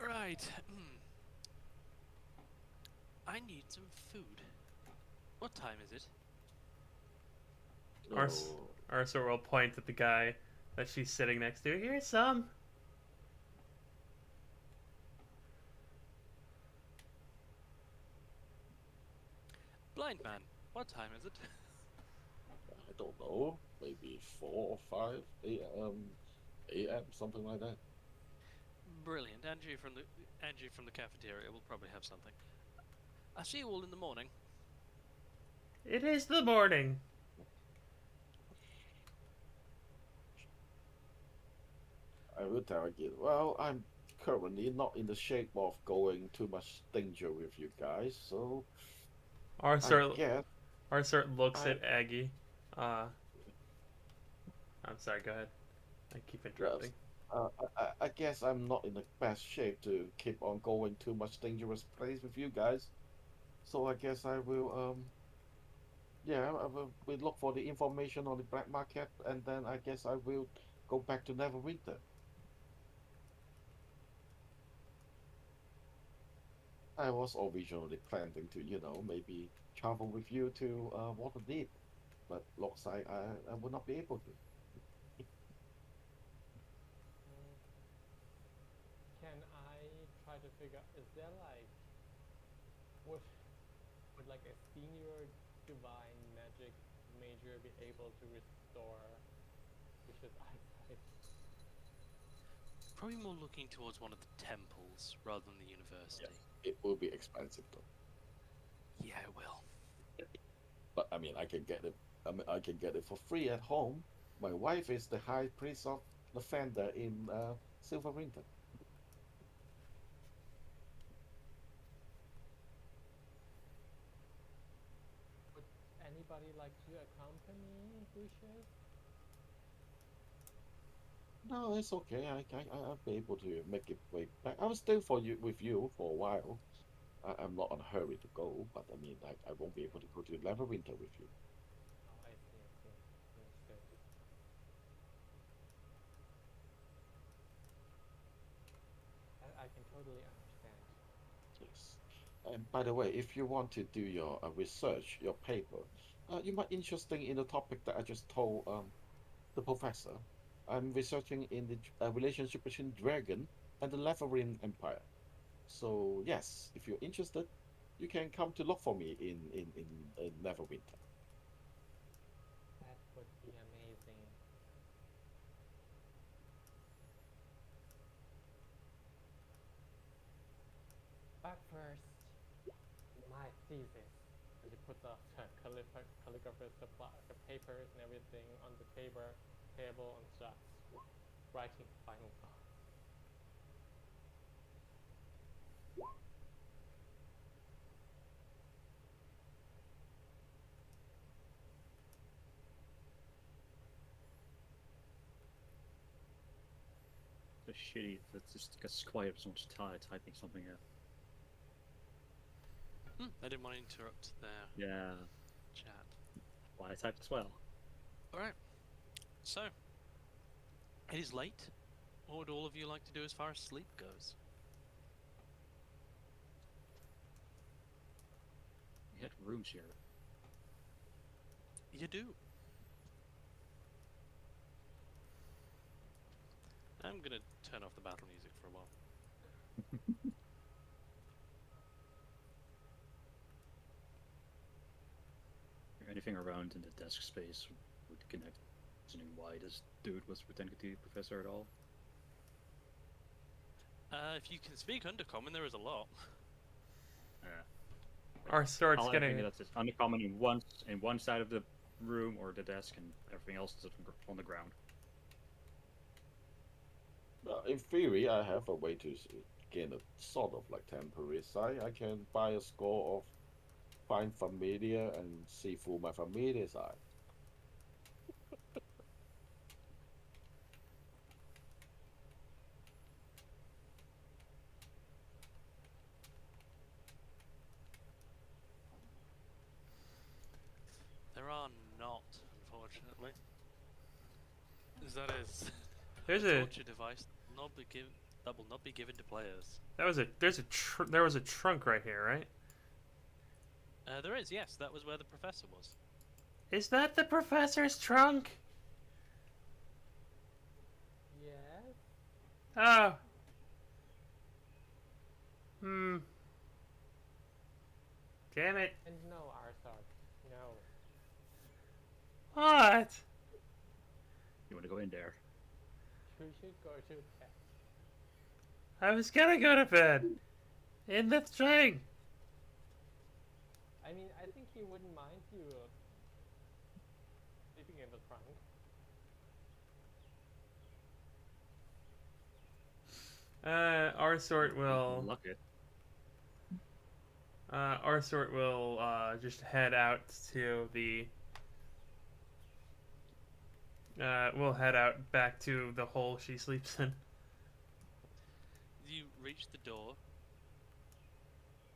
Right. I need some food. What time is it? Ars- Oh, Arthur will point at the guy that she's sitting next to. Here's some. Blind man. What time is it? I don't know. Maybe 4 or 5 a.m. Something like that. Brilliant. Angie from the cafeteria will probably have something. I'll see you all in the morning. It is the morning. I will tell again. Well, I'm currently not in the shape of going too much danger with you guys, so Arthur, I guess Arthur looks I- at Aggie. I'm sorry, go ahead. I keep interrupting. I guess I'm not in the best shape to keep on going too much dangerous place with you guys. So I guess I will we look for the information on the black market and then I guess I will go back to Neverwinter. I was originally planning to, maybe travel with you to Waterdeep, but looks like I will not be able to. Mm, can I try to figure? Is there like would would like a senior divine magic major be able to restore Wish's eyesight? Probably more looking towards one of the temples rather than the university. Yes, it will be expensive though. Yeah, it will. But I mean, I can get it. I mean, I can get it for free at home. My wife is the high priest of Lavender in Silverwinter. Would anybody like to accompany Wishes? No, it's okay. I'll be able to make it way back. I will stay with you for a while. I'm not in a hurry to go, but I mean, I won't be able to go to Neverwinter with you. Oh, I see. I see. Understood. I can totally understand. Yes. And by the way, if you want to do your research, your paper, you might interesting in the topic that I just told the professor. I'm researching in the relationship between dragon and the Labyrinth Empire. So yes, if you're interested, you can come to look for me in Neverwinter. That would be amazing. But first, my thesis. And he puts up the calligrapher's supply, the papers and everything on the table and starts writing final thoughts. So shitty. That just gets quiet so much typing something out. I didn't want to interrupt their Yeah. chat. Why I typed as well. Alright, so it is late. What would all of you like to do as far as sleep goes? We had rooms here. You do. I'm gonna turn off the battle music for a while. Anything around in the desk space would connect. Reasoning why this dude was pretending to be a professor at all. If you can speak Undercommon, there is a lot. Our sword's All I getting. think that's just uncommon in one side of the room or the desk, and everything else is on the ground. In theory, I have a way to gain a sort of like temporary sight. I can buy a score of find familiar and see through my familiar's eye. There are not, unfortunately. As that is There's a a. torture device that will not be given to players. That was a. There was a trunk right here, right? There is, yes. That was where the professor was. Is that the professor's trunk? Yes. Oh. Hmm. Damn it. And no, Arsark. No. What? You want to go in there? You should go to bed. I was gonna go to bed. In the thing. I mean, I think he wouldn't mind you sleeping in the trunk. Our sort will. Lock it. Our sort will just head out to the. We'll head out back to the hole she sleeps in. You reach the door.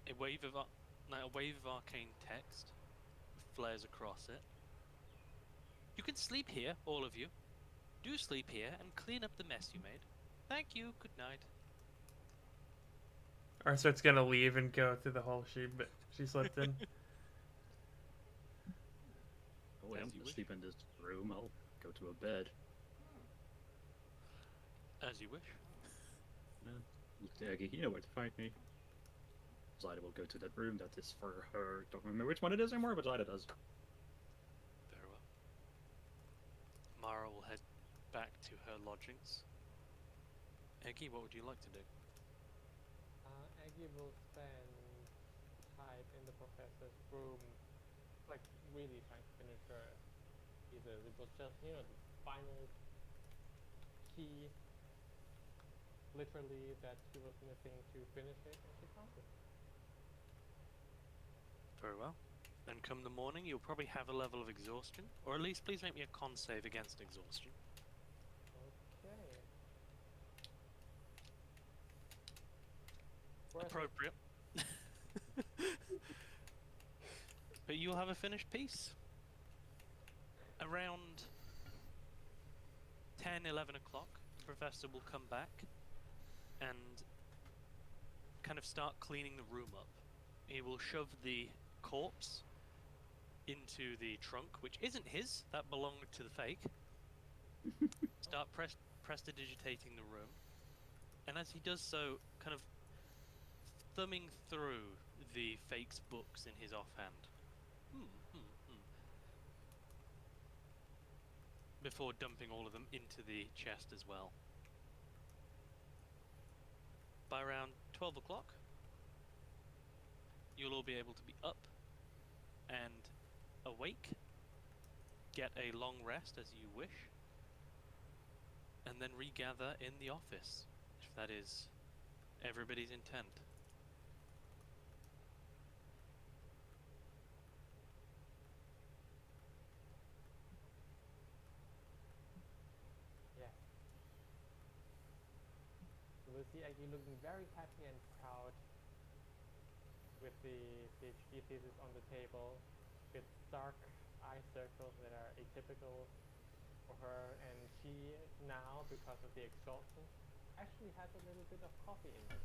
A wave of arcane text flares across it. You can sleep here, all of you. Do sleep here and clean up the mess you made. Thank you. Good night. Arthur's gonna leave and go through the hole she slept in. Oh, wait, As I'm you gonna wish. sleep in this room. I'll go to a bed. As you wish. Look to Aggie, you know where to find me. Zyda will go to that room that is for her. Don't remember which one it is anymore, but Zyda does. Very well. Mara will head back to her lodgings. Eggy, what would you like to do? Aggie will spend time in the professor's room, like really trying to finish her thesis. It was just, the final key, literally, that she was missing to finish it, and she found it. Very well. Then come the morning, you'll probably have a level of exhaustion, or at least please make me a con save against exhaustion. Okay. Where's it? Appropriate. But you'll have a finished piece. Around 10, 11 o'clock, the professor will come back and kind of start cleaning the room up. He will shove the corpse into the trunk, which isn't his, that belonged to the fake. Start prestidigitating the room. And as he does so, kind of thumbing through the fake's books in his offhand. Before dumping all of them into the chest as well. By around 12 o'clock, you'll all be able to be up and awake, get a long rest as you wish, and then regather in the office, if that is everybody's intent. Yeah. You will see Aggie looking very happy and proud with the PhD thesis on the table, with dark eye circles that are atypical for her, and she now, because of the exhaustion, actually has a little bit of coffee in her.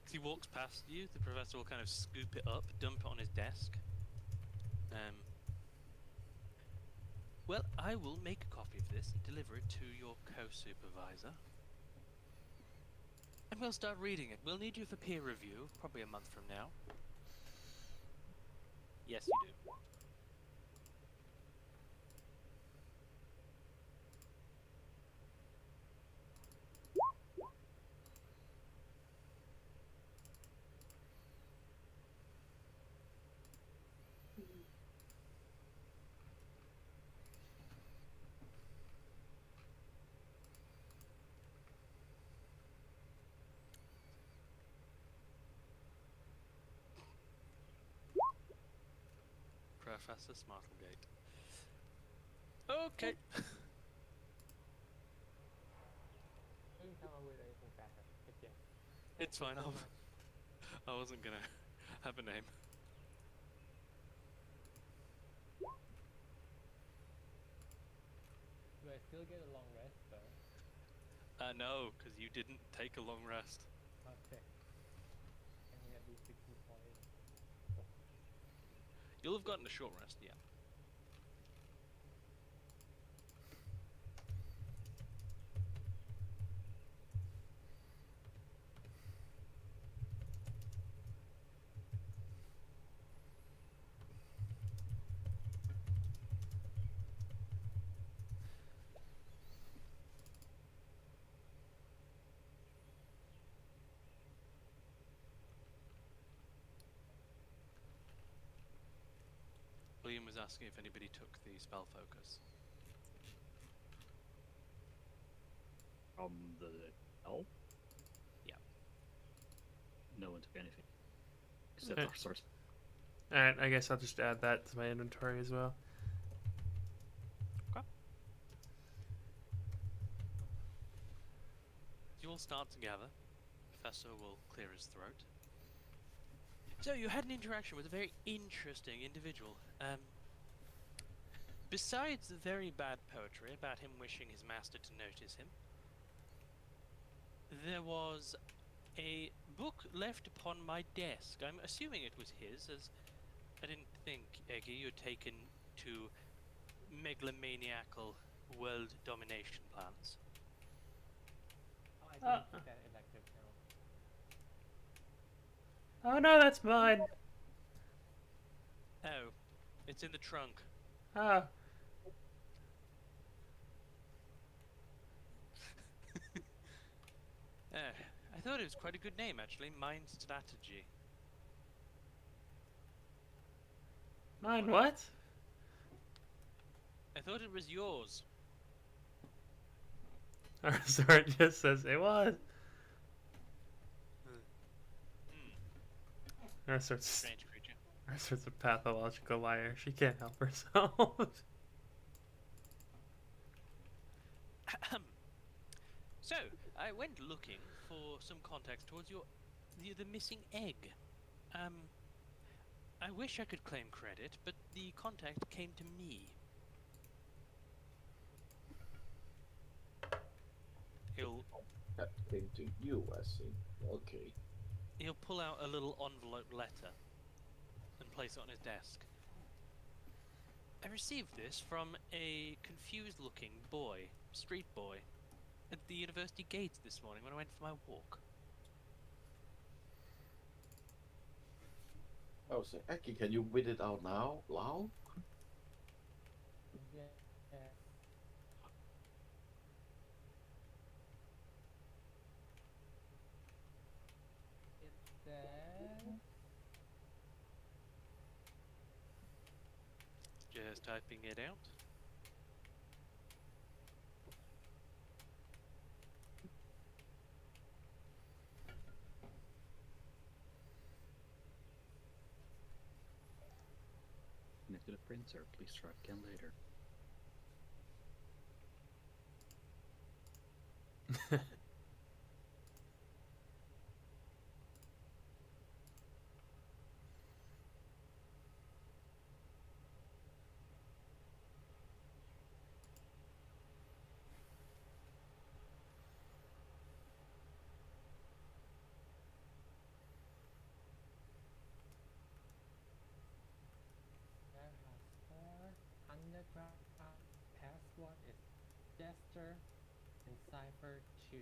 As he walks past you, the professor will kind of scoop it up, dump it on his desk. Well, I will make a copy of this and deliver it to your co-supervisor. And we'll start reading it. We'll need you for peer review, probably a month from now. Yes, you do. Professor Smartlegate. Okay. Couldn't come up with anything better, but yes. It's fine. Thank you so much. I wasn't gonna have a name. Do I still get a long rest though? No, because you didn't take a long rest. Okay. Can we at least the key point? You'll have gotten a short rest, yeah. William was asking if anybody took the spell focus. From the elf? Yeah. No one took anything. Except Okay. our source. Alright, I guess I'll just add that to my inventory as well. You all start together. Professor will clear his throat. So you had an interaction with a very interesting individual. Besides the very bad poetry about him wishing his master to notice him, There was a book left upon my desk. I'm assuming it was his, as I didn't think, Eggy, you'd taken to megalomaniacal world domination plans. Oh, I didn't take that elective now. Oh no, that's mine. Oh, it's in the trunk. Oh. I thought it was quite a good name, actually. Mind Strategy. Mine what? I thought it was yours. Our sword just says it was. Hmm. Our sword's Strange creature. Our sword's a pathological liar. She can't help herself. So, I went looking for some context towards the missing egg. I wish I could claim credit, but the contact came to me. He'll That came to you, I see. Okay. pull out a little envelope letter and place it on his desk. I received this from a confused-looking boy, street boy, at the university gates this morning when I went for my walk. Oh, so Aki, can you read it out now, loud? Yeah. It says. Just typing it out. Connected to the printer. Please try again later. There has four underground password is Jester and Cipher 2.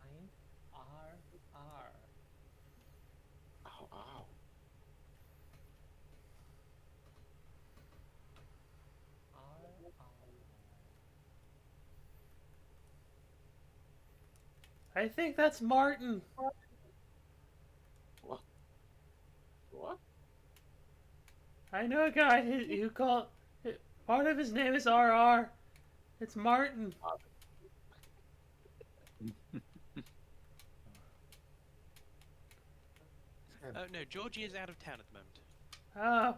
Signed RR. Ow, ow. RR. I think that's Martin. What? What? I know a guy who called. Part of his name is RR. It's Martin. Oh no, Georgie is out of town at the moment. Oh.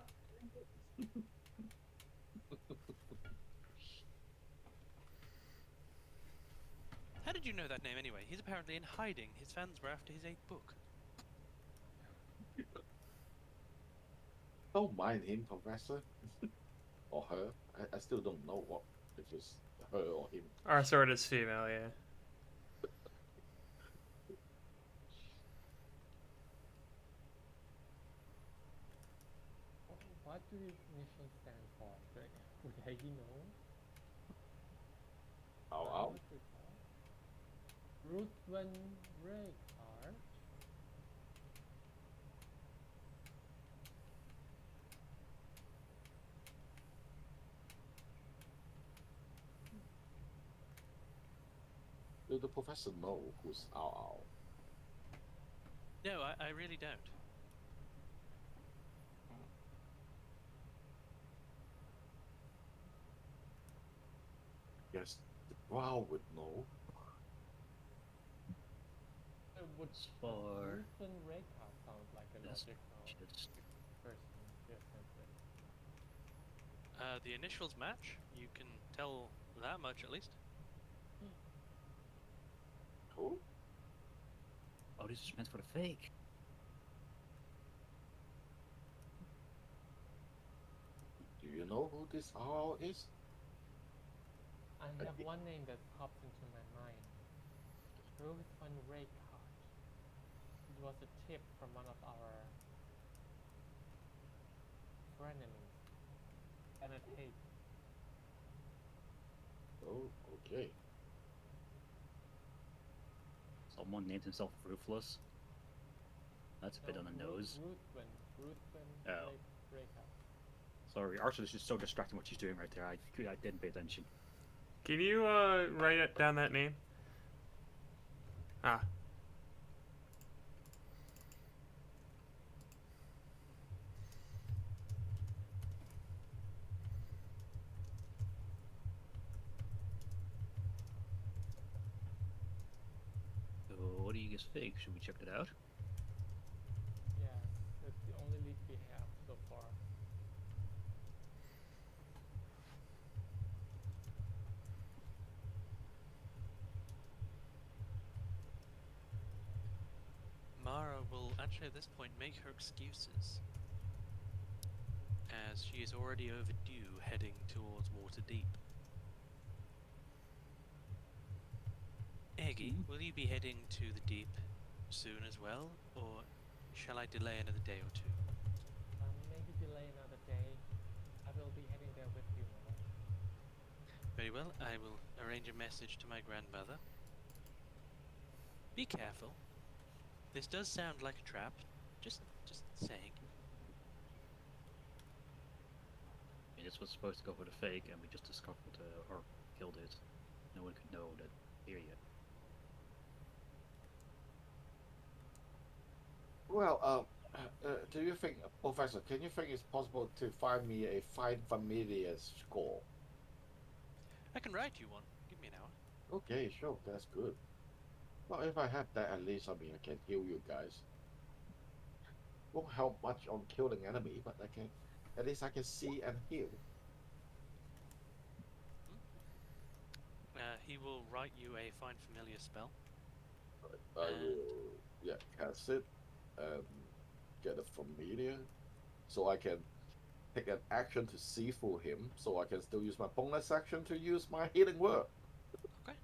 How did you know that name anyway? He's apparently in hiding. His fans were after his 8th book. Don't mind him, Professor. Or her. I still don't know what if it's her or him. Our sword is female, yeah. What do these initials stand for? Would Haggy know? Ow, ow. What's it called? Ruthven Raycard. Do the professor know who's ow, ow? No, I really don't. Yes, the Brow would know. Would For Ruthven Raycard sound like a this logical just person to assist it? The initials match. You can tell that much at least. Who? oh, this is meant for the fake. Do you know who this owl is? I have one name that pops into my mind. Ruthven Raycott. It was a tip from one of our frenemies. And a tape. Oh, okay. Someone named himself Ruthless. That's a bit on the nose. Ruthven Oh. Raycott. Sorry, Archer is just so distracting what she's doing right there. I didn't pay attention. Can you write it down that name? Ah. So, what do you guys think? Should we check it out? Yes, it's the only lead we have so far. Mara will actually at this point make her excuses, as she is already overdue heading towards Waterdeep. Eggy, will you be heading to the deep soon as well, or shall I delay another day or two? Maybe delay another day. I will be heading there with you, Mother. Very well, I will arrange a message to my grandmother. Be careful. This does sound like a trap. Just saying. I mean, this was supposed to go for the fake, and we just discovered or killed it. No one could know that here yet. Well, do you think, Professor, can you think it's possible to find me a Find Familiar score? I can write you one. Give me an hour. Okay, sure, that's good. Well, if I have that, at least, I mean, I can heal you guys. Won't help much on killing enemy, but I can, at least I can see and heal. He will write you a Find Familiar spell. I will, yeah, cast it and get a familiar, so I can take an action to see through him, so I can still use my bonus action to use my healing word. Okay.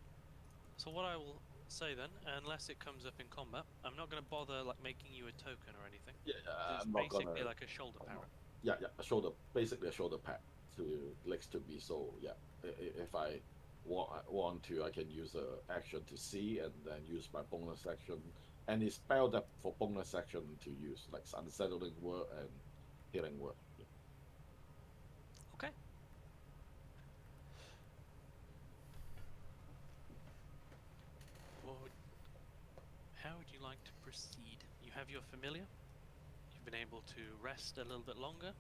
So what I will say then, unless it comes up in combat, I'm not going to bother like making you a token or anything. Yeah, It's I'm not basically gonna. like a shoulder parry. Yeah, a shoulder, basically a shoulder pad to next to me. So yeah, if I want to, I can use a action to see and then use my bonus action. Any spell that for bonus action to use, like unsettling word and healing word. Yeah. Okay. How would you like to proceed? You have your familiar. You've been able to rest a little bit longer.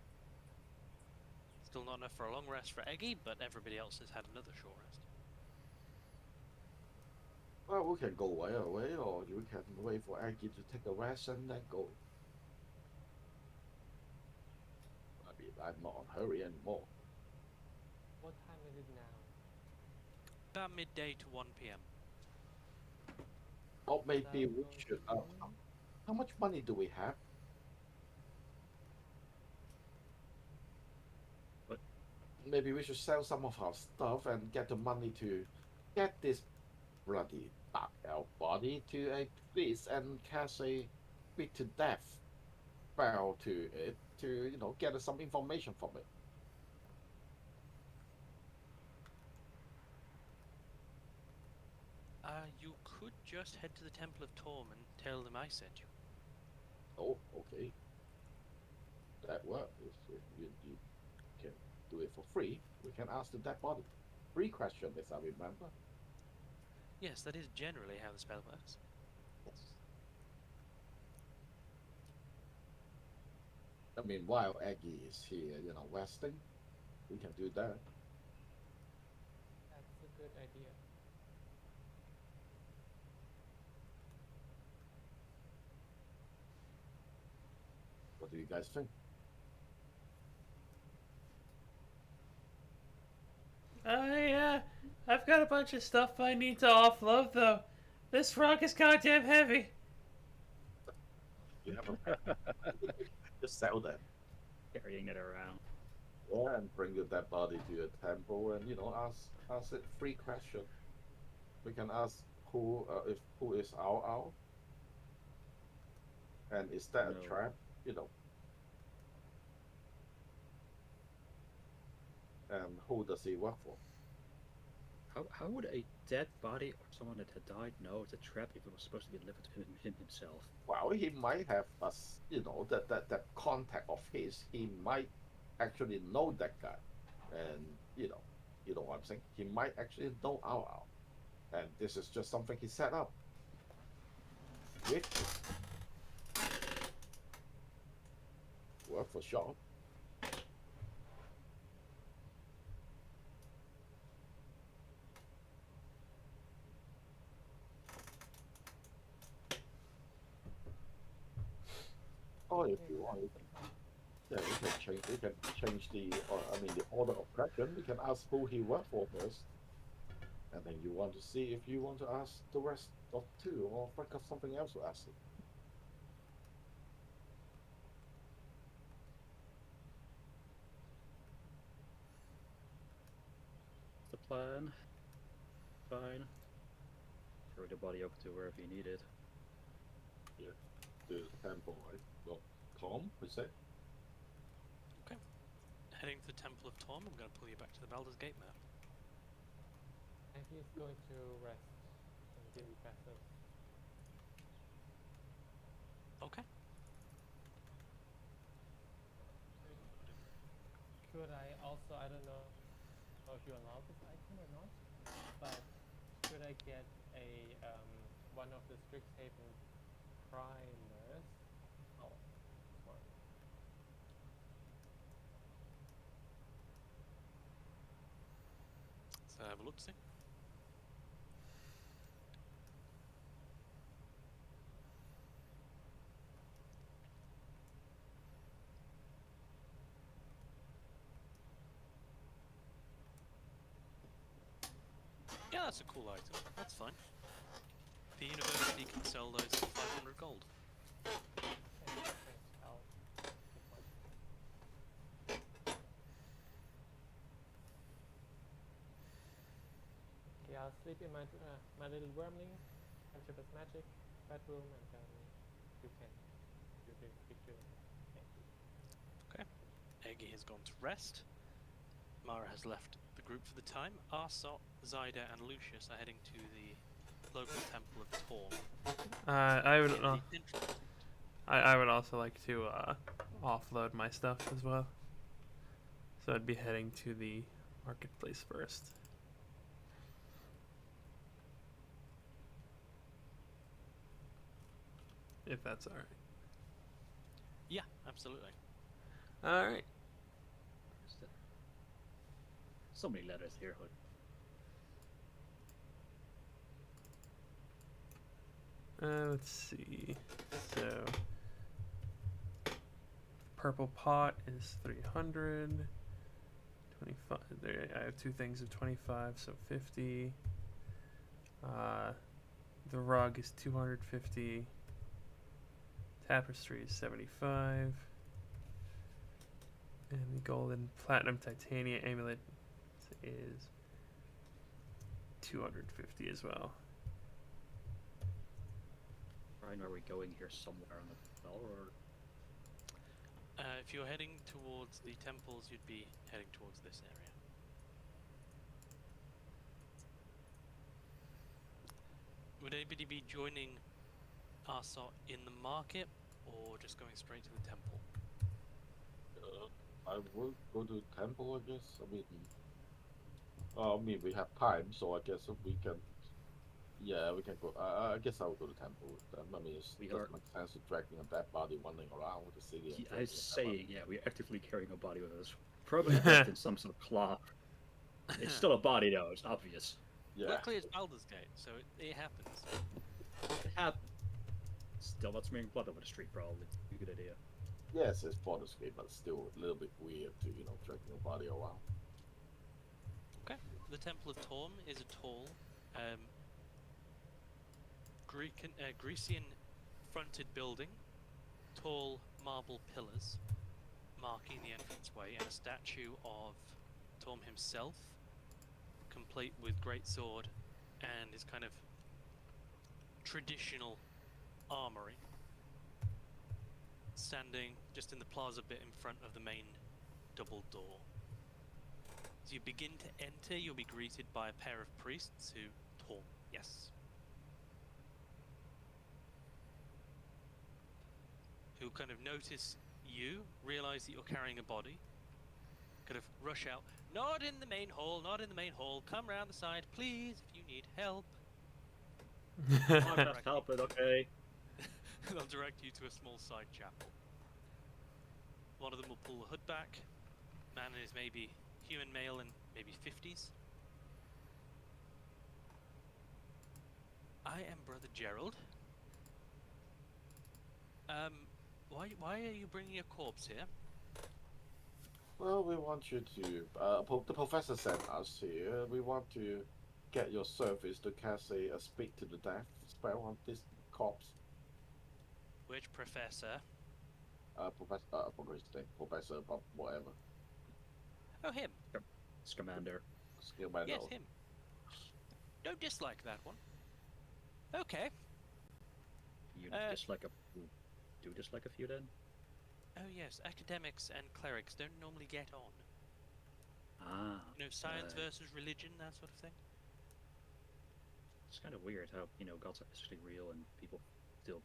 Still not enough for a long rest for Eggy, but everybody else has had another short rest. Well, we can go away, or you can wait for Aggie to take a rest and then go. I mean, I'm not in a hurry anymore. What time is it now? About midday to 1 p.m. Or maybe That's we going should. to be- How much money do we have? What? Maybe we should sell some of our stuff and get the money to get this bloody dark elf body to a priest and cast a beat to death spell to it to, you know, get some information from it. You could just head to the Temple of Torm and tell them I sent you. Oh, okay. That works. If you can do it for free, we can ask the dead body. Free question, if I remember. Yes, that is generally how the spell works. Yes. I mean, while Aggie is here, you know, resting, we can do that. That's a good idea. What do you guys think? I've got a bunch of stuff I need to offload though. This rock is goddamn heavy. You have a just settle that. Carrying it around. Yeah, and bring your dead body to your temple and, you know, ask it free question. We can ask who is our, and is that No. a trap? You know, and who does he work for? How would a dead body or someone that had died know it's a trap if it was supposed to be delivered to him himself? Well, he might have us, that contact of his. He might actually know that guy, and you know what I'm saying. He might actually know our, and this is just something he set up. Which work for sure. Or if you want, yeah, we can change the order of question. We can ask who he worked for first, and then you want to see if you want to ask the rest of two, or think of something else to ask him. The plan. Fine. Throw the body over to wherever you need it. Yeah, the temple, right? Well, Tom, is it? Heading to the Temple of Tom, I'm going to pull you back to the Baldur's Gate map. And he's going to rest and give you passive. Okay. Could I also, I don't know if you allow this item or not, but could I get a one of the Strixhaven primers? Oh, this one. So have a look, see. Yeah, that's a cool item. That's fine. The university can sell those for 500 gold. Thanks, I'll take one. Okay, I'll sleep in my little wormling, friendship is magic, bedroom, and then you can speak to him. Thank you. Eggy has gone to rest. Mara has left the group for the time. Arsot, Zyda, and Lucius are heading to the local Temple of Torm. I would in the central- I would also like to offload my stuff as well. So I'd be heading to the marketplace first. If that's alright. Yeah, absolutely. Alright. Where's the... So many letters here, Hood. Let's see. So purple pot is 300. 25. There, I have two things of 25, so 50. The rug is 250. Tapestry is 75. And the golden platinum titanium amulet is 250 as well. Brian, are we going here somewhere on the bell, or If you're heading towards the temples, you'd be heading towards this area. Would anybody be joining Arsot in the market, or just going straight to the temple? I will go to temple, I guess. I mean, we have time, so I guess we can. Yeah, we can go. I guess I will go to temple with them. I mean, it We doesn't are- make sense to dragging a dead body wandering around the city. And I was dragging a dead body. saying, yeah, we're actively carrying a body with us. Probably wrapped in some sort of cloth. It's still a body, though. It's obvious. Yeah, Luckily, it's Baldur's Gate, so it happens. It happened. Still not smearing blood over the street, probably. A good idea. yes, it's Baldur's Gate, but still a little bit weird to dragging a body around. Okay. The Temple of Torm is a tall, Grecian-fronted building, tall marble pillars marking the entranceway, and a statue of Torm himself, complete with great sword and his kind of traditional armory, standing just in the plaza bit in front of the main double door. As you begin to enter, you'll be greeted by a pair of priests who talk. Yes. Who kind of notice you, realize that you're carrying a body, kind of rush out. Not in the main hall, not in the main hall. Come round the side, please, if you need help. I can't help it, okay. They'll direct you to a small side chapel. One of them will pull the hood back. Man is maybe human male in maybe 50s. I am Brother Gerald. Why are you bringing a corpse here? Well, we want you to. The professor sent us here. We want to get your service to cast a speak to the death spell on this corpse. Which professor? Professor, but whatever. Oh, him. Scamander. Skill by Yes, now. him. Don't dislike that one. Okay. You Uh, dislike a do dislike a few then? Oh yes, academics and clerics don't normally get on. Ah. You know, science right. versus religion, that sort of thing. It's kind of weird how, gods are actually real and people still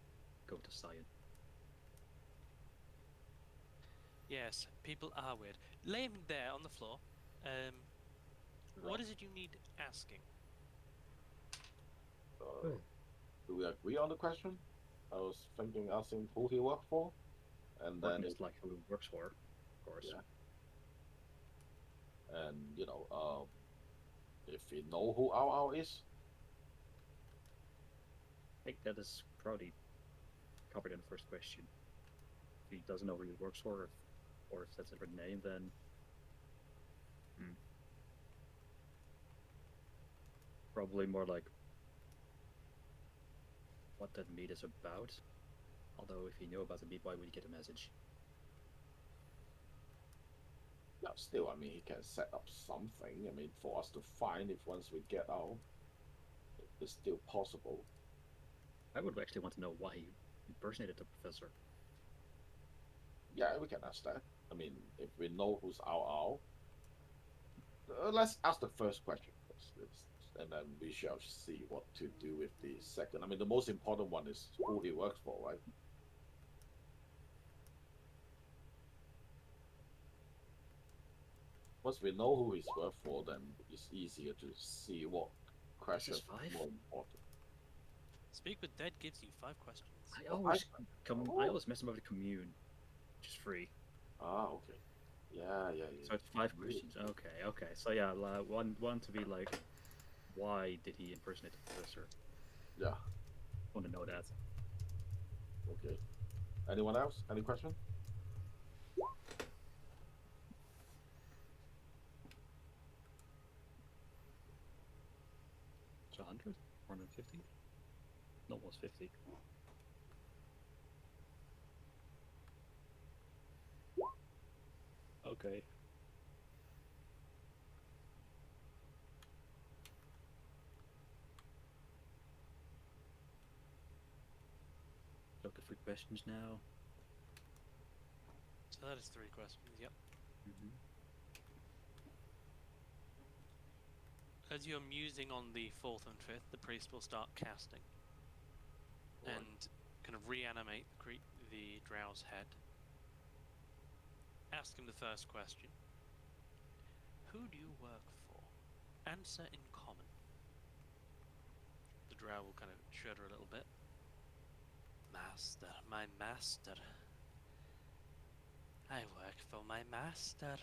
go to science. Yes, people are weird. Lay him there on the floor. What is it you need asking? Do we agree on the question? I was thinking, asking who he worked for, and then Important is like who it works for, of course. Yeah. And if we know who our is, I think that is probably covered in the first question. If he doesn't know who he works for, or if that's a different name, then probably more like what that meat is about. Although if he knew about the meat, why would he get a message? yeah, still, I mean, he can set up something. I mean, for us to find if once we get out, it's still possible. I would actually want to know why he impersonated the professor. Yeah, we can ask that. I mean, if we know who's our, let's ask the first question first, and then we shall see what to do with the second. I mean, the most important one is who he works for, right? Once we know who he's worked for, then it's easier to see what questions This is 5? are more important. Speak with Dead gives you 5 questions. I always mess him up with the commune, which is free. Ah, okay. Yeah. So it's 5 questions. Okay. So yeah, one to be like, why did he impersonate the professor? Yeah. I want to know that. Okay. Anyone else? Any question? It's 100? 150? No, it was 50. Okay. Look at 3 questions now. So that is 3 questions, yep. As you're musing on the 4th and 5th, the priest will start casting. Right. And kind of reanimate the drow's head. Ask him the first question. Who do you work for? Answer in common. The drow will kind of shudder a little bit. Master, my master. I work for my master.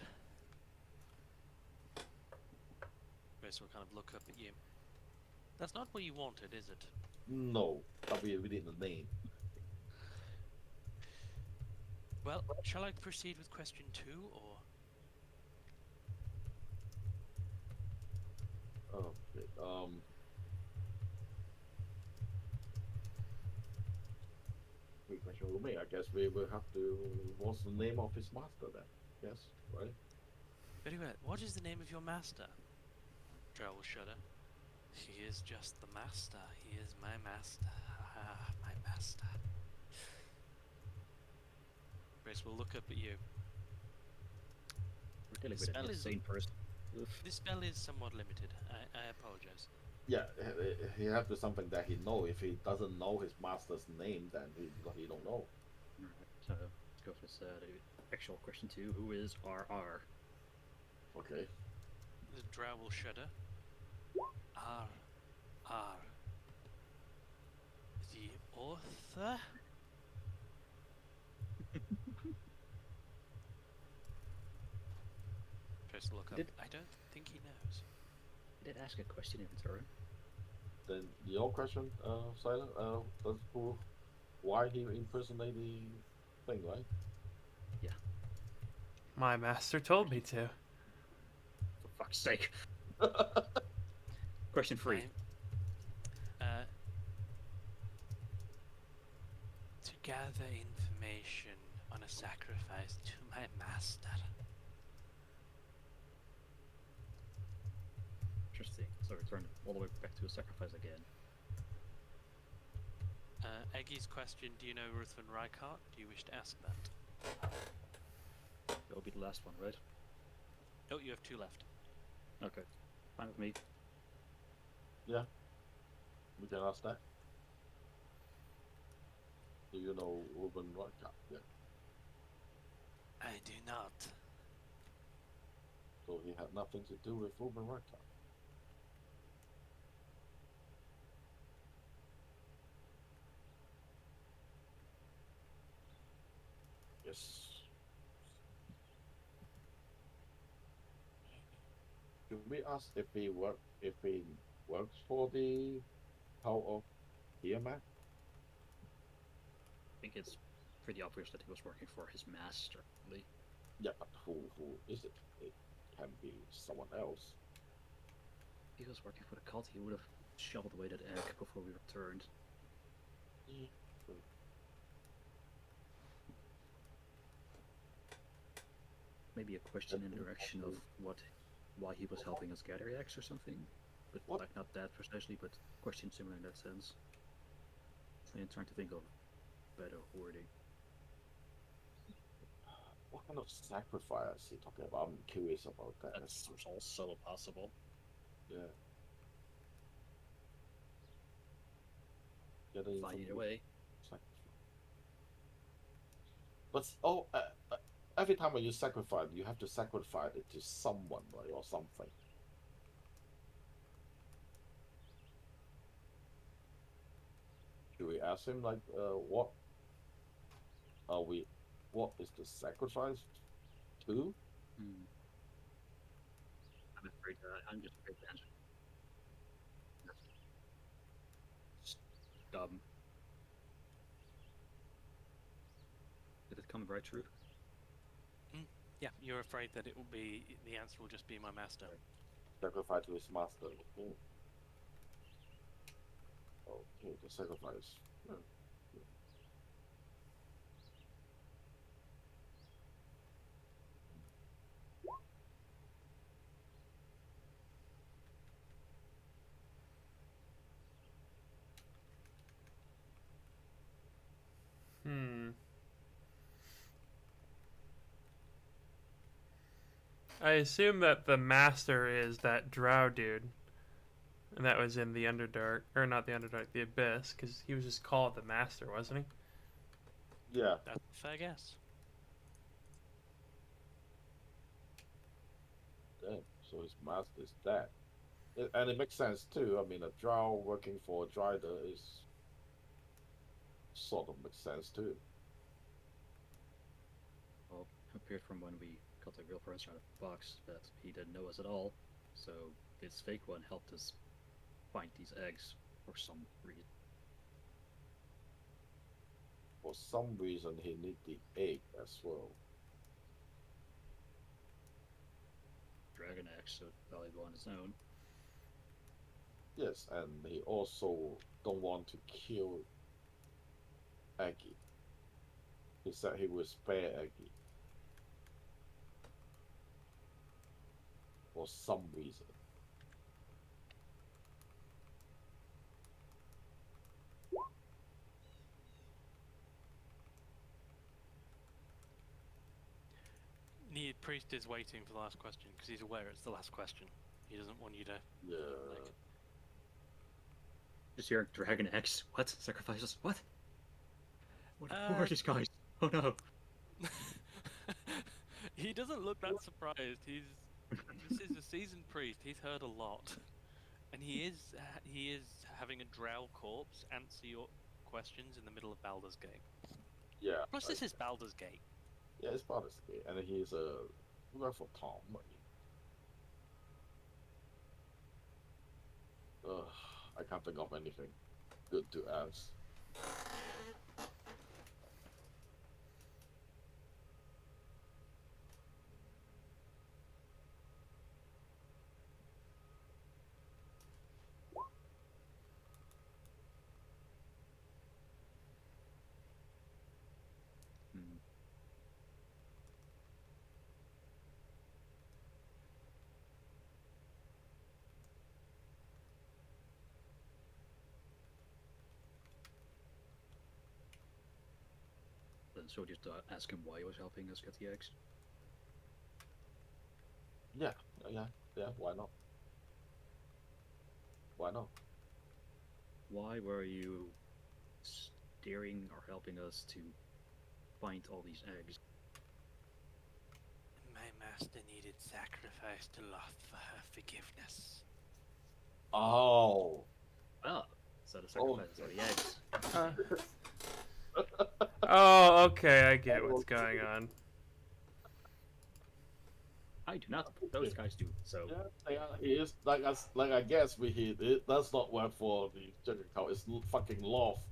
Grace will kind of look up at you. That's not what you wanted, is it? No, but we need the name. Well, shall I proceed with question 2, or...? Okay. Quick question with me. I guess we will have to. What's the name of his master then? Yes, right. Very well. What is the name of your master? Drow will shudder. He is just the master. He is my master. Ah, my master. Grace will look up at you. We're dealing The with an spell is insane person. Oof. this spell is somewhat limited. I apologize. Yeah, he have to something that he know. If he doesn't know his master's name, then he don't know. Alright, so let's go for this actual question 2. Who is RR? Okay. The drow will shudder. R. The author? Tries to look up. Did- I don't think he knows. I did ask a question in turn. Then your question, Silent, that's who, why he impersonate the thing, right? My master told me to. For fuck's sake. Question 3. To gather information on a sacrifice to my master. Interesting. So return all the way back to a sacrifice again. Eggy's question, do you know Ruthven Reichardt? Do you wish to ask that? That'll be the last one, right? Oh, you have 2 left. Okay. Fine with me. We can ask that. Do you know Ruben Rodka? Yeah. I do not. So he had nothing to do with Ruben Rodka. Yes. Should we ask if he works for the House of Tiamat? I think it's pretty obvious that he was working for his master. Really. Yeah, but who is it? It can be someone else. If he was working for the cult, he would have shoveled away that egg before we returned. Maybe a question in the direction of why he was helping us gather eggs or something. But What? like not that precisely, but question similar in that sense. And trying to think of better wording. What kind of sacrifice is he talking about? I'm curious about that. That's also possible. Yeah. Getting Fine either information. way. But every time when you sacrifice, you have to sacrifice it to someone, right, or something. Should we ask him like, what are we? What is the sacrifice to? I'm afraid I'm just afraid to answer. Dumb. Did it come right true? Yeah, you're afraid that it will be, the answer will just be my master. Sacrifice to his master. Okay, the sacrifice. Yeah. I assume that the master is that drow dude. And that was in the Underdark. Or not the Underdark, the Abyss. Because he was just called the master, wasn't he? Yeah. That's a fair guess. Damn. So his master is that. And it makes sense too. I mean, a drow working for a drider is sort of makes sense too. Well, it appeared from when we got the real person out of the box that he didn't know us at all. So this fake one helped us find these eggs for some reason. For some reason, he need the egg as well. Dragon eggs, so valuable on its own. Yes, and he also don't want to kill Aggie. He said he will spare Aggie. For some reason. priest is waiting for the last question because he's aware it's the last question. He doesn't want you to. Yeah. Like, Just hearing dragon eggs. What? Sacrifices? What? What who Uh, are these guys? Oh no. he doesn't look that surprised. This is a seasoned priest. He's heard a lot, and he is having a drow corpse answer your questions in the middle of Baldur's Gate. Yeah. Plus, this is Baldur's Gate. Yeah, it's Baldur's Gate, and he's work for Tom. I can't think of anything good to ask. Hmm. Then so just ask him why he was helping us get the eggs. Yeah, yeah. Why not? Why not? Why were you steering or helping us to find all these eggs? My master needed sacrifice to Loth for her forgiveness. Oh. Ah, so the sacrifices are the eggs. Oh, okay, I get what's going on. I do not. Those guys do. So Yeah, he is like us. Like I guess it does not work for the judging count. It's fucking Loth.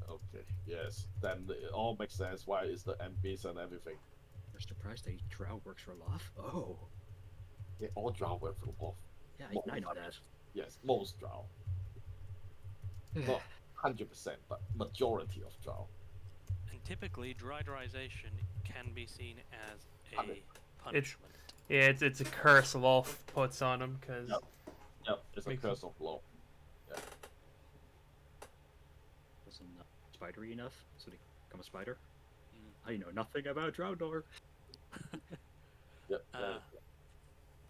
Okay, yes. Then it all makes sense. Why is the MPs and everything? you're surprised a drow works for Loth? Oh, Yeah, all drow work for Loth. yeah, I know that. Yes, most drow. Not 100%, but majority of drow. And typically, dryderization can be seen as a Punishment. punishment. Yeah, it's a curse Lolth puts on him because Yep, it's a Makes curse of Loth. Wasn't spidery enough, so they become a spider. Mm. I know nothing about Drownor. Yep.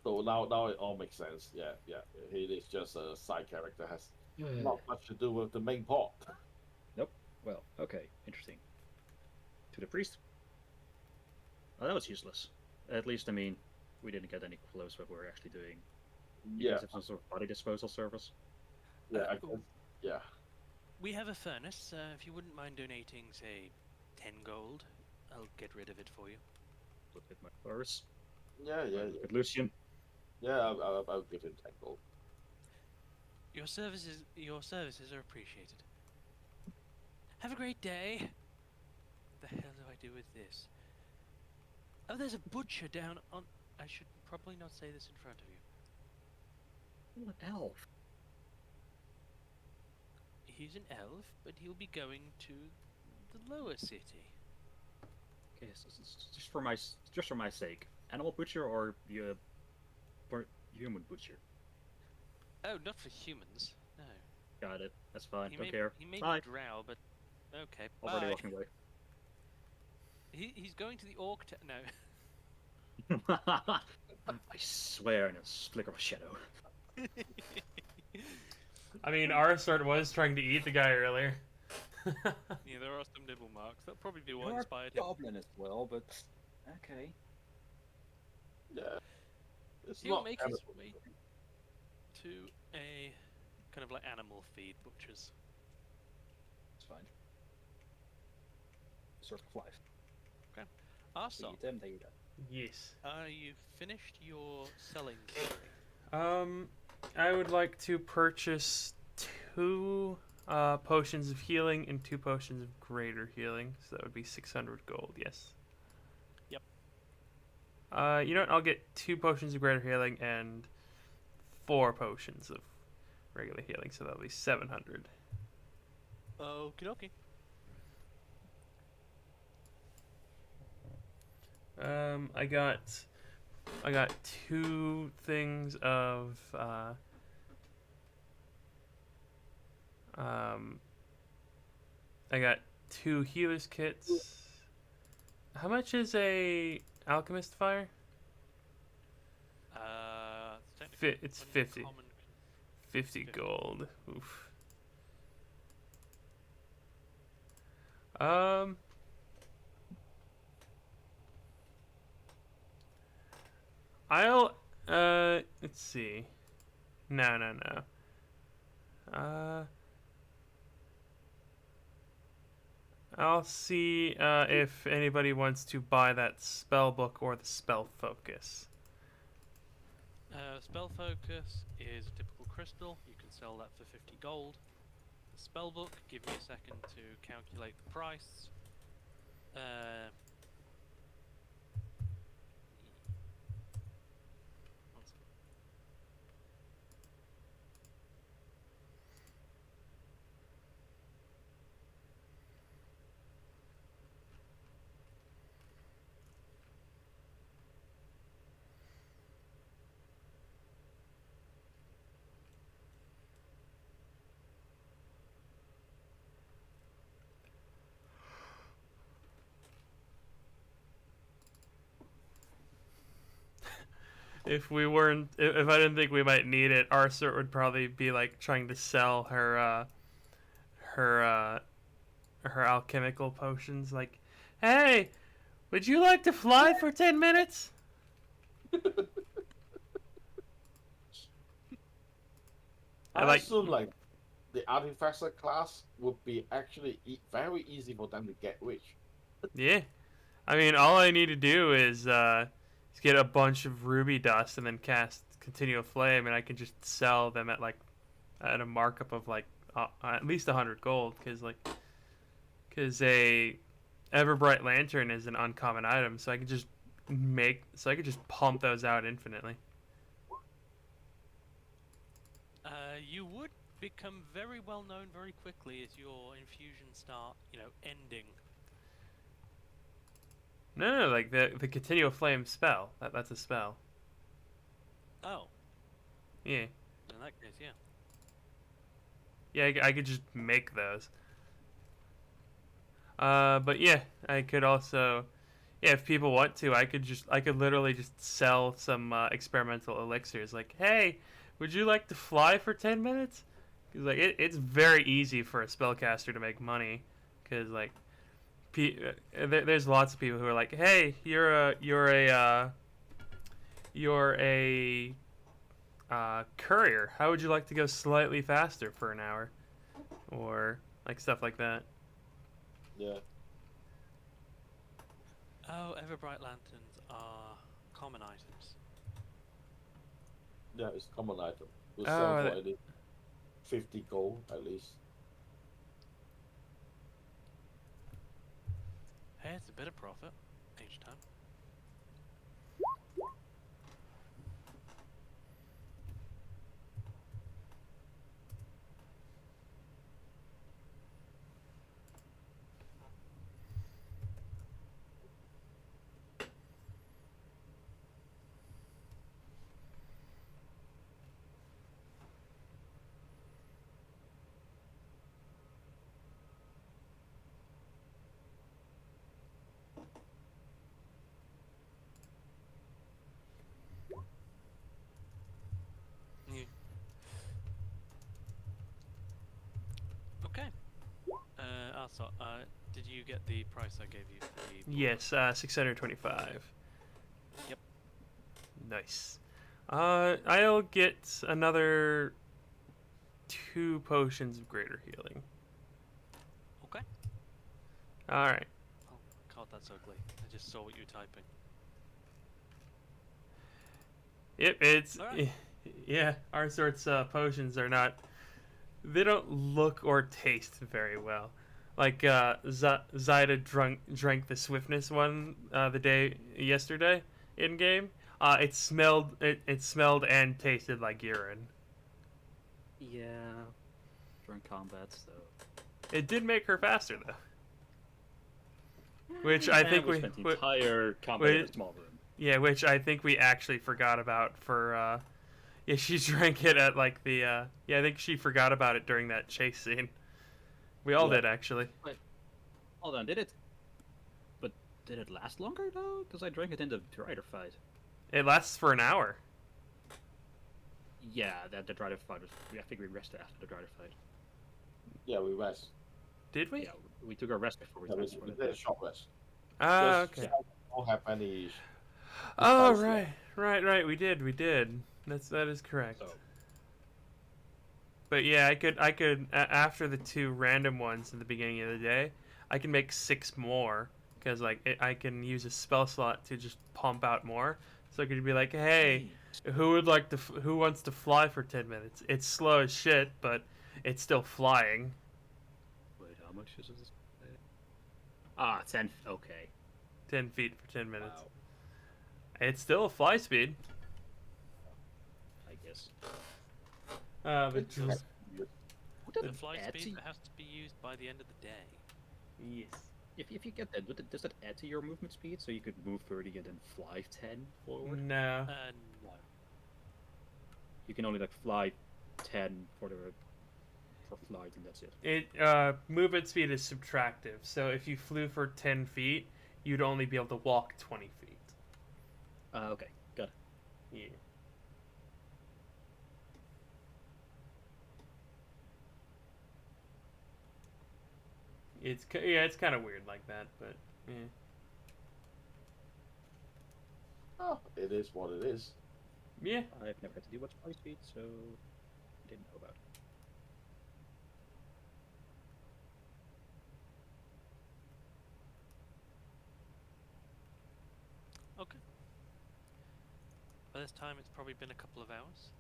So now it all makes sense. Yeah. He is just a side character. Has not much to do with the main plot. Nope. Well, okay, interesting. To the priest. Oh, that was useless. At least, I mean, we didn't get any close what we were actually doing. You Yeah, guys have some sort of body disposal service. yeah, I Oh. guess, yeah. We have a furnace. If you wouldn't mind donating, say, 10 gold, I'll get rid of it for you. Look at my purse. Yeah. Look at Lucian. Yeah, I'll give him 10 gold. Your services are appreciated. Have a great day. What the hell do I do with this? Oh, there's a butcher down on. I should probably not say this in front of you. Oh, an elf. He's an elf, but he'll be going to the lower city. Okay, so just for my sake, animal butcher or human butcher? Oh, not for humans. No. Got it. That's fine. He Don't may, care. He may Bye. be drow, but okay. Already Bye. walking away. He's going to the orc. No. I swear in a flicker of a shadow. I mean, Arsort was trying to eat the guy earlier. Yeah, there are some nibble marks. That'll probably be what You're a inspired him. goblin as well, but okay. Yeah. It's He'll not make his animal. way to a kind of like animal feed butchers. It's fine. Circle of life. They Arson, eat them, they eat them. Yes. you finished your selling spree. I would like to purchase 2 potions of healing and 2 potions of greater healing. So that would be 600 gold, yes. Yep. You know what? I'll get 2 potions of greater healing and 4 potions of regular healing. So that'll be 700. Okie dokie. I got 2 things of I got 2 healers kits. How much is a alchemist fire? It's 50. Uncommon. 50 gold. Oof. Um. I'll. Let's see. No, no, no. I'll see if anybody wants to buy that spell book or the spell focus. Spell focus is a typical crystal. You can sell that for 50 gold. The spell book, give me a second to calculate the price. One second. If we weren't, if I didn't think we might need it, Arthur would probably be like trying to sell her alchemical potions. Like, hey, would you like to fly for 10 minutes? I like- assume like the artificer class would be actually very easy for them to get rich. Yeah. I mean, all I need to do is get a bunch of ruby dust and then cast continual flame, and I can just sell them at a markup of at least 100 gold, because a Everbright Lantern is an uncommon item, so I can just pump those out infinitely. You would become very well known very quickly as your infusions start, ending. No, like the continual flame spell. That's a spell. Oh, Yeah. in that case, yeah. Yeah, I could just make those. But yeah, I could also, yeah, if people want to, I could literally just sell some experimental elixirs. Like, hey, would you like to fly for 10 minutes? Because it's very easy for a spellcaster to make money. Because there's lots of people who are like, hey, you're a courier. How would you like to go slightly faster for an hour, or stuff like that? Yeah. Oh, Everbright Lanterns are common items. Yeah, it's common item. We'll Oh, sell for that- at least 50 gold at least. Hey, it's a bit of profit each time. Yeah. Okay. Also, did you get the price I gave you for the book? Yes, 625. Yep. Nice. I'll get another 2 potions of greater healing. Okay. All right. Oh god, that's ugly. I just saw what you were typing. Yep, it's Alright. yeah. Our sorts potions are not. They don't look or taste very well. Like Zyda drank the swiftness one yesterday in game. It smelled and tasted like urine. Yeah. During combat, so. It did make her faster though. Which I think we spent the entire combat in a small room. yeah, which I think we actually forgot about for yeah, she drank it at yeah, I think she forgot about it during that chase scene. We all Yeah. did actually. Hold on, did it last longer though? Because I drank it in the Rider fight. It lasts for an hour. Yeah, the Drider fight was. I think we rested after the Drider fight. Yeah, we rest. Did we? Yeah, we took a rest before we Yeah, we transported. did a short rest. Ah, Just okay. so we don't have any. Oh, dice left. right. We did. That is correct. So But yeah, I could after the 2 random ones at the beginning of the day, I can make 6 more because like I can use a spell slot to just pump out more. So I could be like, hey, who would like to who wants to fly for 10 minutes? It's slow as shit, but it's still flying. wait, how much is this? 10. Okay. 10 feet for 10 minutes. Wow. It's still a fly speed. I guess. But It's just, just- The flight speed that has to be used by the end of the day. yes. If you get that, does that add to your movement speed so you could move 30 and then fly 10 forward? No. No. You can only like fly 10 for flight and that's it. Movement speed is subtractive. So if you flew for 10 feet, you'd only be able to walk 20 feet. Okay, got it. Yeah. It's kind of weird like that, but yeah. Oh, it is what it is. Yeah. I've never had to deal with fly speed, so I didn't know about it. Okay. By this time, it's probably been a couple of hours.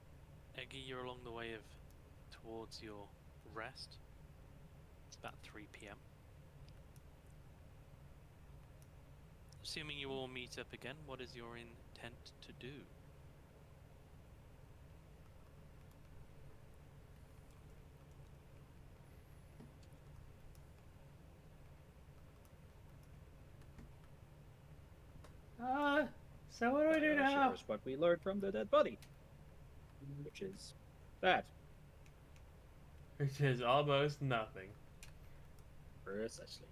Eggy, you're along the way towards your rest. It's about 3 p.m. Assuming you all meet up again, what is your intent to do? So what do I do now? Here's what we learned from the dead body, which is that. Which is almost nothing. Precisely.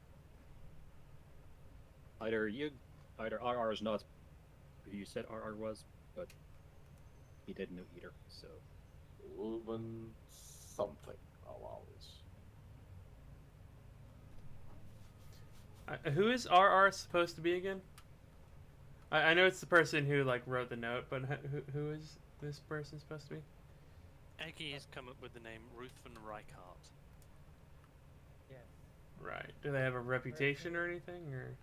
Either RR is not who you said RR was, but he didn't know either. So Even something around this. Who is RR supposed to be again? I know it's the person who like wrote the note, but who is this person supposed to be? Eggy has come up with the name Ruthven Reichart. Yes. Right. Do they have a reputation or anything, or?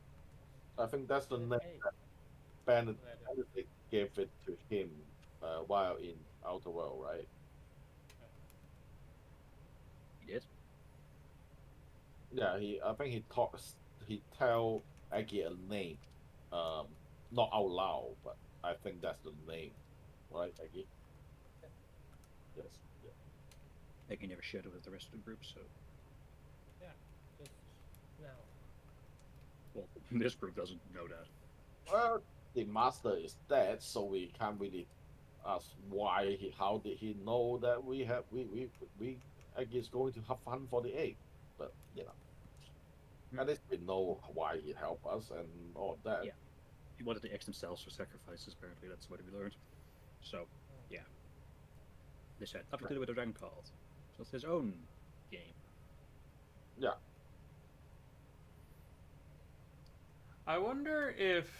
I think that's the name Hey, that Benedict letter. gave it to him while in Outer World, right? he did. Yeah, I think he tell Aggie a name, not out loud, but I think that's the name, right, Aggie? Yes. Yeah. Like he never shared it with the rest of the group, so Just now. well, this group doesn't know that. Well, the master is dead, so we can't really ask how did he know that we Aggie is going to have fun for the egg, but you know, at least we know why he helped us and all that. Yeah. He wanted the eggs themselves for sacrifices, apparently, that's what we learned. So, yeah. This had nothing to do with the Dragon Calls. Just his own game. Yeah. I wonder if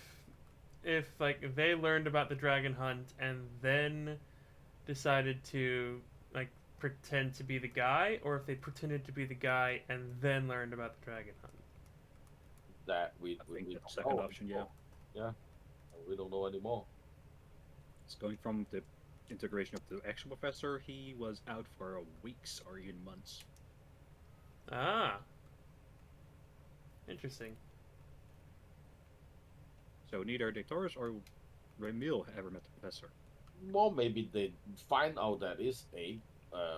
like they learned about the dragon hunt and then decided to like pretend to be the guy, or if they pretended to be the guy and then learned about the dragon hunt. That we I think we that's don't the second know option, yeah. anymore. Yeah, we don't know anymore. It's going from the integration of the actual professor, he was out for weeks or even months. Ah. Interesting. So neither Dictorus or Remil ever met the professor. Well, maybe they find out that it's a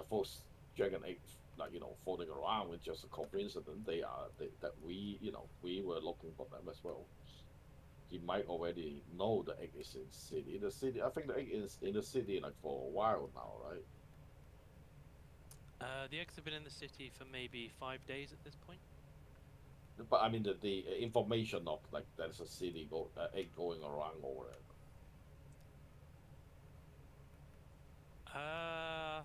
false dragon egg, like floating around with just a coincidence. That we were looking for them as well. He might already know the egg is in the city. The city, I think the egg is in the city like for a while now, right? The eggs have been in the city for maybe 5 days at this point. But I mean the information of like there's a city egg going around or whatever. Not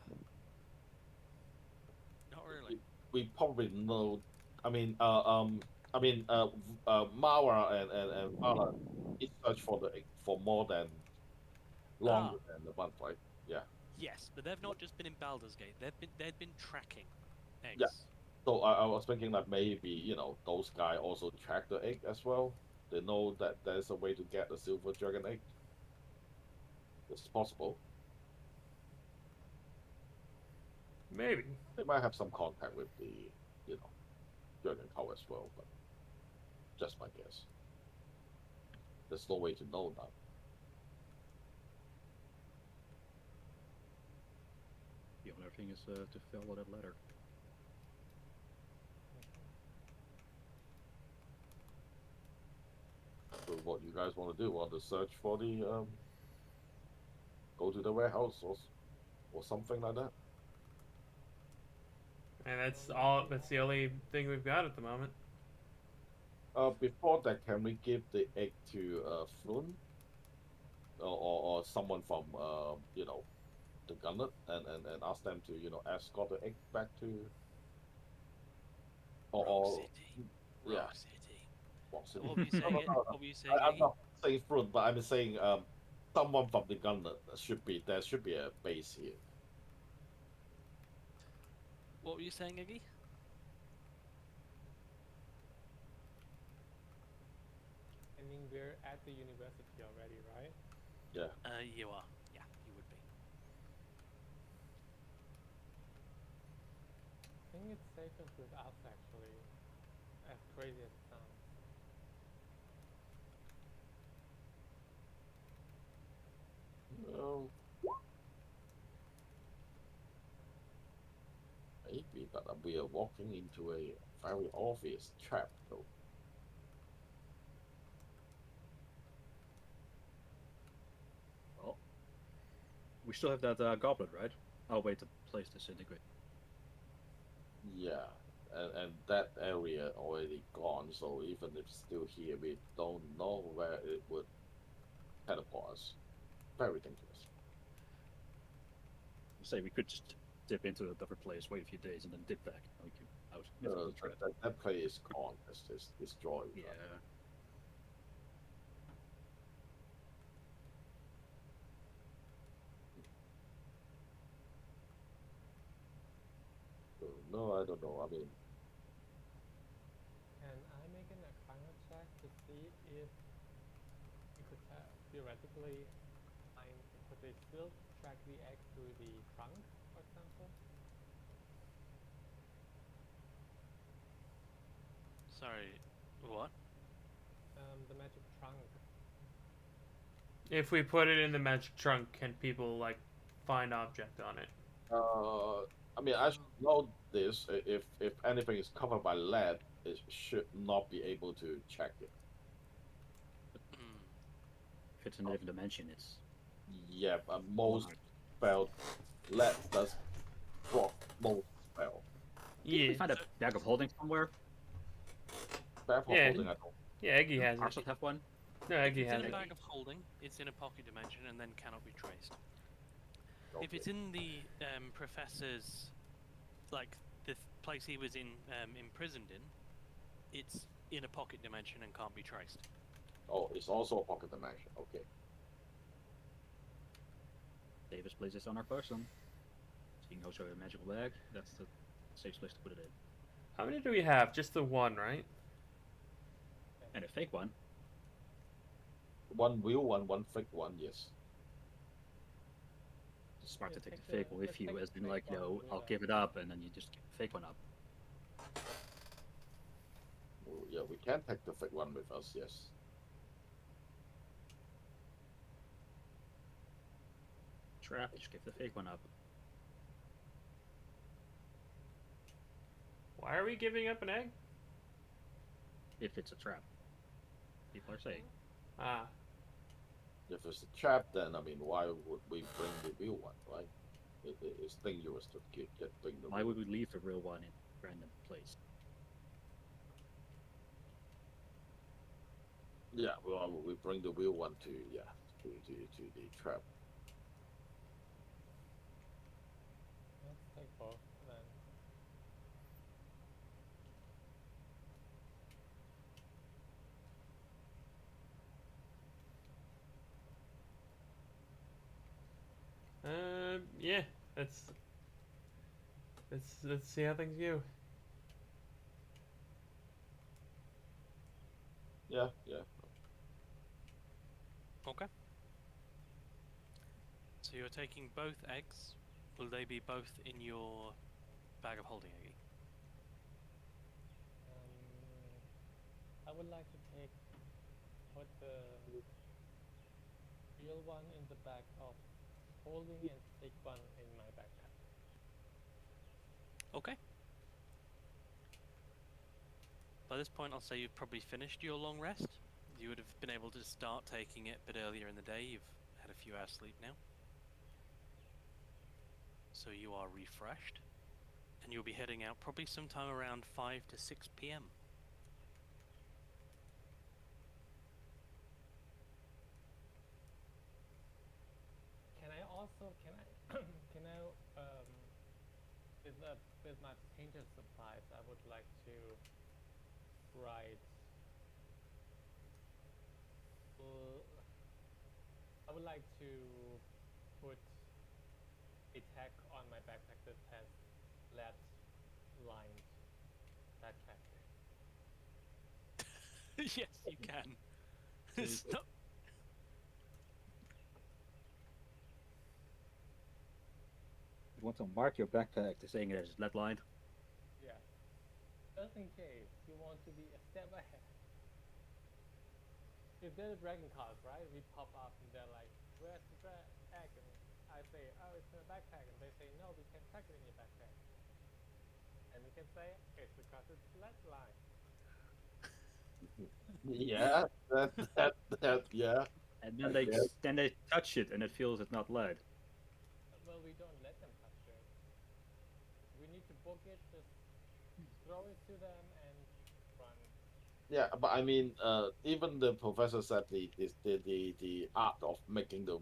really. We probably know. I mean, Mara and Vala is search for the egg for more than longer than the month, right? Yeah. Yes, but they've not just been in Baldur's Gate. They've been tracking Yeah. eggs. So I was thinking that maybe those guys also track the egg as well. They know that there's a way to get the silver dragon egg. It's possible. Maybe. They might have some contact with the dragon cow as well, but just my guess. There's no way to know that. The only thing is to follow that letter. So what you guys want to do? Want to search for the go to the warehouse or something like that? And that's the only thing we've got at the moment. Before that, can we give the egg to Flun or someone from the gunlet and ask them to escort the egg back to Rock or City. yeah. Rock City. What city? What were you saying? No, no, no, no. What were you saying? I'm Iggy? not saying Flun, but I'm saying someone from the gunlet there should be a base here. What were you saying, Iggy? I mean, we're at the university already, right? Yeah. You are. Yeah, you would be. I think it's safest with us, actually. As crazy as it sounds. Well, maybe, but we are walking into a very obvious trap, though. Well, we still have that goblet, right? I'll wait to place disintegrate. Yeah, and that area already gone, so even if it's still here, we don't know where it would teleport us. Very dangerous. Say we could just dip into a different place, wait a few days, and then dip back. We can out. If it's a trap. That play is gone. It's just destroyed. Yeah. So, no, I don't know. I mean, Can I make an Arcana check to see if you could theoretically could they still track the egg through the trunk, for example? Sorry. What? The magic trunk. If we put it in the magic trunk, can people like find object on it? I mean, I should know this. If anything is covered by lead, it should not be able to check it. Hmm. If it's in a different dimension, it's Yeah, but most spell lead does block most spell. Did we Yeah. find a bag of holding somewhere? Bad for Yeah. holding, I don't. Yeah, Eggy has Arsenal it. have one. No, Eggy It's has in a it. bag of holding. It's in a pocket dimension and then cannot be traced. If Okay. it's in the professor's, like the place he was imprisoned in, it's in a pocket dimension and can't be traced. Oh, it's also a pocket dimension. Okay. Davis places this on our person. Seeing how show a magical bag, that's the safe place to put it in. How many do we have? Just the one, right? And a fake one. One real one, one fake one. Yes. It's smart to Yeah, take the take fake the- with let's you, take as the in fake like, one and do I'll that. give it up, and then you just give the fake one up. Oh, yeah, we can take the fake one with us. Yes. Trap, just give the fake one up. Why are we giving up an egg? If it's a trap. People are saying. Ah, If it's a trap, then I mean, why would we bring the real one, right? It's dangerous to bring the. Why real would we leave the real one in a random place? Yeah, well, we bring the real one to the trap. Yeah. Let's see how things go. Yeah, yeah. Okay. So you're taking both eggs. Will they be both in your bag of holding, Eggy? I would like to put the real one in the bag of holding and stick one in my backpack. Okay. By this point, I'll say you've probably finished your long rest. You would have been able to start taking it a bit earlier in the day. You've had a few hours sleep now. So you are refreshed. And you'll be heading out probably sometime around 5 to 6 p.m. Can I also can I with my painter supplies I would like to write I would like to put a tag on my backpack that has lead lined backpack. Yes, you can. It's not... You want to mark your backpack to saying it is lead lined. Yeah. Just in case you want to be a step ahead. If they're the dragon cards, right? We pop up and they're like, "Where's the egg?" And I say, "Oh, it's in the backpack." And they say, "No, we can't check it in your backpack." And we can say, "It's because it's lead lined." Yeah, yeah. And I then guess. they touch it and it feels it's not lead. Well, we don't let them touch it. We need to book it, just throw it to them and run. Yeah, but I mean, even the professor said the art of making the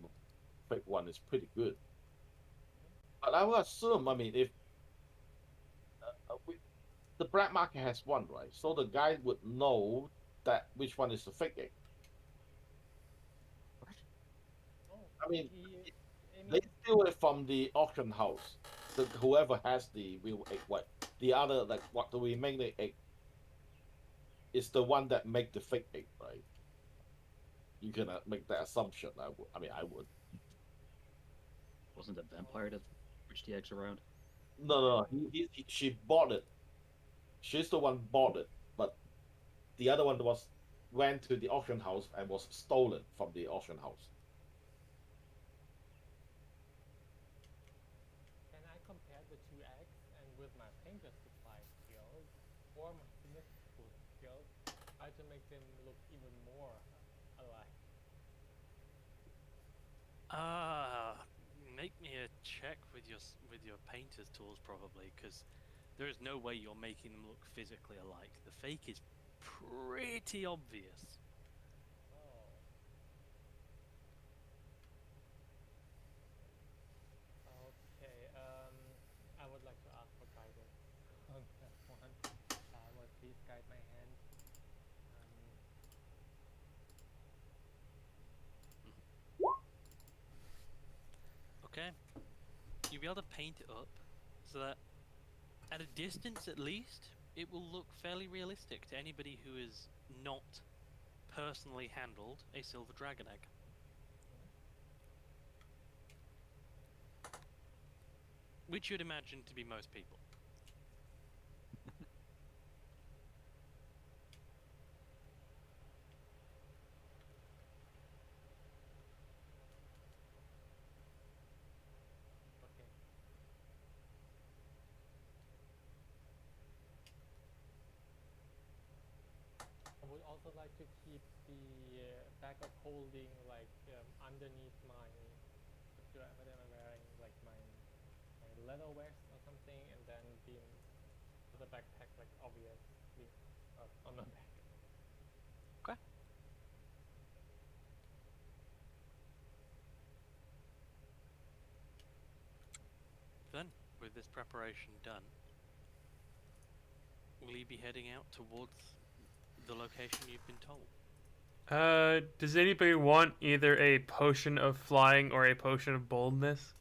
fake one is pretty good. But I would assume, I mean, if the black market has one, right? So the guy would know that which one is the fake egg. Oh, I mean, I they mean, steal it from the auction house. So whoever has the real egg, what the other like what the remaining egg is the one that make the fake egg, right? You can make that assumption. I mean, I would. Wasn't a vampire that pushed the eggs around? No. She bought it. She's the one bought it, but the other one went to the auction house and was stolen from the auction house. can I compare the two eggs and with my painter supply skills or my mystical skills, try to make them look even more alike? Make me a check with your painter's tools probably, because there is no way you're making them look physically alike. The fake is pretty obvious. Oh. Okay. I would like to ask for guidance on that one. Will please guide my hand. Okay, you'll be able to paint it up so that at a distance at least it will look fairly realistic to anybody who has not personally handled a silver dragon egg. Which you'd imagine to be most people. Okay. I would also like to keep the bag of holding like underneath my whatever I'm wearing, like my leather vest or something, and then the backpack like obviously on my back. Okay. Then, with this preparation done, will you be heading out towards the location you've been told? Does anybody want either a potion of flying or a potion of boldness?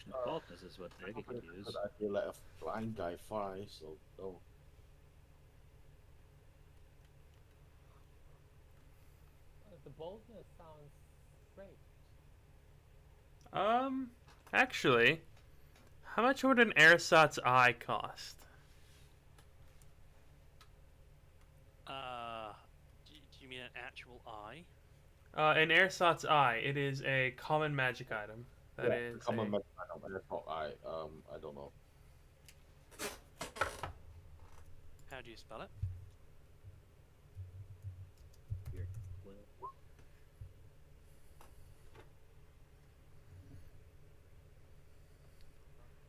potion of boldness is what Eggy can use. But I feel like a blind guy fly, so no. The boldness sounds great. Actually, how much would an ersatz eye cost? Do you mean an actual eye? An ersatz eye. It is a common magic item. That is common a- magic item. I don't know. How do you spell it? Weird.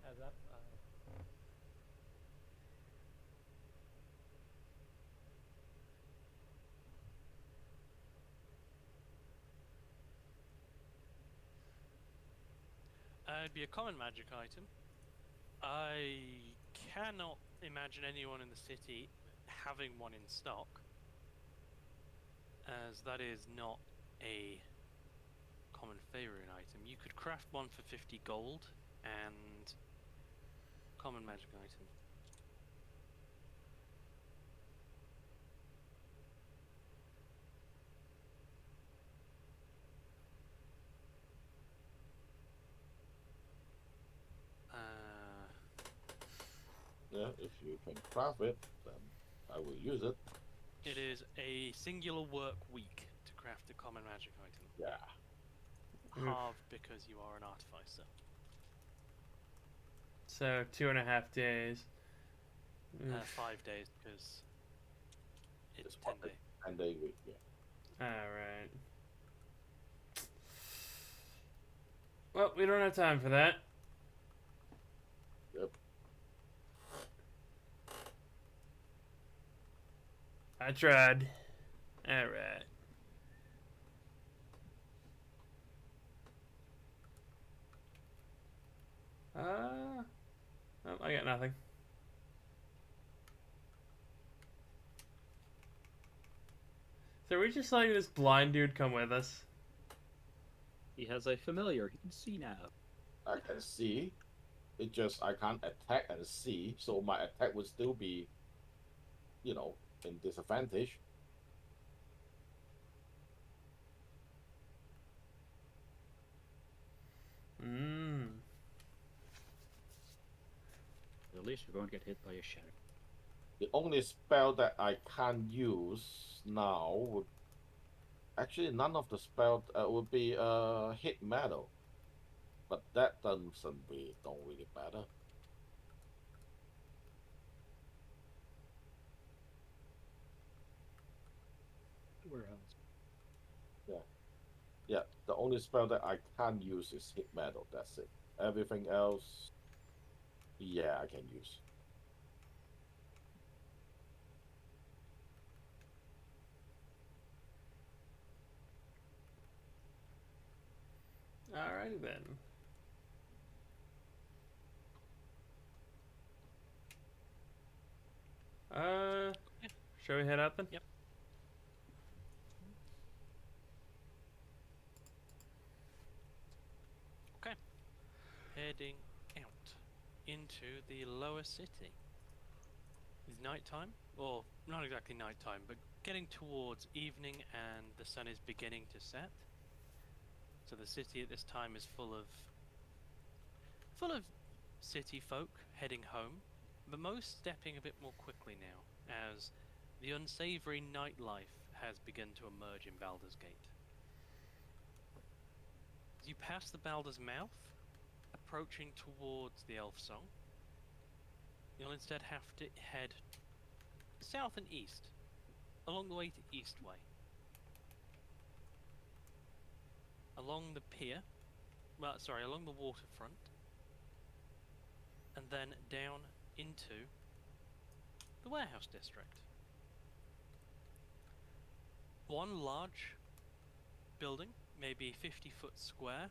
As up, It'd be a common magic item. I cannot imagine anyone in the city having one in stock, as that is not a common favorite item. You could craft one for 50 gold and common magic item. Yeah, if you can craft it, then I will use it. It is a singular work week to craft a common magic item. Yeah. Oof. Halved because you are an artificer. So 2.5 days. 5 days because it's It's 10 what the- day. And they week, yeah. Alright. Well, we don't have time for that. Yep. I tried. Alright. Oh, I got nothing. So we're just letting this blind dude come with us. He has a familiar. He can see now. I can see. It just I can't attack and see, so my attack would still be, you know, in disadvantage. Mmm. At least you won't get hit by a shadow. The only spell that I can't use now would actually none of the spell would be hit metal, but that don't really matter. Warehouse. Yeah, the only spell that I can't use is hit metal. That's it. Everything else, yeah, I can use. Alrighty then. Shall we head out then? Yep. Okay. Heading out into the lower city. It's nighttime, or not exactly nighttime, but getting towards evening and the sun is beginning to set. So the city at this time is full of city folk heading home, but most stepping a bit more quickly now, as the unsavory nightlife has begun to emerge in Baldur's Gate. As you pass the Baldur's Mouth, approaching towards the Elf Song, you'll instead have to head south and east, along the way to Eastway. Along the pier, along the waterfront, and then down into the warehouse district. One large building, maybe 50 foot square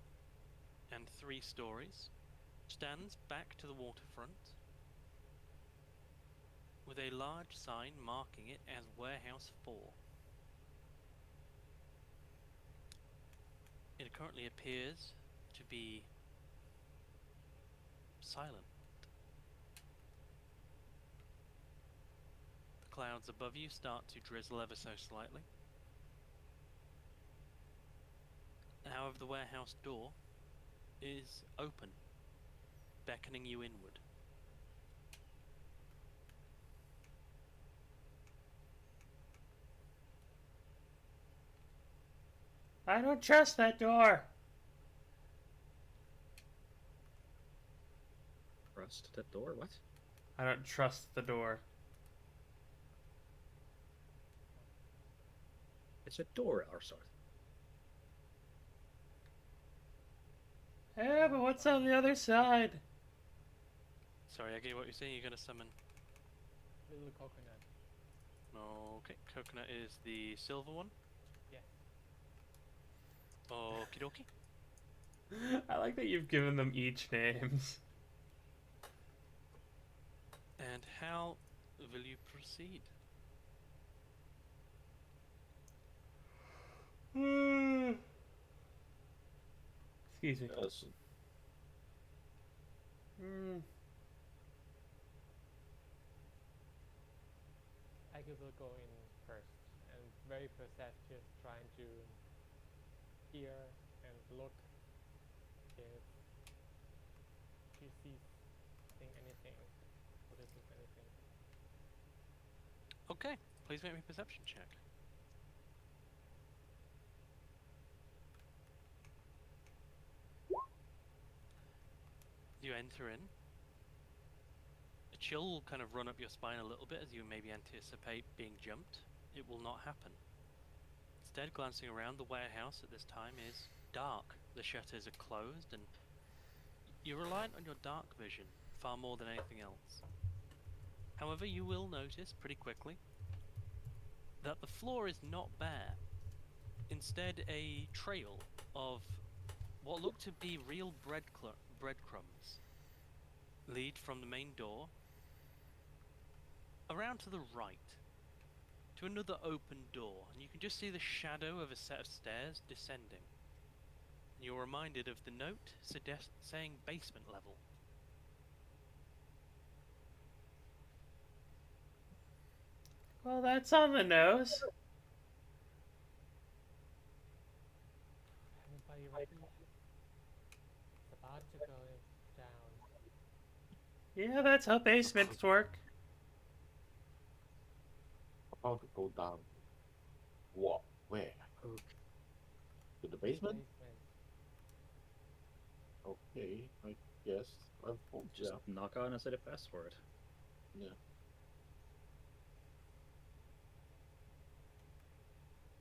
and 3 stories, stands back to the waterfront with a large sign marking it as Warehouse 4. It currently appears to be silent. The clouds above you start to drizzle ever so slightly. However, the warehouse door is open, beckoning you inward. I don't trust that door. Trust that door? What? I don't trust the door. It's a door, our sort. Yeah, but what's on the other side? Sorry, I get what you're saying. You're going to summon. Little coconut. Okay, coconut is the silver one. Yes. Okie dokie. I like that you've given them each names. And how will you proceed? Excuse me. Yes. I will go in first and very perceptive, trying to hear and look if she sees anything, notices anything. Okay, please make me a perception check. You enter in. A chill will kind of run up your spine a little bit as you maybe anticipate being jumped. It will not happen. Instead, glancing around, the warehouse at this time is dark. The shutters are closed, and you're reliant on your dark vision far more than anything else. However, you will notice pretty quickly that the floor is not bare. Instead, a trail of what look to be real breadcrumbs lead from the main door around to the right to another open door, and you can just see the shadow of a set of stairs descending. And you're reminded of the note saying basement level. Well, that's on the nose. Everybody ready? It's about to go down. Yeah, that's how basements work. About to go down. What? Where? Okay. To the basement? Basement. Okay, I guess. I hope, Just yeah. knock on and say the password. Yeah.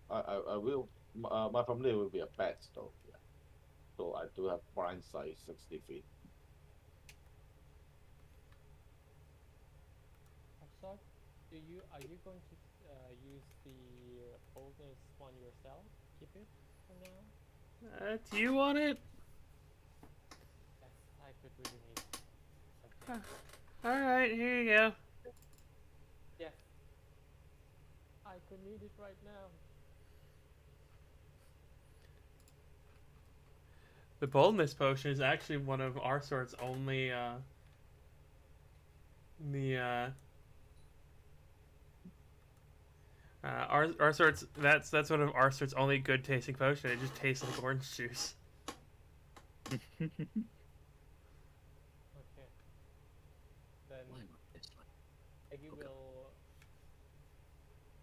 I will. My family will be a pet though. Yeah. So I do have blind sight 60 feet. Also, are you going to use the boldness one yourself? Keep it for now. Do you want it? Yes, I could really need something. Alright, here you go. Yes, I could need it right now. The boldness potion is actually one of our sort's only, our sort's, that's one of our sort's only good tasting potion. It just tastes like orange juice. Okay. Then Why not this one? Eggy Okay. will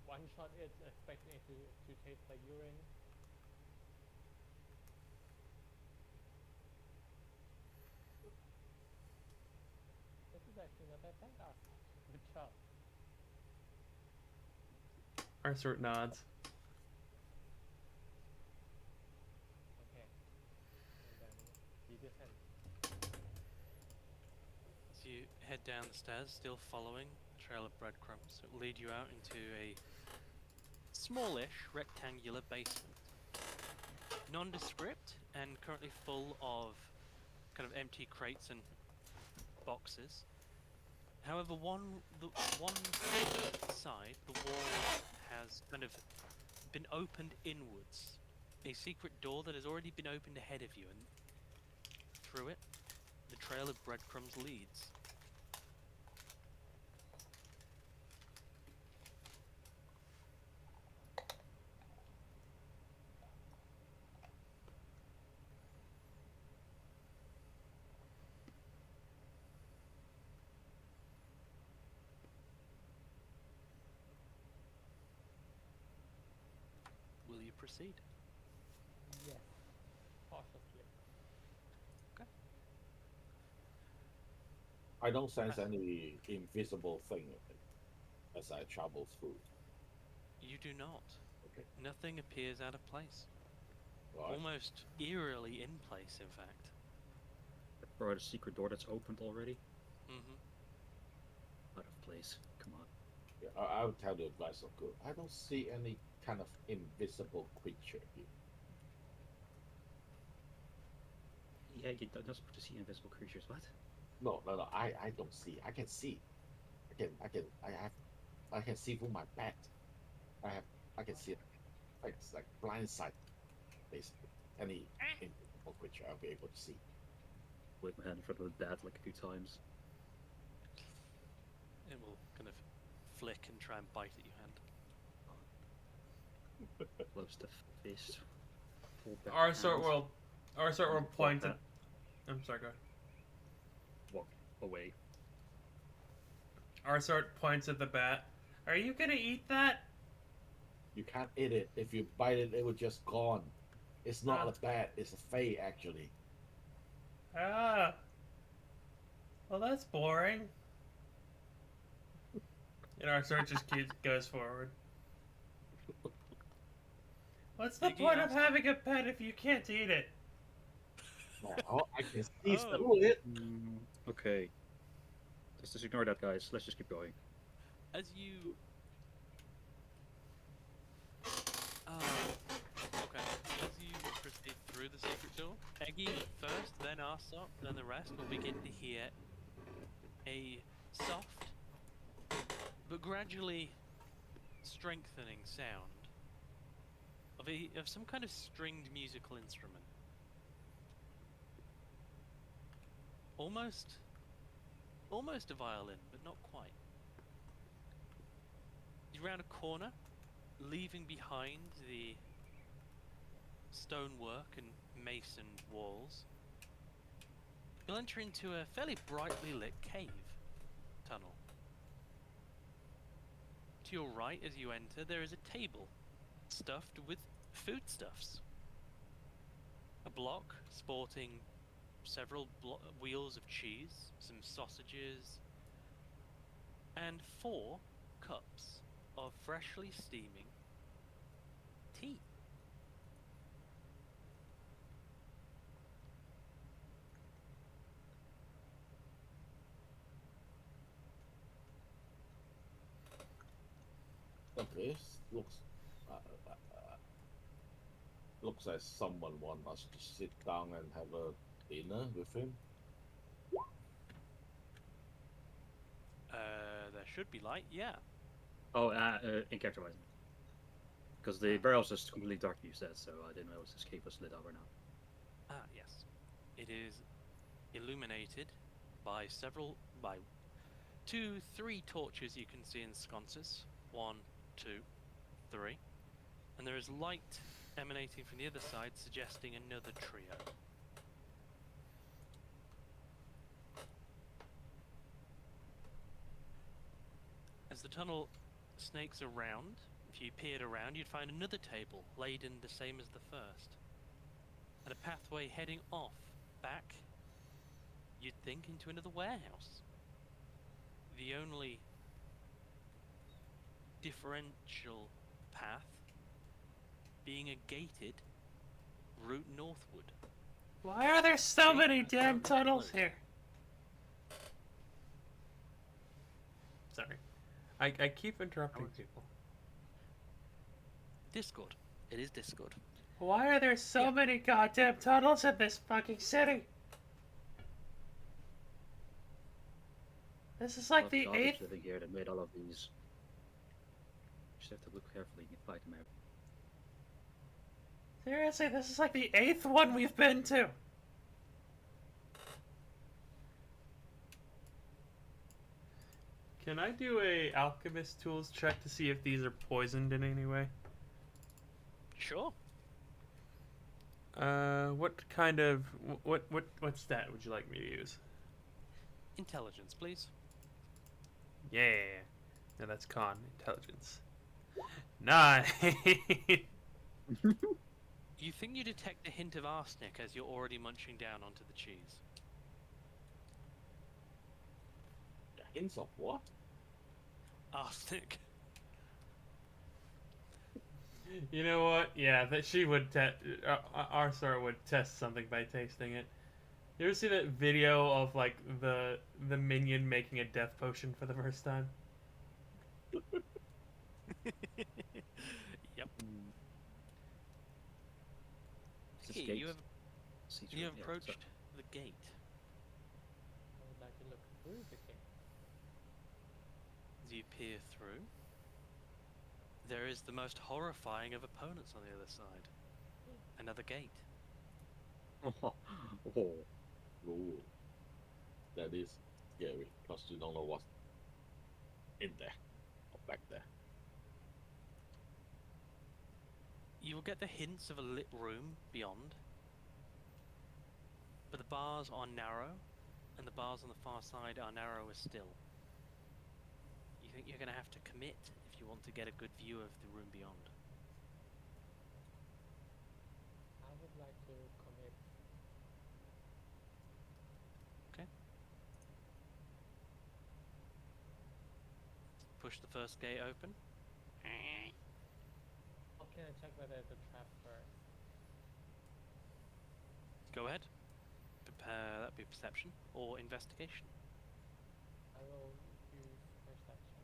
one-shot it, expecting it to taste like urine. This is actually not that bad, Arthur. Good job. Our sort nods. Okay. And then you descend. As you head down the stairs, still following the trail of breadcrumbs, it will lead you out into a smallish rectangular basement. Nondescript and currently full of kind of empty crates and boxes. However, one side, the wall has kind of been opened inwards. A secret door that has already been opened ahead of you, and through it, the trail of breadcrumbs leads. Will you proceed? Yes. Cautiously. I don't sense any invisible thing as I travel through. You do not. Okay. Nothing appears out of place. Right. Almost eerily in place, in fact. Or the secret door that's opened already. Mm-hmm. Out of place. Come on. Yeah, I would tell the advice of good. I don't see any kind of invisible creature here. Yeah, you're not supposed to see invisible creatures. What? No. I don't see. I can see. I can see through my bat. I can see it. It's like blind sight, basically. Any invisible creature I'll be able to see. Wave my hand in front of the bat like a few times. It will kind of flick and try and bite at your hand. Close the fist. Pull back Arsort hand, will point at. I'm sorry, go ahead. walk away. Arsort points at the bat. Are you gonna eat that? You can't eat it. If you bite it, it will just gone. It's not Ah. a bat. It's a fey, actually. Ah. Well, that's boring. And Arsort just goes forward. What's the Iggy point of asks- having a pet if you can't eat it? Oh, I can see Oh. through it. Okay. Let's just ignore that, guys. Let's just keep going. As you... okay. As you proceed through the secret door, Eggy first, then Arsop, then the rest will begin to hear a soft, but gradually strengthening sound of some kind of stringed musical instrument. Almost a violin, but not quite. You round a corner, leaving behind the stonework and masoned walls. You'll enter into a fairly brightly lit cave tunnel. To your right, as you enter, there is a table stuffed with foodstuffs. A block sporting several wheels of cheese, some sausages, and 4 cups of freshly steaming tea. Okay, looks like someone wants us to sit down and have a dinner with him. There should be light, yeah. Oh, in character wise. Because the barrel's just completely dark, you said, so I didn't know if this cave was lit up or not. Ah, yes. It is illuminated by 2, 3 torches you can see in sconces. 1, 2, 3. And there is light emanating from the other side, suggesting another trio. As the tunnel snakes around, if you peered around, you'd find another table laden the same as the first. And a pathway heading off, back, you'd think, into another warehouse. The only differential path being a gated route northward. Why are there so many damn tunnels here? Sorry. I keep interrupting people. Discord. It is Discord. Why are there so many goddamn tunnels in this fucking city? This is like the Garbage 8th. living here that made all of these. You just have to look carefully and fight them out. Seriously, this is like the 8th one we've been to. Can I do a alchemist tools check to see if these are poisoned in any way? Sure. What kind of what stat would you like me to use? Intelligence, please. Yeah. No, that's con intelligence. 9. You think you detect a hint of arsenic as you're already munching down onto the cheese. Hints of what? Arsenic. You know what? Yeah, that she would. Arsar would test something by tasting it. You ever see that video of like the minion making a death potion for the first time? Yep. Is this Okay, gate? you have Siege you room, have yeah, approached sorry. the gate. I would like to look through the gate. As you peer through, there is the most horrifying of opponents on the other side. Another gate. Oh. Ooh, that is scary because you don't know what's in there or back there. You will get the hints of a lit room beyond, but the bars are narrow, and the bars on the far side are narrower still. You think you're going to have to commit if you want to get a good view of the room beyond. I would like to commit. Push the first gate open. How can I check whether it's a trap first? Go ahead. That'd be perception or investigation. I will use perception.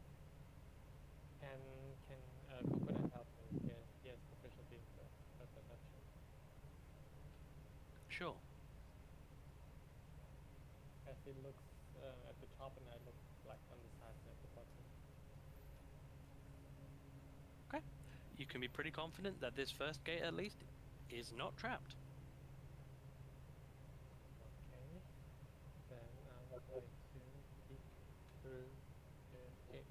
Can Coconut help me? He has proficiency in perception. Sure. As he looks at the top and I look like on the sides and at the bottom. You can be pretty confident that this first gate, at least, is not trapped. Okay. Then I would like to peek through the gate.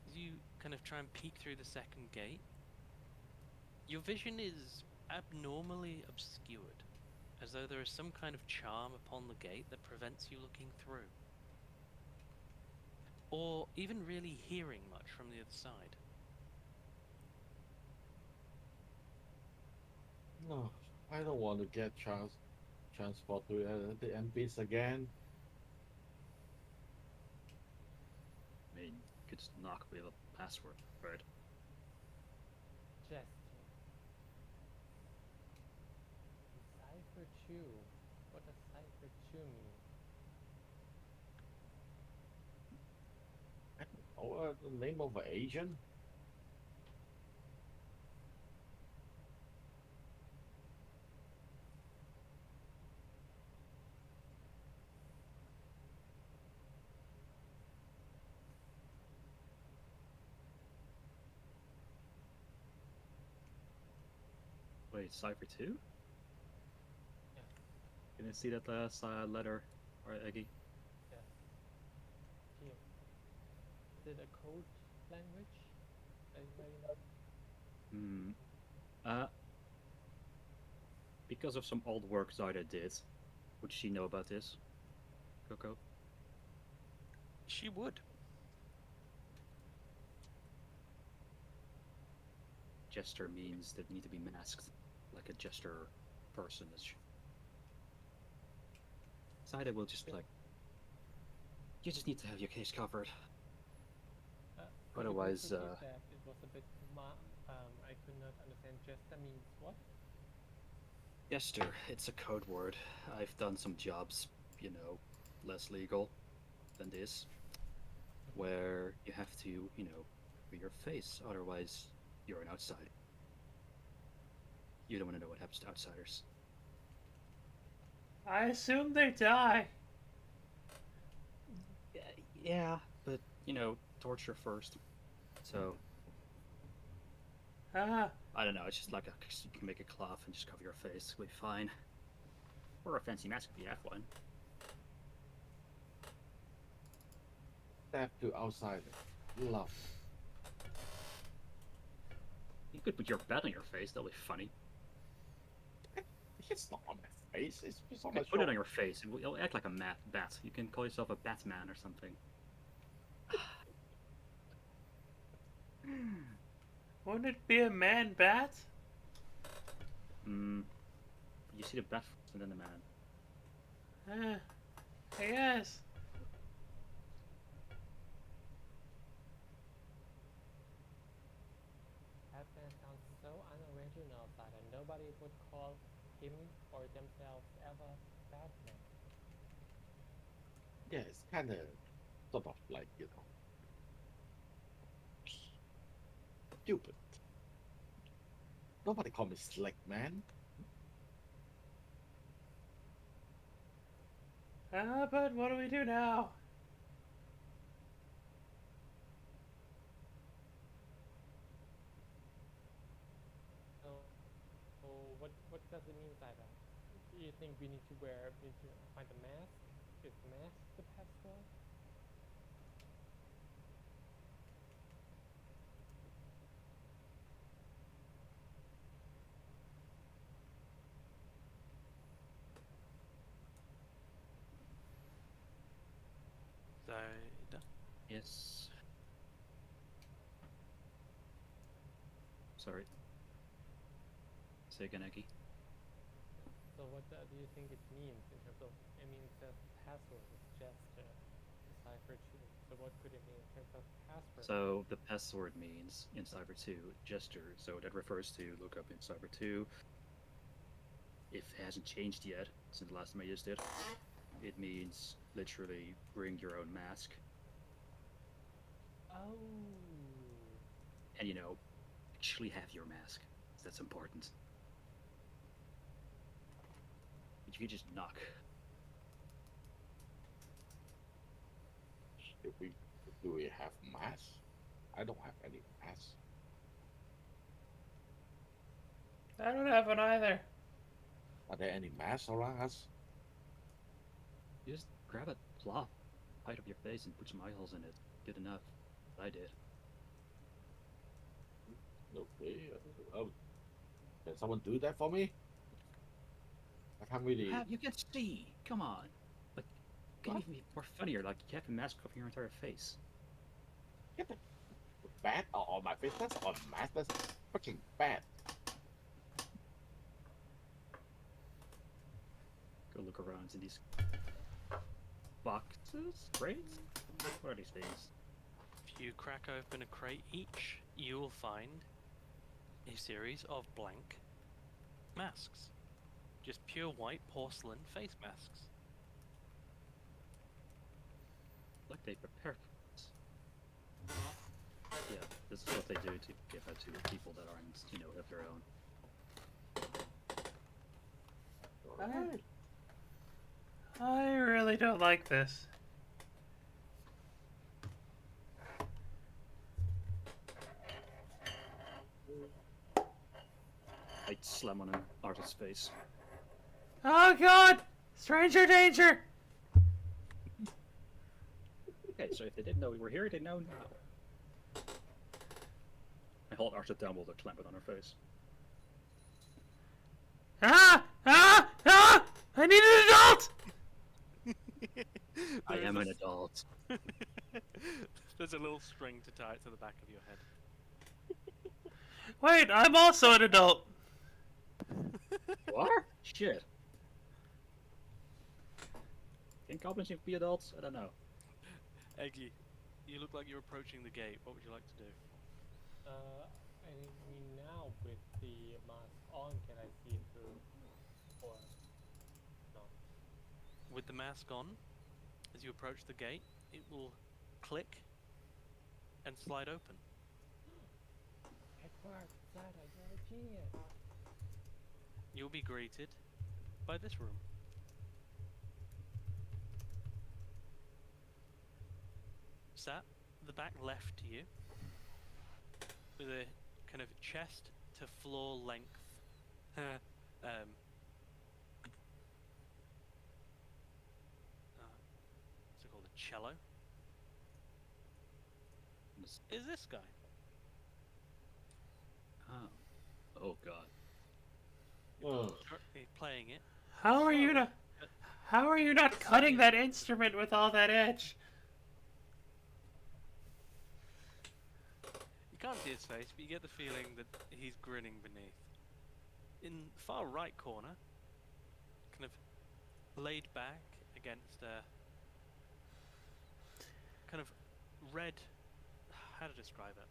As you kind of try and peek through the second gate, your vision is abnormally obscured, as though there is some kind of charm upon the gate that prevents you looking through, or even really hearing much from the other side. No, I don't want to get transport to the MPs again. I mean, you could just knock with a password, right? Gesture. Cipher 2. What does Cipher 2 mean? Oh, the name of an agent? Wait, Cipher 2? Yeah. Can I see that last letter, right, Eggy? Yes. Here. Is it a code language? Anybody know? Because of some old work Zyda did, would she know about this? Coco? She would. Jester means that need to be masked, like a jester person is. Zyda will just like, you just need to have your case covered. Could you Otherwise, please repeat that? It was a bit I could not understand. Jester means what? Jester, it's a code word. I've done some jobs, you know, less legal than this, where you have to, you know, cover your face, otherwise you're an outsider. You don't want to know what happens to outsiders. I assume they die. Yeah, but, you know, torture first. So, Ah, I don't know, it's just like you can make a cloth and just cover your face, it'll be fine. Or a fancy mask if you have one. step to outside. Love. You could put your bat on your face. That'll be funny. It's not on my face. It's just on Okay, my put it on shoulder. your face. It'll act like a bat. You can call yourself a Batman or something. Wouldn't it be a man bat? Hmm. You see the bat first and then the man. I guess. Batman sounds so unoriginal that nobody would call him or themselves ever Batman. Yeah, it's kind of sort of like, stupid. Nobody call me Slick Man. But what do we do now? So, what does it mean, Zyda? Do you think we need to find a mask? Is the mask the password? Zyda. Yes. Sorry. Say again, Eggy. So what do you think it means in terms of, I mean, it says password, it's just cipher 2. So what could it mean in terms of password? So the password means in Cyber 2 gesture. So that refers to look up in Cyber 2. If it hasn't changed yet since the last time I used it, it means literally bring your own mask. Oh. And actually have your mask. That's important. But you can just knock. Do we have masks? I don't have any masks. I don't have one either. Are there any masks around us? You just grab a cloth, hide up your face, and put some eye holes in it. Good enough. I did. Okay. Can someone do that for me? I can't really. You can see. Come on. Like, can What? even be more funnier. Like, you have a mask covering your entire face. Get the bat on my face. That's on mask. That's freaking bad. Go look around in these boxes, crates. What are these things? If you crack open a crate each, you will find a series of blank masks. Just pure white porcelain face masks. Like they prepare for this. Yeah, this is what they do to give out to people that aren't, of their own. Alright. I really don't like this. I'd slam on an artist's face. Oh god! Stranger danger! Okay, so if they didn't know we were here, they know now. I hold Arthur down while they clamp it on her face. Ah! Ah! Ah! I need an adult! I am an adult. There's a little string to tie it to the back of your head. Wait, I'm also an adult. You are? Shit. Can goblins even be adults? I don't know. Eggy, you look like you're approaching the gate. What would you like to do? I mean, now with the mask on, can I see through? Or no? With the mask on, as you approach the gate, it will click and slide open. It worked, Zyda, you're a genius. You'll be greeted by this room. Sat the back left to you, with a kind of chest to floor length what's it called, a cello, is this guy. Oh. Oh god. Currently playing it. How are you So, not? How are you not cutting that instrument with all that edge? You can't see his face, but you get the feeling that he's grinning beneath. In the far right corner, kind of laid back against a kind of red. How to describe it?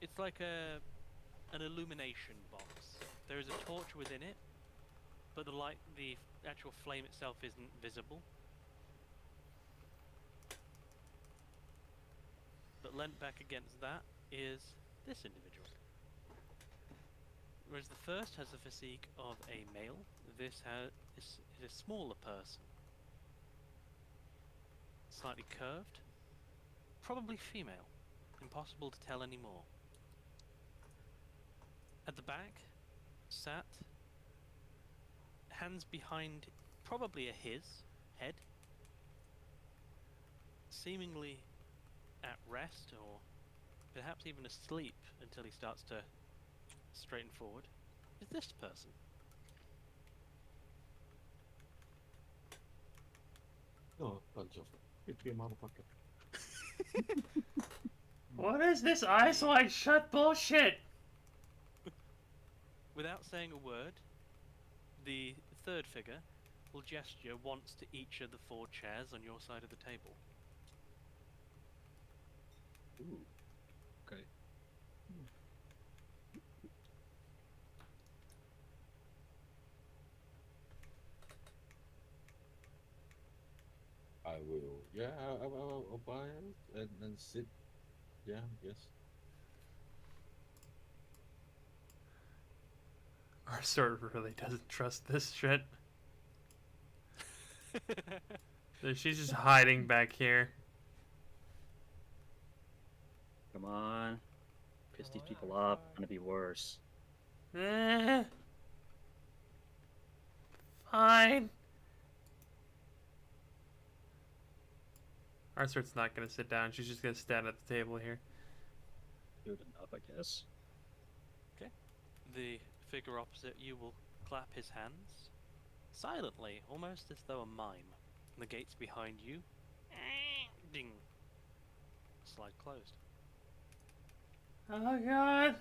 It's like an illumination box. There is a torch within it, but the actual flame itself isn't visible. But leant back against that is this individual. Whereas the first has the physique of a male, this is a smaller person. Slightly curved. Probably female. Impossible to tell anymore. At the back, sat, hands behind probably his head, seemingly at rest or perhaps even asleep until he starts to straighten forward, is this person. Oh, bunch of creepy motherfucker. What is this eyes wide shut bullshit? Without saying a word, the third figure will gesture once to each of the 4 chairs on your side of the table. Ooh. Okay. I will. Yeah, I'll buy it and sit. Yeah, yes. Our sword really doesn't trust this shit. So she's just hiding back here. Come on. Piss these Come on, people I'm off. fine. Gonna be worse. Fine. Our sword's not gonna sit down. She's just gonna stand at the table here. Good enough, I guess. The figure opposite you will clap his hands, silently, almost as though a mime. And the gates behind you, ding, slide closed. Oh god.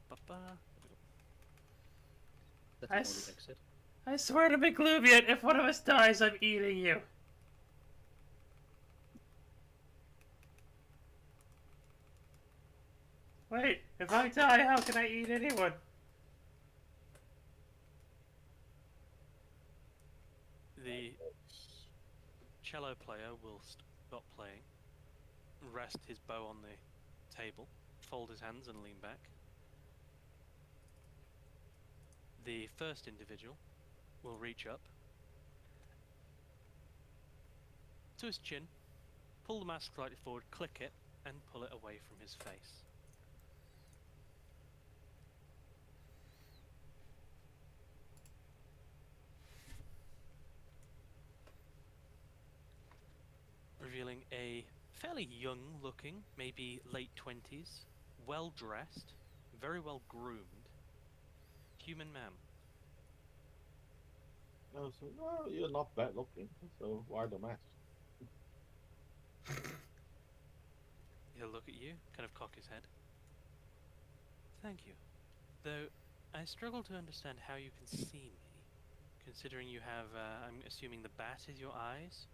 Ba-ba-ba. That's I the s- only exit. I swear to McLuvian, if one of us dies, I'm eating you. Wait, if I die, how can I eat anyone? The cello player will stop playing, rest his bow on the table, fold his hands and lean back. The first individual will reach up to his chin, pull the mask slightly forward, click it, and pull it away from his face. Revealing a fairly young looking, maybe late 20s, well dressed, very well groomed human man. No, so no, you're not bad looking. So why the mask? He'll look at you, kind of cock his head. Thank you. Though I struggle to understand how you can see me, considering you have, I'm assuming the bat is your eyes?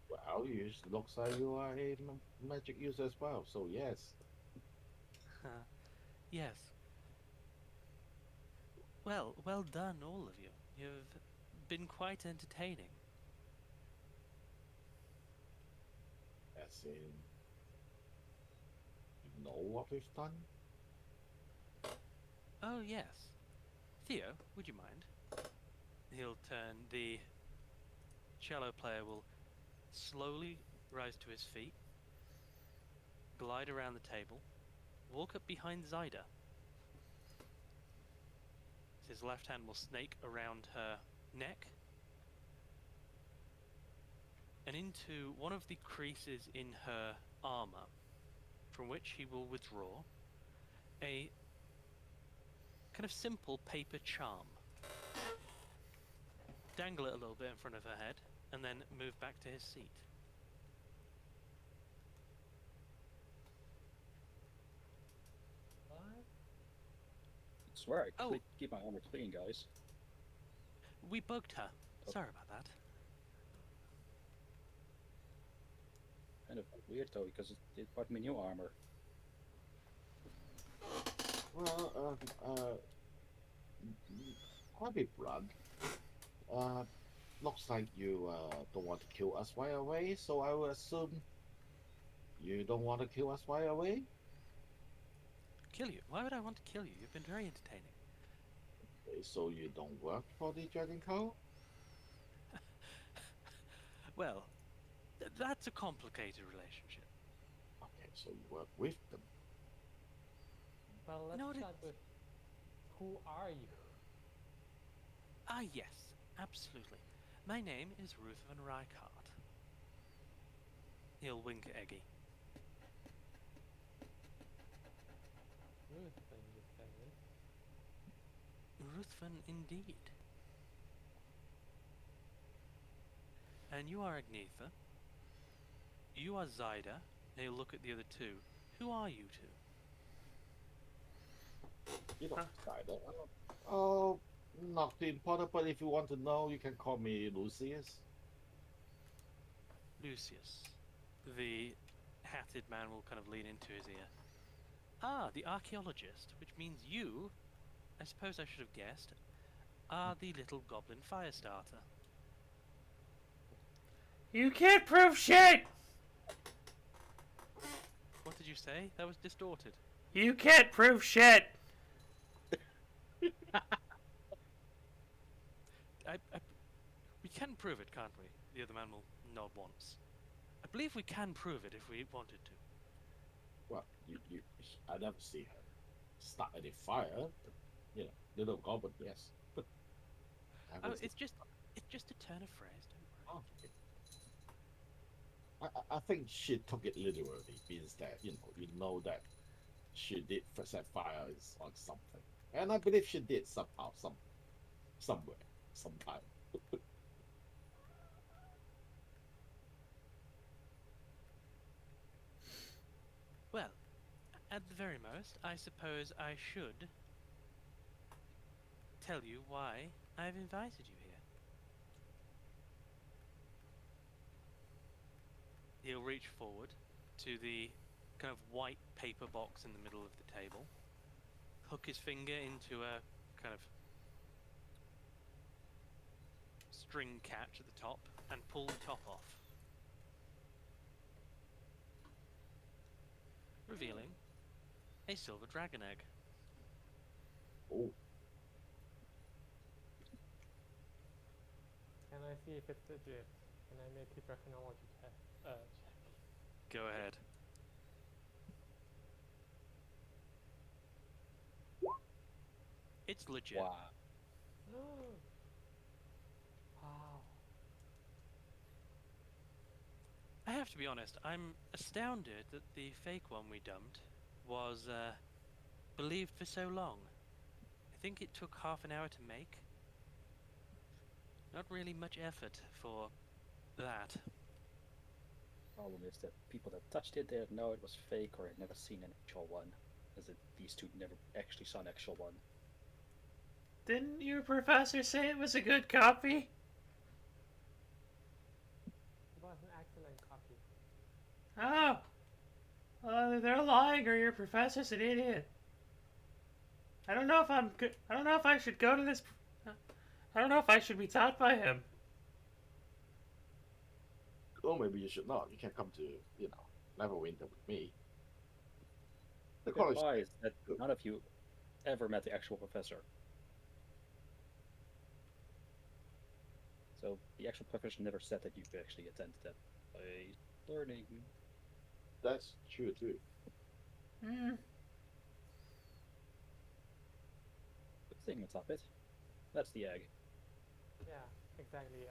Well, you looks like you are a magic user as well. So yes. Yes. Well done, all of you. You've been quite entertaining. As in, you know what we've done? Oh, yes. Theo, would you mind? He'll turn. The cello player will slowly rise to his feet, glide around the table, walk up behind Zyda. His left hand will snake around her neck and into one of the creases in her armor, from which he will withdraw a kind of simple paper charm. Dangle it a little bit in front of her head, and then move back to his seat. What? I swear I Oh. keep my armor clean, guys. We bugged her. Oh. Sorry about that. Kind of weird though, because it bought me new armor. Well, I'll be blunt. Looks like you don't want to kill us right away, so I will assume you don't want to kill us right away. Kill you? Why would I want to kill you? You've been very entertaining. Okay, so you don't work for the Dragon Co? Well, that's a complicated relationship. Okay, so you work with them. Well, let's No, start with who are you? Ah, yes, absolutely. My name is Ruth van Rijkaard. He'll wink at Eggy. Ruthven, you say? Ruthven, indeed. And you are Agnetha. You are Zyda. And he'll look at the other two. Who are you two? You don't decide that. Oh, not too important, but if you want to know, you can call me Lucius. Lucius. The hatted man will kind of lean into his ear. Ah, the archaeologist, which means you, I suppose I should have guessed, are the little goblin fire starter. You can't prove shit! What did you say? That was distorted. You can't prove shit! We can prove it, can't we? The other man will nod once. I believe we can prove it if we wanted to. Well, I never see her start any fire. But, you know, little goblin, yes. But Oh, it's just a turn of phrase, don't worry. okay. I think she took it literally, means that you know that she did set fire on something, and I believe she did somehow, somewhere, sometime. Well, at the very most, I suppose I should tell you why I've invited you here. He'll reach forward to the kind of white paper box in the middle of the table, hook his finger into a kind of string catch at the top, and pull the top off, revealing a silver dragon egg. Oh, Can I see if it's legit? Can I make a Draconology check? Go ahead. It's legit. Wow. Wow. I have to be honest, I'm astounded that the fake one we dumped was believed for so long. I think it took half an hour to make. Not really much effort for that. Problem is that people that touched it didn't know it was fake or had never seen an actual one, as these two never actually saw an actual one. Didn't your professor say it was a good copy? It was an excellent copy. Oh. Either they're lying or your professor's an idiot. I don't know if I'm good. I don't know if I should go to this. I don't know if I should be taught by him. or maybe you should not. You can come to Neverwinter with me. The The college. advice that none of you ever met the actual professor. So the actual professor never said that you could actually attend that by learning. That's true too. Hmm. Good thing atop it. That's the egg. Yeah. Exactly.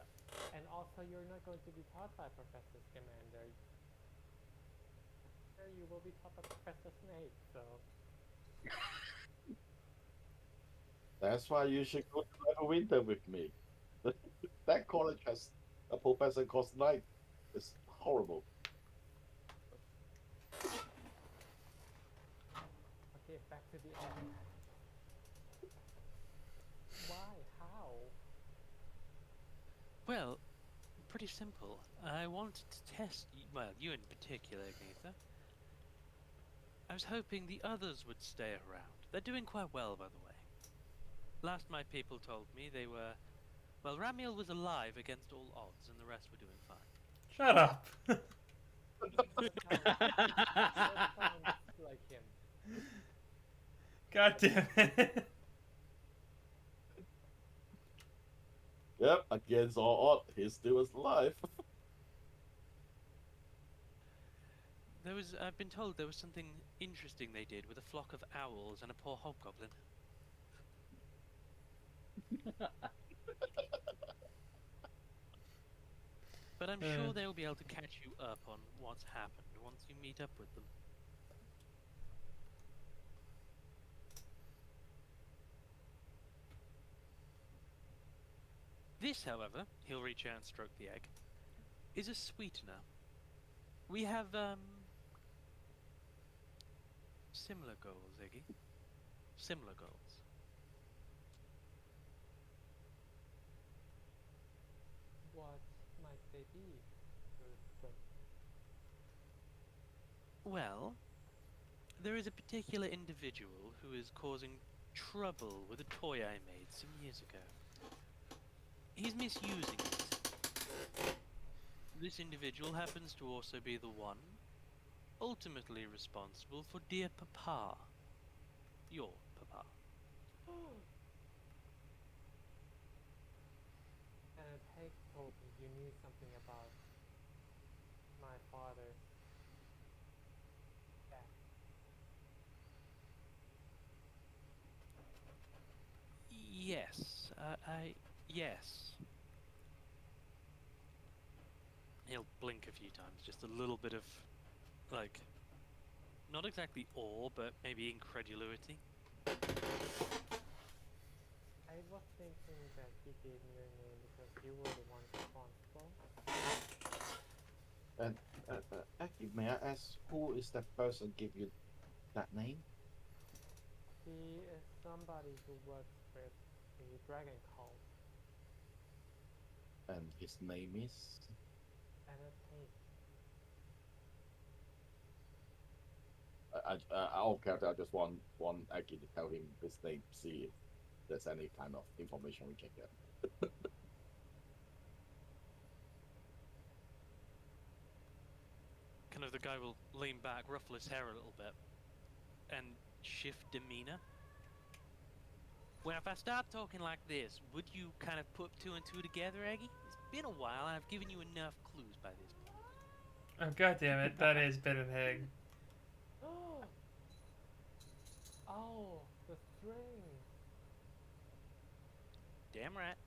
And also, you're not going to be taught by Professor Scamander. You will be taught by Professor Snape. So That's why you should go to Neverwinter with me. That college has a professor called Knight. It's horrible. okay, back to the end. Why? How? Well, pretty simple. I wanted to test, well, you in particular, Agnetha. I was hoping the others would stay around. They're doing quite well, by the way. Last my people told me they were, well, Ramiel was alive against all odds, and the rest were doing fine. Shut up. That sounds like him. God damn it. Yep, against all odds, he still is alive. I've been told there was something interesting they did with a flock of owls and a poor hobgoblin. But I'm sure they'll be able to catch you up on what's happened once you meet up with them. This, however, he'll reach out and stroke the egg, is a sweetener. We have, similar goals, Iggy. Similar goals. What might they be? Well, there is a particular individual who is causing trouble with a toy I made some years ago. He's misusing it. This individual happens to also be the one ultimately responsible for dear Papa. Your Papa. And Peg told me you knew something about my father. Yes, yes. He'll blink a few times, just a little bit of, like, not exactly awe, but maybe incredulity. I was thinking that he gave me your name because you were the one responsible. And actually, may I ask who is that person give you that name? He is somebody who works with the dragon cult. And his name is? Okay, I just want Aki to tell him his name, see if there's any kind of information we can get. Kind of the guy will lean back, ruffle his hair a little bit, and shift demeanor. Well, if I start talking like this, would you kind of put two and two together, Aggie? It's been a while, and I've given you enough clues by this point. Oh, god damn it. That is Ben and Hag. Oh, the string. Damn right.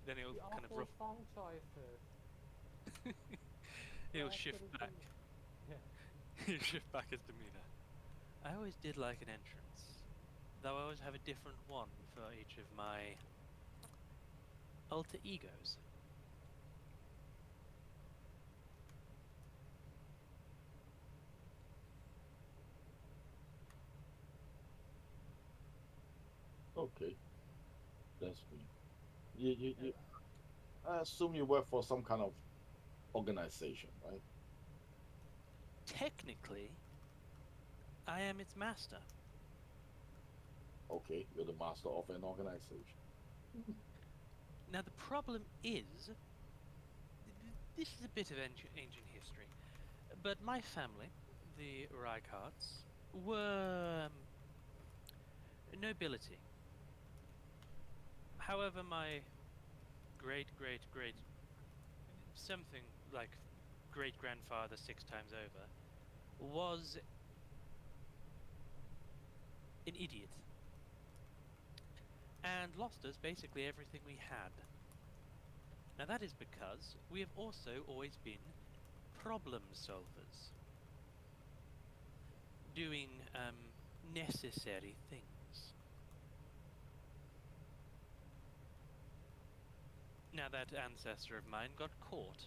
Then he'll The kind of awful song choices. he'll What shift could it back. be? Yeah. He'll shift back his demeanor. I always did like an entrance, though I always have a different one for each of my alter egos. Okay, that's me. You I assume you work for some kind of organization, right? Technically, I am its master. Okay, you're the master of an organization. Now the problem is, this is a bit of ancient history, but my family, the Reikarts, were nobility. However, my great something like great grandfather 6 times over was an idiot and lost us basically everything we had. Now that is because we have also always been problem solvers, doing necessary things. Now that ancestor of mine got caught,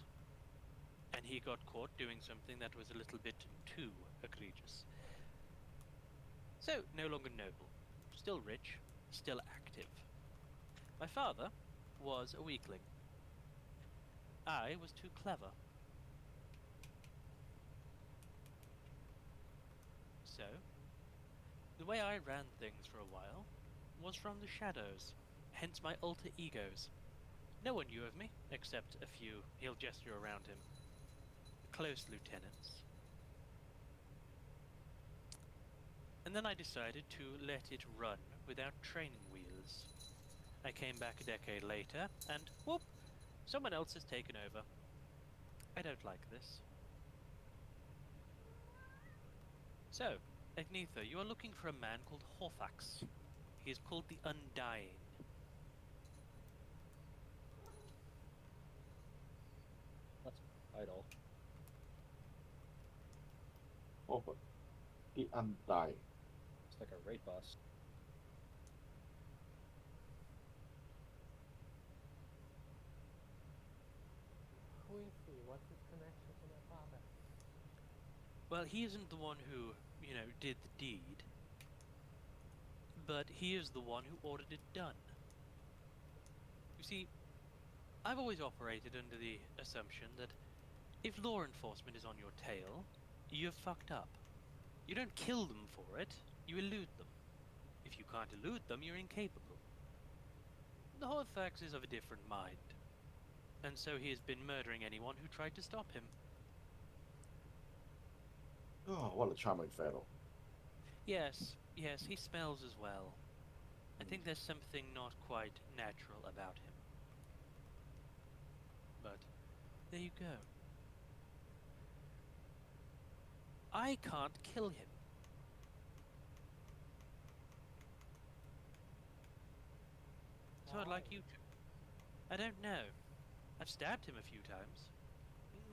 and he got caught doing something that was a little bit too egregious. So, no longer noble, still rich, still active. My father was a weakling. I was too clever. So, the way I ran things for a while was from the shadows, hence my alter egos. No one knew of me, except a few, he'll gesture around him, close lieutenants. And then I decided to let it run without training wheels. I came back a decade later, and whoop, someone else has taken over. I don't like this. So, Agnetha, you are looking for a man called Horthax. He is called the Undying. That's idle. Oh, but the Undying. It's like a raid boss. Who is he? What's his connection to my father? Well, he isn't the one who, did the deed. But he is the one who ordered it done. You see, I've always operated under the assumption that if law enforcement is on your tail, you've fucked up. You don't kill them for it, you elude them. If you can't elude them, you're incapable. The Horthax is of a different mind, and so he has been murdering anyone who tried to stop him. Oh, what a charming fellow. Yes, he smells as well. I think there's something not quite natural about him. But there you go. I can't kill him. So I'd like Why? you to. I don't know. I've stabbed him a few times.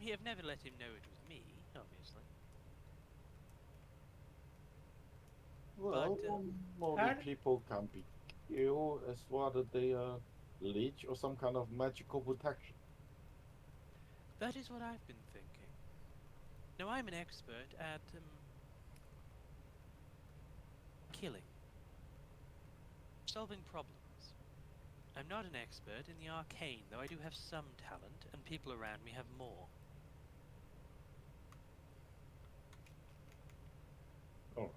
I've never let him know it was me, obviously. Well, But, only how- people can be killed as whether they are leech or some kind of magical protection. that is what I've been thinking. Now, I'm an expert at, killing. Solving problems. I'm not an expert in the arcane, though I do have some talent, and people around me have more. Alright.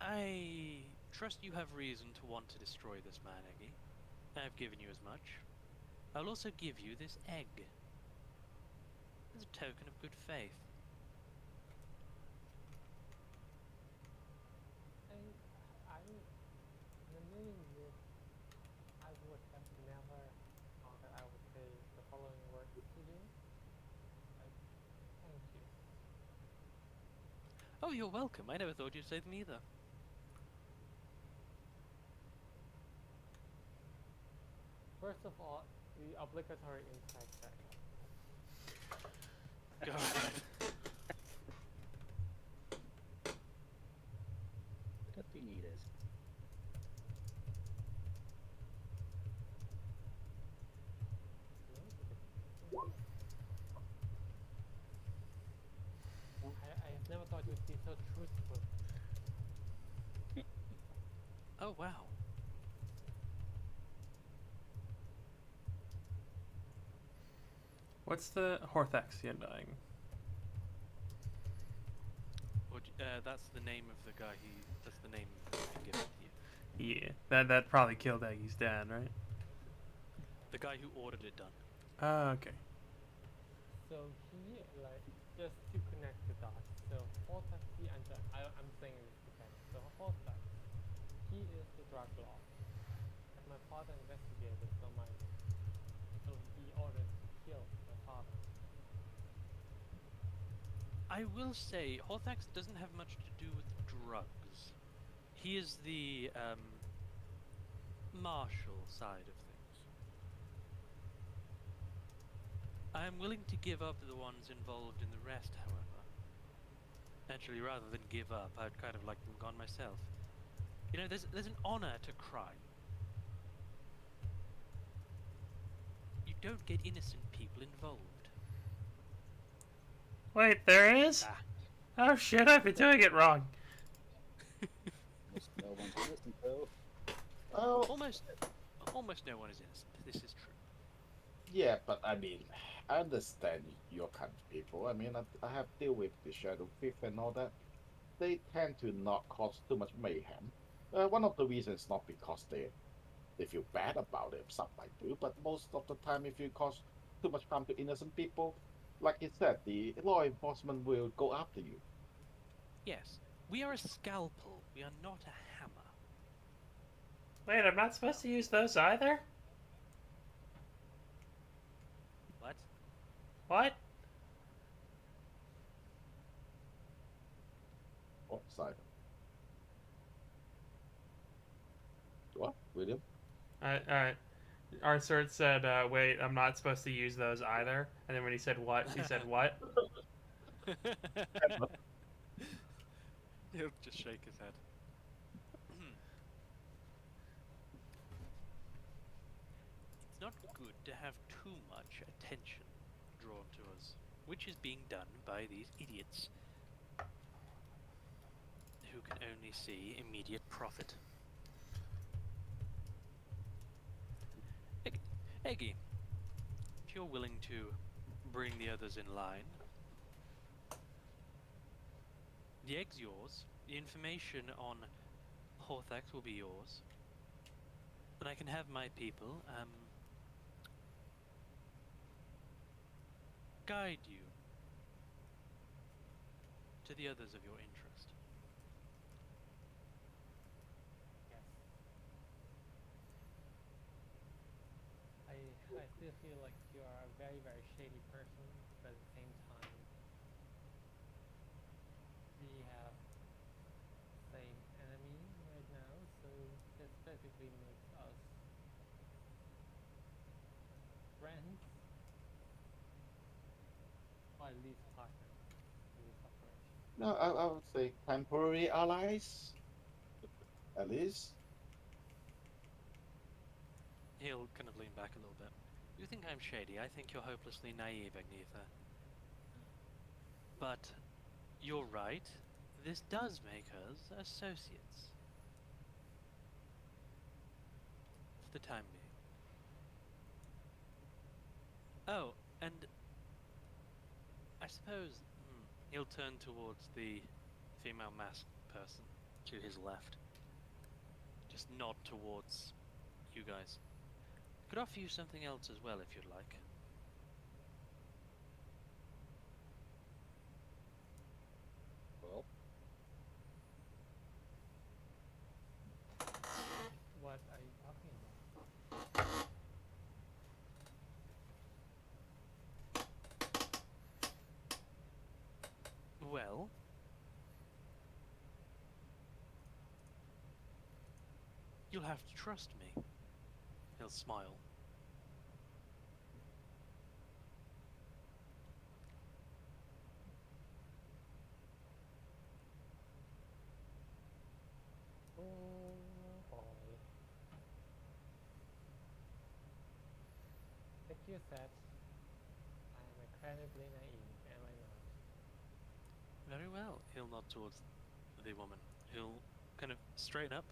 I trust you have reason to want to destroy this man, Eggy. I've given you as much. I'll also give you this egg. As a token of good faith. And in a million years, I would have never thought that I would say the following words to you. Like, thank you. Oh, you're welcome. I never thought you'd say them either. First of all, the obligatory insight check. Go ahead. Could be needed. I have never thought you'd be so truthful. Oh, wow. What's the Horthax the Undying? That's the name of the guy that's the name that's been given to you. Yeah, that probably killed Aggie's dad, right? The guy who ordered it done. Oh, okay. So he, like, just to connect the dots. So Horthax, I'm saying this together. So Horthax, he is the drug lord. And my father investigated, so he ordered to kill my father. I will say, Horthax doesn't have much to do with drugs. He is the martial side of things. I am willing to give up the ones involved in the rest, however. Actually, rather than give up, I'd kind of like them gone myself. You know, there's an honor to crime. You don't get innocent people involved. Wait, there is? Ah. Oh shit, I've been doing it wrong. Almost no one's innocent though. Oh, Almost no one is innocent. This is true. yeah, but I mean, I understand your kind of people. I mean, I have deal with the Shadow Thief and all that. They tend to not cause too much mayhem. One of the reasons not because they feel bad about it. Some might do, but most of the time, if you cause too much harm to innocent people, like you said, the law enforcement will go after you. Yes, we are a scalpel. We are not a hammer. Wait, I'm not supposed to use those either? What? What? What side? What, William? Our sword said, wait, I'm not supposed to use those either. And then when he said what, he said what? He'll just shake his head. It's not good to have too much attention drawn to us, which is being done by these idiots who can only see immediate profit. Eggy, if you're willing to bring the others in line, the egg's yours, the information on Horthax will be yours, and I can have my people, guide you to the others of your interest. Yes. I still feel like you are a very, very shady person, but at the same time, we have same enemy right now, so this basically makes us friends, or at least partners in this operation. No, I would say temporary allies, at least. He'll kind of lean back a little bit. You think I'm shady? I think you're hopelessly naive, Agnetha. But you're right. This does make us associates. For the time being. Oh, and I suppose he'll turn towards the female masked person to his left. Just nod towards you guys. Could offer you something else as well if you'd like. Well, What are you talking about? Well, you'll have to trust me. He'll smile. Oh boy. Like you said, I am incredibly naive, am I not? Very well. He'll nod towards the woman. He'll kind of straighten up,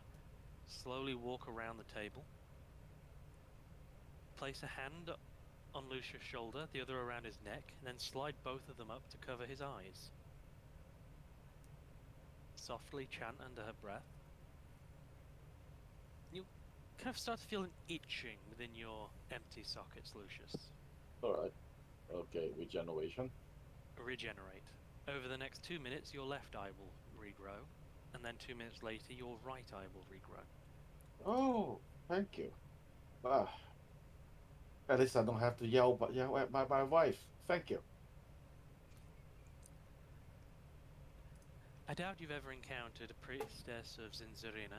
slowly walk around the table, place a hand on Lucia's shoulder, the other around his neck, and then slide both of them up to cover his eyes. Softly chant under her breath. You kind of start to feel an itching within your empty sockets, Lucius. Alright. Okay, regeneration. Regenerate. Over the next 2 minutes, your left eye will regrow, and then 2 minutes later, your right eye will regrow. Oh, thank you. Ah, at least I don't have to yell, but yell at my wife. Thank you. I doubt you've ever encountered a priestess of Zinzarina.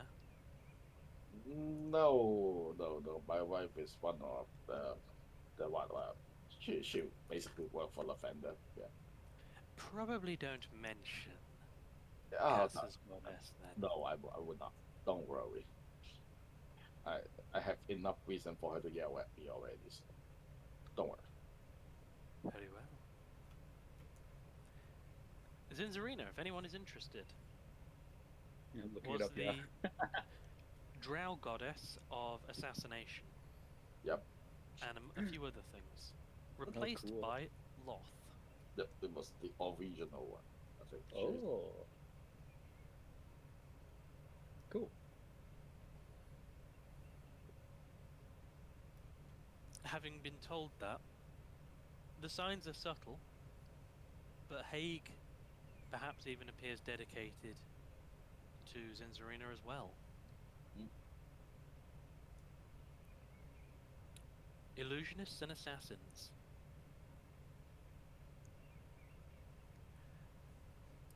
No, no, no. My wife is one of the one. She basically work for Lavender. Yeah. Probably don't mention Oh, Cass's goddess then. no, I would not. Don't worry. I I have enough reason for her to yell at me already. So don't worry. Very well. Zinzarina, if anyone is interested, Yeah, looking was it up, the yeah. drow goddess of assassination Yep. and a few other things, replaced cool. by Loth. It was the original one. I think. Oh. Cool. Having been told that, the signs are subtle, but Haig perhaps even appears dedicated to Zinzarina as well. Hmm. Illusionists and assassins.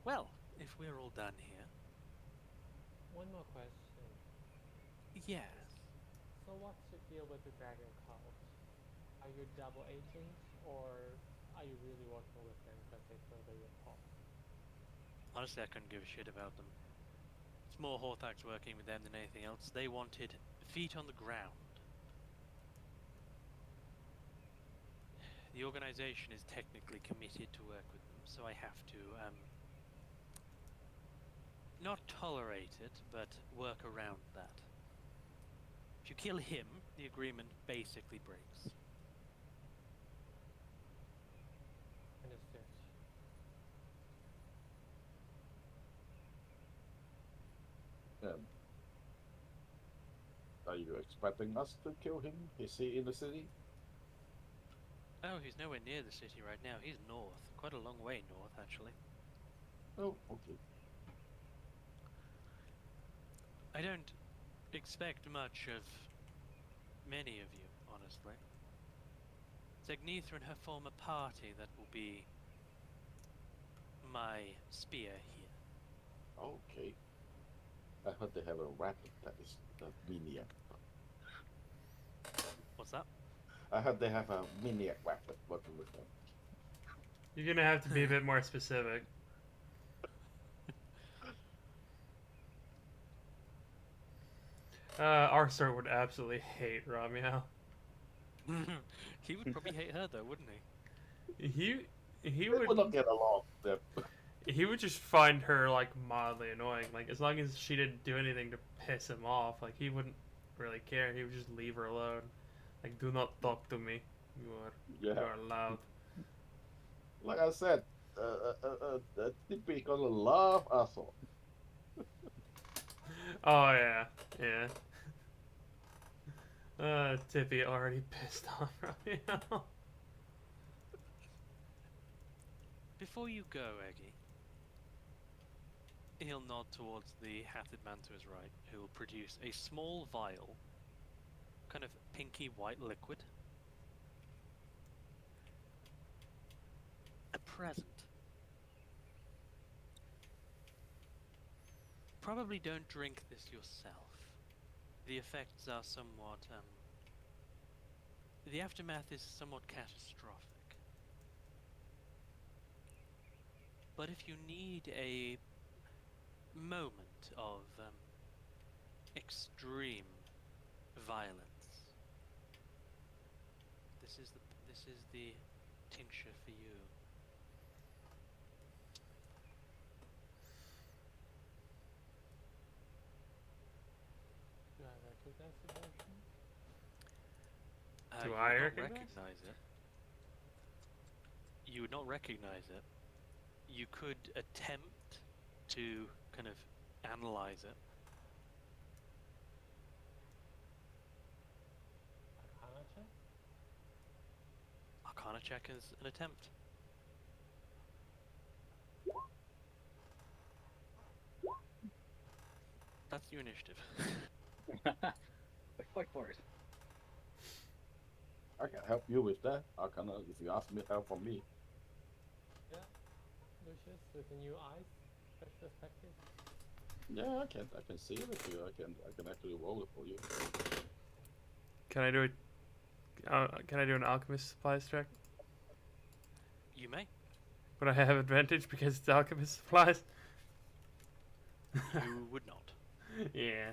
Well, if we're all done here, One more question. yes. So what's the deal with the dragon cult? Are you double agents, or are you really working with them because they further your cause? Honestly, I couldn't give a shit about them. It's more Horthax working with them than anything else. They wanted feet on the ground. The organization is technically committed to work with them, so I have to, not tolerate it, but work around that. If you kill him, the agreement basically breaks. Understood. Are you expecting us to kill him? Is he in the city? Oh, he's nowhere near the city right now. He's north. Quite a long way north, actually. Oh, okay. I don't expect much of many of you, honestly. It's Agnetha and her former party that will be my spear here. Okay. I heard they have a weapon that is a maniac. What's that? I heard they have a maniac weapon working with them. You're gonna have to be a bit more specific. Arthur would absolutely hate Romeo. He would probably hate her though, wouldn't he? He They would not would get along. he would just find her like mildly annoying. Like as long as she didn't do anything to piss him off, like he wouldn't really care. He would just leave her alone. Like do not talk to me. You Yeah. are loud. Like I said, typical love asshole. Oh yeah, yeah. Tippy already pissed off Romeo. Before you go, Eggy, he'll nod towards the hatted man to his right, who will produce a small vial, kind of pinky white liquid. A present. Probably don't drink this yourself. The effects are somewhat, the aftermath is somewhat catastrophic. But if you need a moment of extreme violence, this is the tincture for you. Do I recognize the version? Do You I would not recognize? recognize it. You would not recognize it. You could attempt to kind of analyze it. Arcana check? Arcana check is an attempt. That's your initiative. Fight for it. I can help you with that. I can, if you ask me help from me. Yeah. Lucius with the new eyes. Special effect Yeah, I can see it with you. I can actually roll it for you. Can I do it? Can I do an alchemist supplies check? You may. But I have advantage because it's alchemist supplies. You would not. Yeah.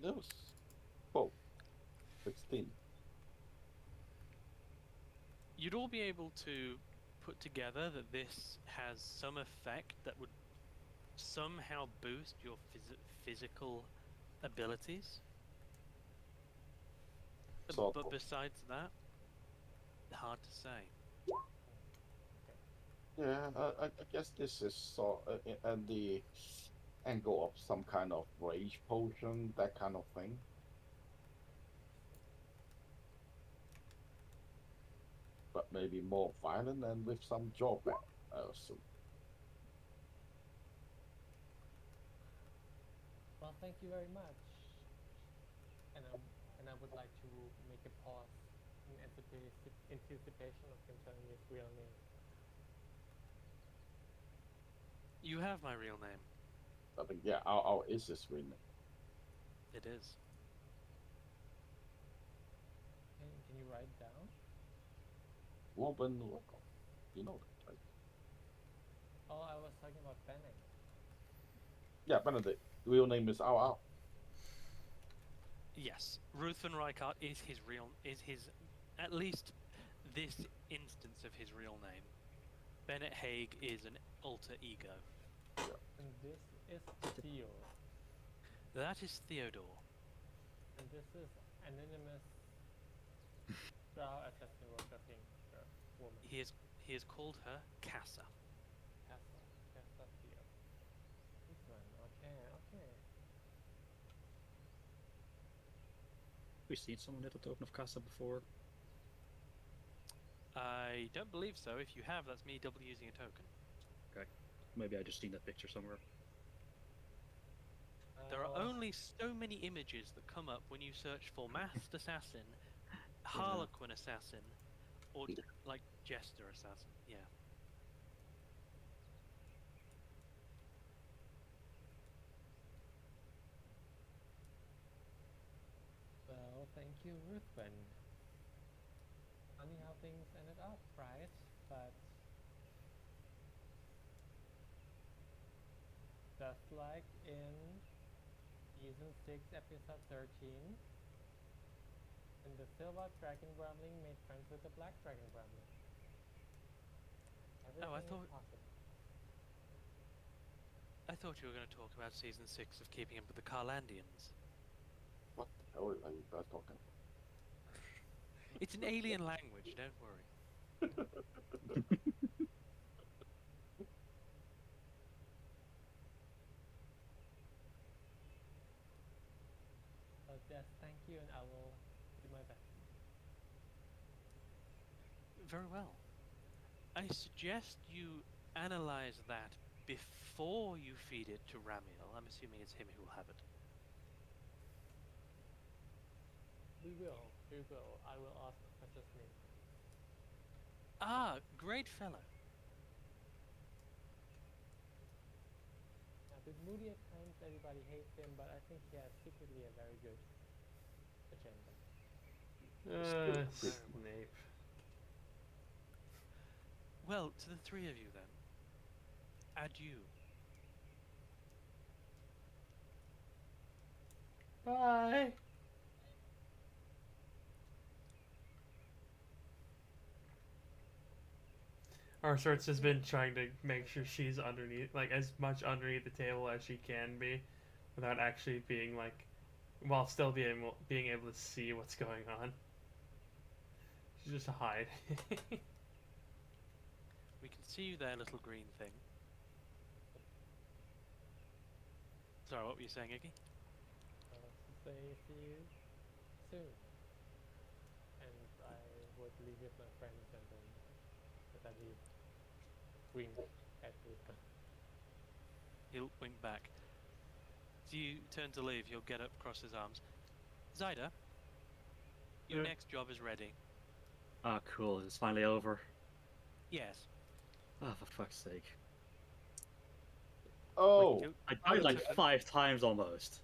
That was 12, 16. You'd all be able to put together that this has some effect that would somehow boost your physical abilities. So But besides that, hard to say. yeah, I guess this is and the angle of some kind of rage potion, that kind of thing. But maybe more violent and with some drawback, I assume. Well, thank you very much. And I would like to make a pause in anticipation of him telling me his real name. You have my real name. I think yeah, our is this win. It is. Can you write it down? Robin Rocco. You know that, right? Oh, I was talking about Bennett. Yeah, Benedict. Real name is Ao. Yes, Ruthven Reichardt is at least this instance of his real name. Bennett Haig is an alter ego. And this is Theo. That is Theodore. And this is anonymous drow assassin worshipping woman. He has called her Cassa. Casa Theo. This one, okay. We've seen someone with a token of Casa before. I don't believe so. If you have, that's me double using a token. Maybe I just seen that picture somewhere. There are only so many images that come up when you search for Masked Assassin, Harlequin Assassin, or like Jester Assassin. Yeah. Well, thank you, Ruthven. Funny how things ended up, right? But just like in season 6, episode 13, when the silver dragon gremlin made friends with the black dragon gremlin. Everything I is thought- possible. I thought you were going to talk about season 6 of Keeping Up with the Carlandians. What the hell are you guys talking about? It's an alien language, don't worry. So just thank you, and I will do my best. Very well. I suggest you analyze that before you feed it to Ramiel. I'm assuming it's him who will have it. We will. I will ask Professor Smith. Ah, great fellow. A bit moody at times, everybody hates him, but I think he has secretly a very good agenda. Snape. Well, to the three of you then. Adieu. Bye. Arsorts has been trying to make sure she's underneath, like as much underneath the table as she can be, without actually being like, while still being able to see what's going on. She's just hide. We can see you there, little green thing. Sorry, what were you saying, Iggy? Say see you soon. And I would leave with my friends, and then as I leave, wink at Ruthven. He'll wink back. As you turn to leave, he'll get up, cross his arms. Zyda, your Yeah. next job is ready. Ah, cool. It's finally over. Yes. Oh, for fuck's sake. Oh, You- I Oh, died like took- 5 times almost.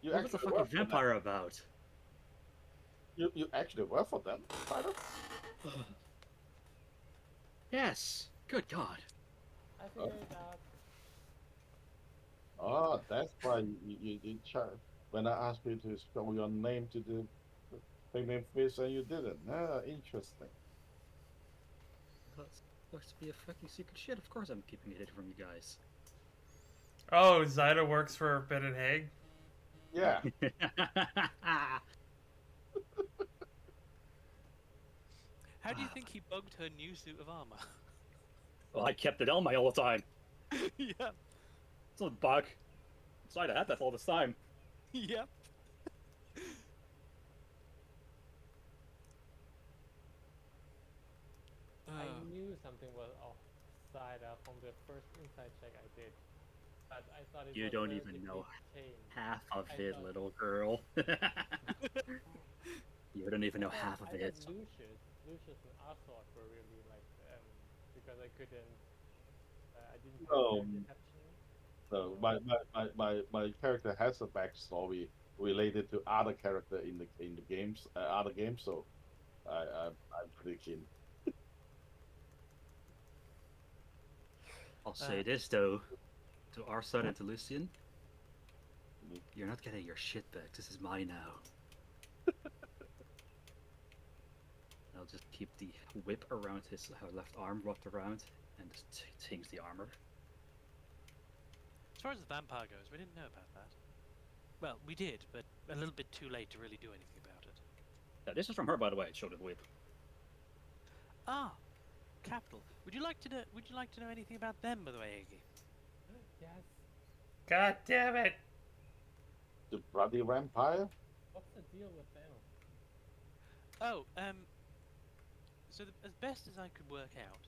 you What was the actually fucking work for them. vampire about? You actually work for them, Tyler? Yes. Good God. I figured it out. Oh, that's why you try. When I asked you to spell your name to the name face and you didn't. Ah, interesting. That's supposed to be a fucking secret shit. Of course I'm keeping it hidden from you guys. Oh, Zyda works for Ben and Haig. Yeah. How do you think he bugged her new suit of armor? Well, I kept it on me all the time. Yeah. It's not a bug. Inside I had that all this time. Yep. I knew something was offside from the first inside check I did, but I thought it You was don't even relatively know tame. Half of I it, thought- little girl. You don't even know half of I it. thought Lucius and Arsort were really like because I couldn't. I didn't have No. their deception. So my character has a backstory related to other character in the games, other games. So I'm pretty keen. I'll say this though, to Arsad and to Lucian, Mhm. you're not getting your shit back. This is mine now. I'll just keep the whip around his left arm, wrapped around, and just change the armor. As far as the vampire goes, we didn't know about that. Well, we did, but a little bit too late to really do anything about it. Yeah, this is from her, by the way. It showed the whip. Ah, capital. Would you like to know? Would you like to know anything about them, by the way, Iggy? Yes. God damn it! The bloody vampire. What's the deal with them? Oh, so as best as I could work out,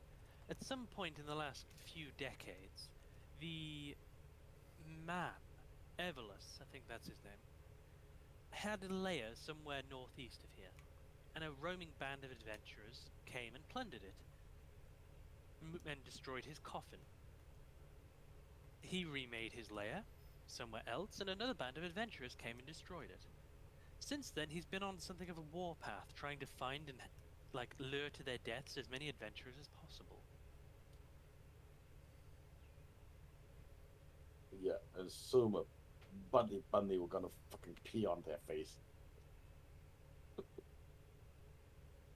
at some point in the last few decades, the man, Everless, I think that's his name, had a lair somewhere northeast of here, and a roaming band of adventurers came and plundered it, and destroyed his coffin. He remade his lair somewhere else, and another band of adventurers came and destroyed it. Since then, he's been on something of a warpath, trying to find and lure to their deaths as many adventurers as possible. Yeah, assume a bunny were gonna fucking pee on their face.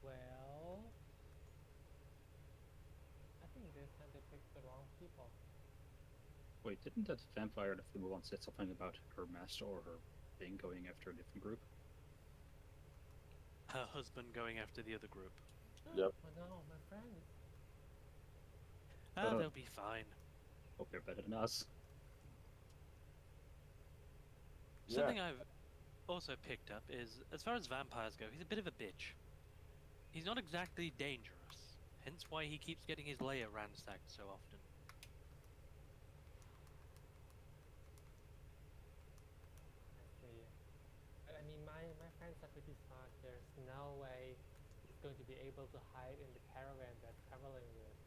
Well, I think this time they picked the wrong people. Wait, didn't that vampire that we once said something about her master or her thing going after a different group? Her husband going after the other group. Yep. Oh no, my friends. Ah, they'll be fine. Hope they're better than us. Yeah. Something I've also picked up is, as far as vampires go, he's a bit of a bitch. He's not exactly dangerous, hence why he keeps getting his lair ransacked so often. I see. But I mean, my friends are pretty smart. There's no way he's going to be able to hide in the caravan they're traveling with,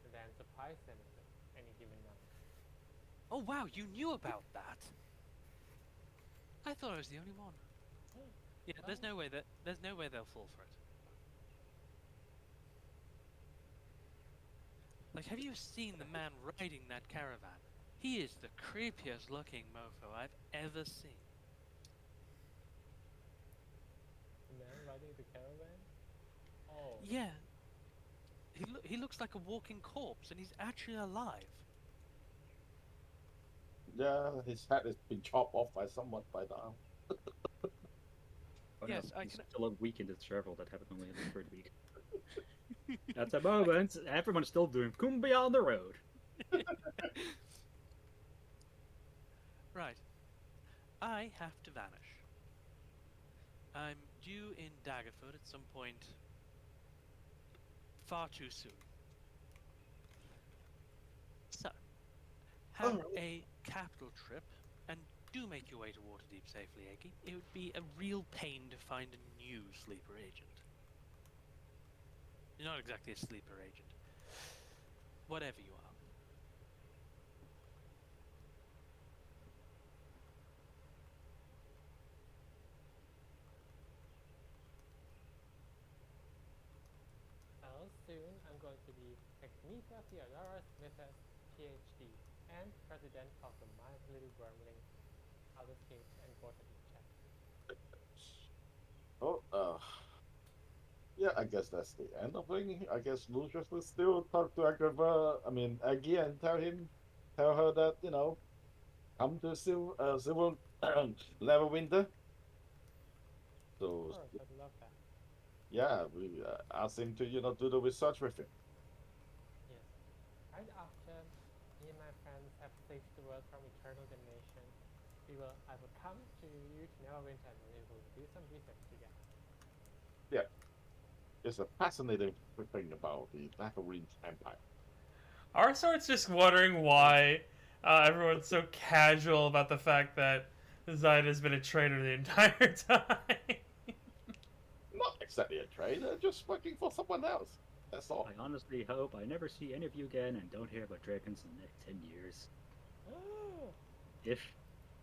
and then surprise them at any given night. Oh wow, you knew about that! I thought I was the only one. Yeah, there's no way they'll fall for it. Like, have you seen the man riding that caravan? He is the creepiest looking mofo I've ever seen. The man riding the caravan? Oh. Yeah. He looks like a walking corpse, and he's actually alive. Yeah, his head has been chopped off by someone by now. Oh, Yes, no, I he's can- still a week into travel. That happened only in the third week. At the moment, everyone's still doing Kumbaya on the road. Right. I have to vanish. I'm due in Daggerfoot at some point far too soon. So, have a capital trip, and do make your way to Waterdeep safely, Eggy. It would be a real pain to find a new sleeper agent. You're not exactly a sleeper agent. whatever you are. Well, soon I'm going to be Technica Theodorus Mrs. PhD and president of the My Little Wormling Outer Skates and Botany Chat. Oh, yeah, I guess that's the end of it. I guess Lucius will still talk to Agrava, I mean, Aggie, and tell her that, come to Silver Level Winter. Of So, course, I'd love that. yeah, we asked him to, do the research with him. Yes. Right after me and my friends have saved the world from eternal damnation, I will come to you to Neverwinter and we will do some research together. Yeah. It's a fascinating thing about the Labyrinth Empire. Our sort's just wondering why everyone's so casual about the fact that Zaid has been a traitor the entire time. Not exactly a trader, just working for someone else. That's all. I honestly hope I never see any of you again and don't hear about dragons in the next 10 years.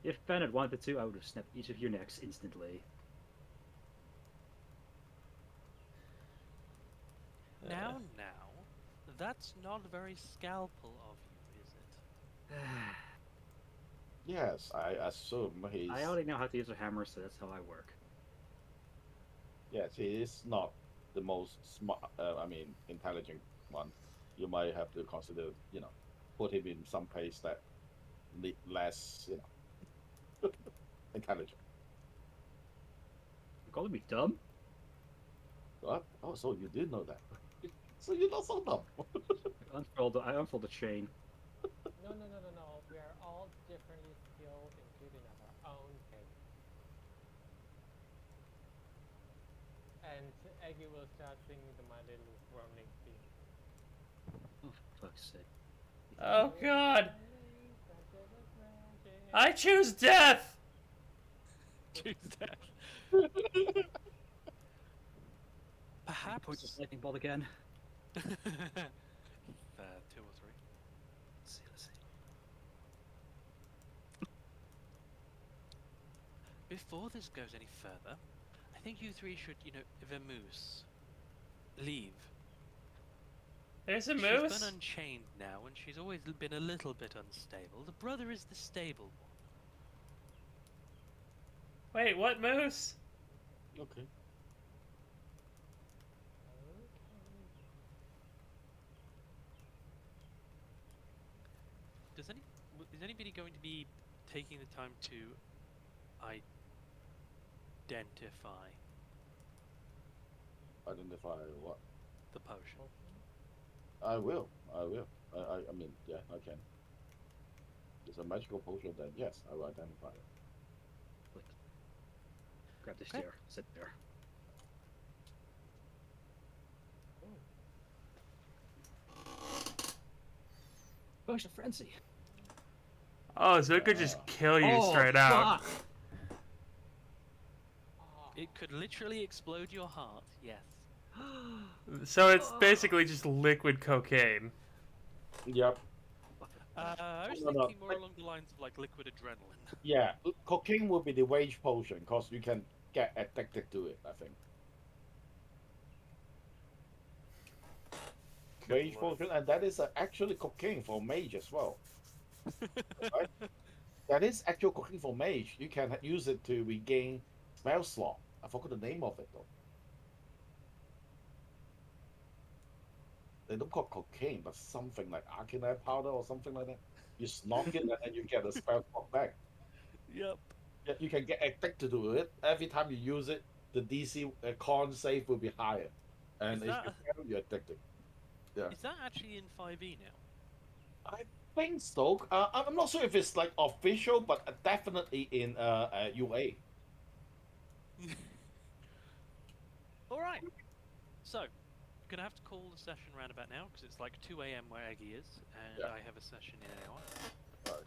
If Ben had wanted to, I would have snapped each of your necks instantly. Now, that's not very scalpel of you, is it? Yes, I assume he's. I already know how to use a hammer, so that's how I work. Yes, he is not the most smart. Intelligent one. You might have to consider, put him in some place that less, intelligent. You're calling me dumb? What? Oh, so you did know that. So you're not so dumb. I unfold the chain. No. We are all differently skilled and good in our own way. And Aggie will start singing the My Little Wormling theme. Oh, for fuck's sake. Oh god! I choose death! Choose death. Point Perhaps. this lightning bolt again. 2 or 3. Let's see. Before this goes any further, I think you 3 should, vamoose. Leave. There's a She's moose? been unchained now, and she's always been a little bit unstable. The brother is the stable one. Wait, what moose? Okay. Is anybody going to be taking the time to identify Identify what? the potion? I will. I mean, yeah, I can. It's a magical potion, then yes, I will identify it. Click. Grab this Okay. chair. Sit there. Potion of frenzy. Oh, so it could just kill you Oh, straight out. fuck! It could literally explode your heart, yes. So it's basically just liquid cocaine. Yep. I was No. thinking more along the lines of like liquid adrenaline. Yeah, cocaine will be the rage potion because you can get addicted to it. I think. Rage potion, and that is actually cocaine for mage as well. Right? That is actual cocaine for mage. You can use it to regain spell slot. I forgot the name of it though. They don't call it cocaine, but something like arcanite powder or something like that. You snork it and then you get a spell slot back. Yep. Yeah, you can get addicted to it. Every time you use it, the DC con save will be higher, and Is if that- you fail, you're addicted. Yeah. Is that actually in 5e now? I think so. I'm not sure if it's like official, but definitely in UA. Alright. So, we're going to have to call the session round about now, because it's like 2 a.m. where Aggie is, and Yeah. I have a session in an hour. Right.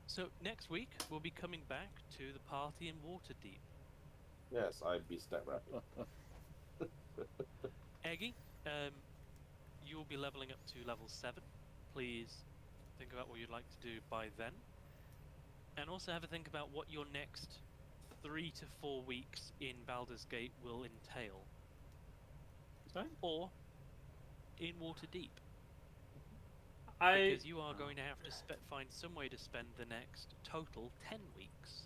So, next week, we'll be coming back to the party in Waterdeep. Yes, I beat that rapid. Aggie, you will be leveling up to level 7. please think about what you'd like to do by then. And also have a think about what your next 3 to 4 weeks in Baldur's Gate will entail. Sorry? Or in Waterdeep. I Because you are going to have to find some way to spend the next total 10 weeks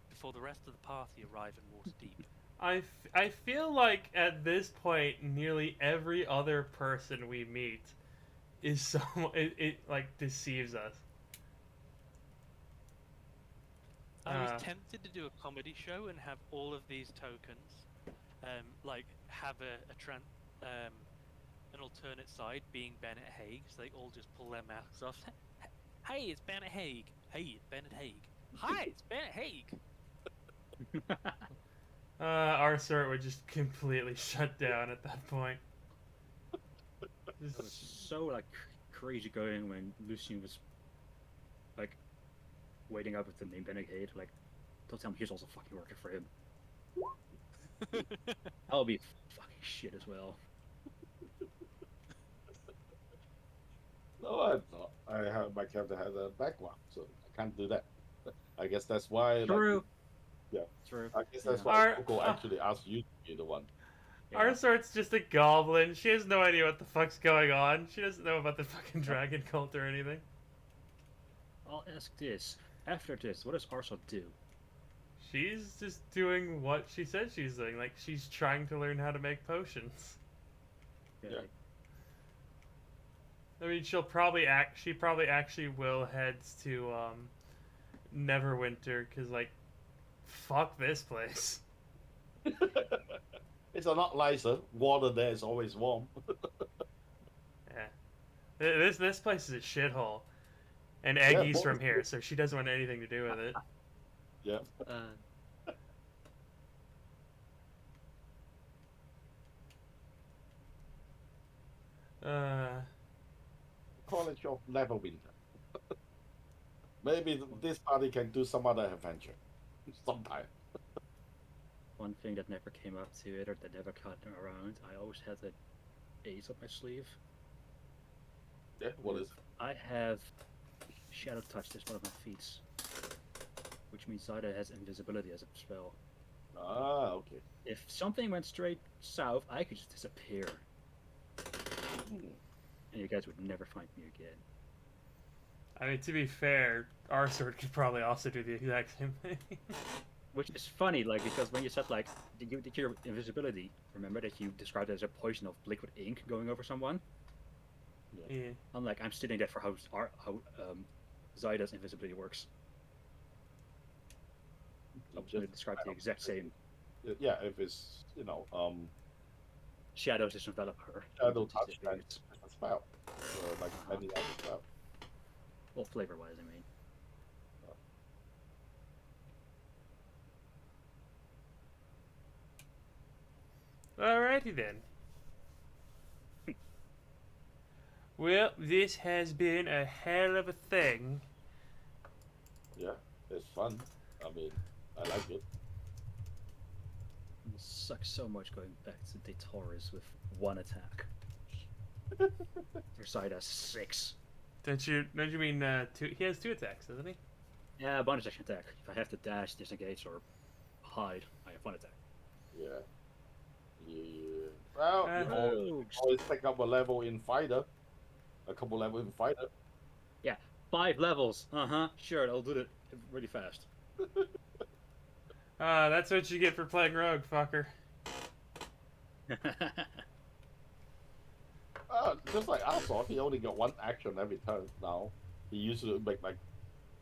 before the rest of the party arrive in Waterdeep. I feel like at this point, nearly every other person we meet is it like deceives us. I was tempted to do a comedy show and have all of these tokens, like have an alternate side being Bennett Haig, so they all just pull their masks off. Hey, it's Bennett Haig. Hey, it's Bennett Haig. Hi, it's Bennett Haig. Our sort would just completely shut down at that point. It was so like crazy going when Lucian was like waiting up with the name Benegade. Like, don't tell me he's also fucking working for him. That'll be fucking shit as well. No, I'm not. My character has a background, so I can't do that. I guess that's why. True. Like, yeah. True. I guess that's Yeah. why Coco actually asked you to be the one. Our sort's just a goblin. She has no idea what the fuck's going on. She doesn't know about the fucking dragon cult or anything. I'll ask this. After this, what does Arsa do? She's just doing what she said she's doing. Like, she's trying to learn how to make potions. Yeah. I mean, she probably actually will heads to Neverwinter, because like, fuck this place. It's a lot nicer. Water there is always warm. Yeah, this place is a shithole, and Yeah, Eggy's from here, so she doesn't want anything to do with it. Yeah. College of Neverwinter. Maybe this party can do some other adventure sometime. One thing that never came up to it or that never got around, I always had an ace up my sleeve. Yeah, what is it? I have Shadow Touch as one of my feats, which means Zyda has invisibility as a spell. Ah, okay. If something went straight south, I could just disappear, and you guys would never find me again. I mean, to be fair, our sword could probably also do the exact same thing. Which is funny, like, because when you said, like, did your invisibility, remember that you described it as a poison of liquid ink going over someone? Yeah. I'm like, I'm studying that for how Zyda's invisibility works. I'm going to describe the exact same. Yeah, if it's, Shadows just envelop her. shadow Just touch, disappears. then it's a spell. Like any other spell. Well, flavor-wise, I mean. Alrighty then. Well, this has been a hell of a thing. Yeah, it's fun. I mean, I like it. It sucks so much going back to Daytoris with one attack. Your side has 6. Don't you mean two? He has 2 attacks, doesn't he? Yeah, bonus action attack. If I have to dash, disengage, or hide, I have 1 attack. Yeah. Yeah. Well, you always pick up a level in fighter. A couple levels in fighter. 5 levels. Sure, I'll do it really fast. That's what you get for playing rogue, fucker. Just like Assault, he only got 1 action every turn now. He used to make like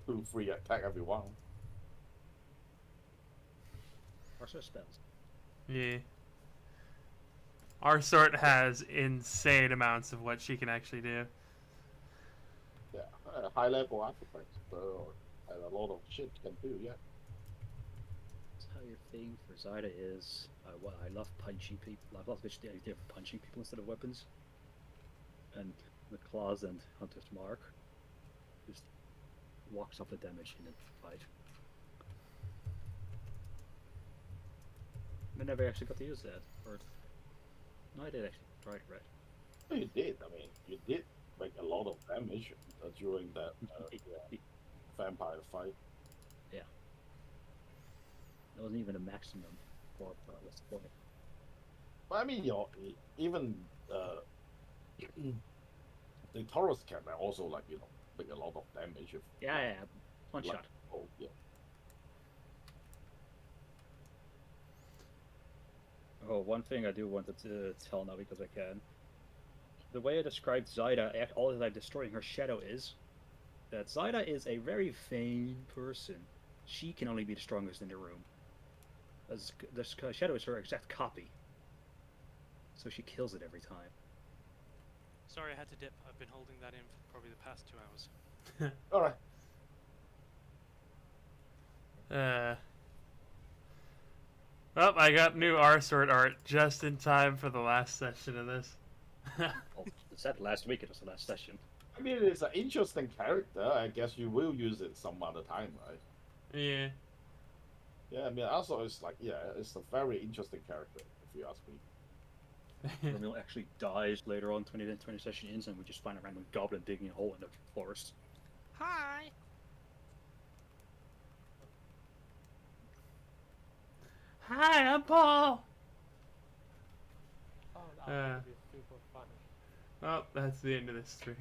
2-3 attack every round. Also spells. Yeah. Our sort has insane amounts of what she can actually do. Yeah, high level artifacts, and a lot of shit can do. Yeah. That's how your thing for Zyda is. I love punching people. I love the idea of punching people instead of weapons. And the claws and Hunter's Mark just walks off the damage in a fight. I never actually got to use that. Or no, I did actually. Right. You did. I mean, you did make a lot of damage. fight. That wasn't even a maximum for this point. But I mean, even the Taurus can also like make a lot of damage if Yeah, one like, shot. oh yeah. Oh, one thing I do want to tell now because I can. The way I described Zyda all the time destroying her shadow is that Zyda is a very vain person. She can only be the strongest in the room. As the shadow is her exact copy. So she kills it every time. Sorry, I had to dip. I've been holding that in for probably the past 2 hours. All right. Well, I got new R sword art just in time for the last session of this. Well, it said last week it was the last session. I mean, it's an interesting character. I guess you will use it some other time, right? Yeah. Yeah, I mean, also it's like, yeah, it's a very interesting character, if you ask me. Romeo actually dies later on 20 sessions in, and we just find a random goblin digging a hole in the forest. Hi! Hi, I'm Paul. Oh, that would be super fun. Well, that's the end of this stream.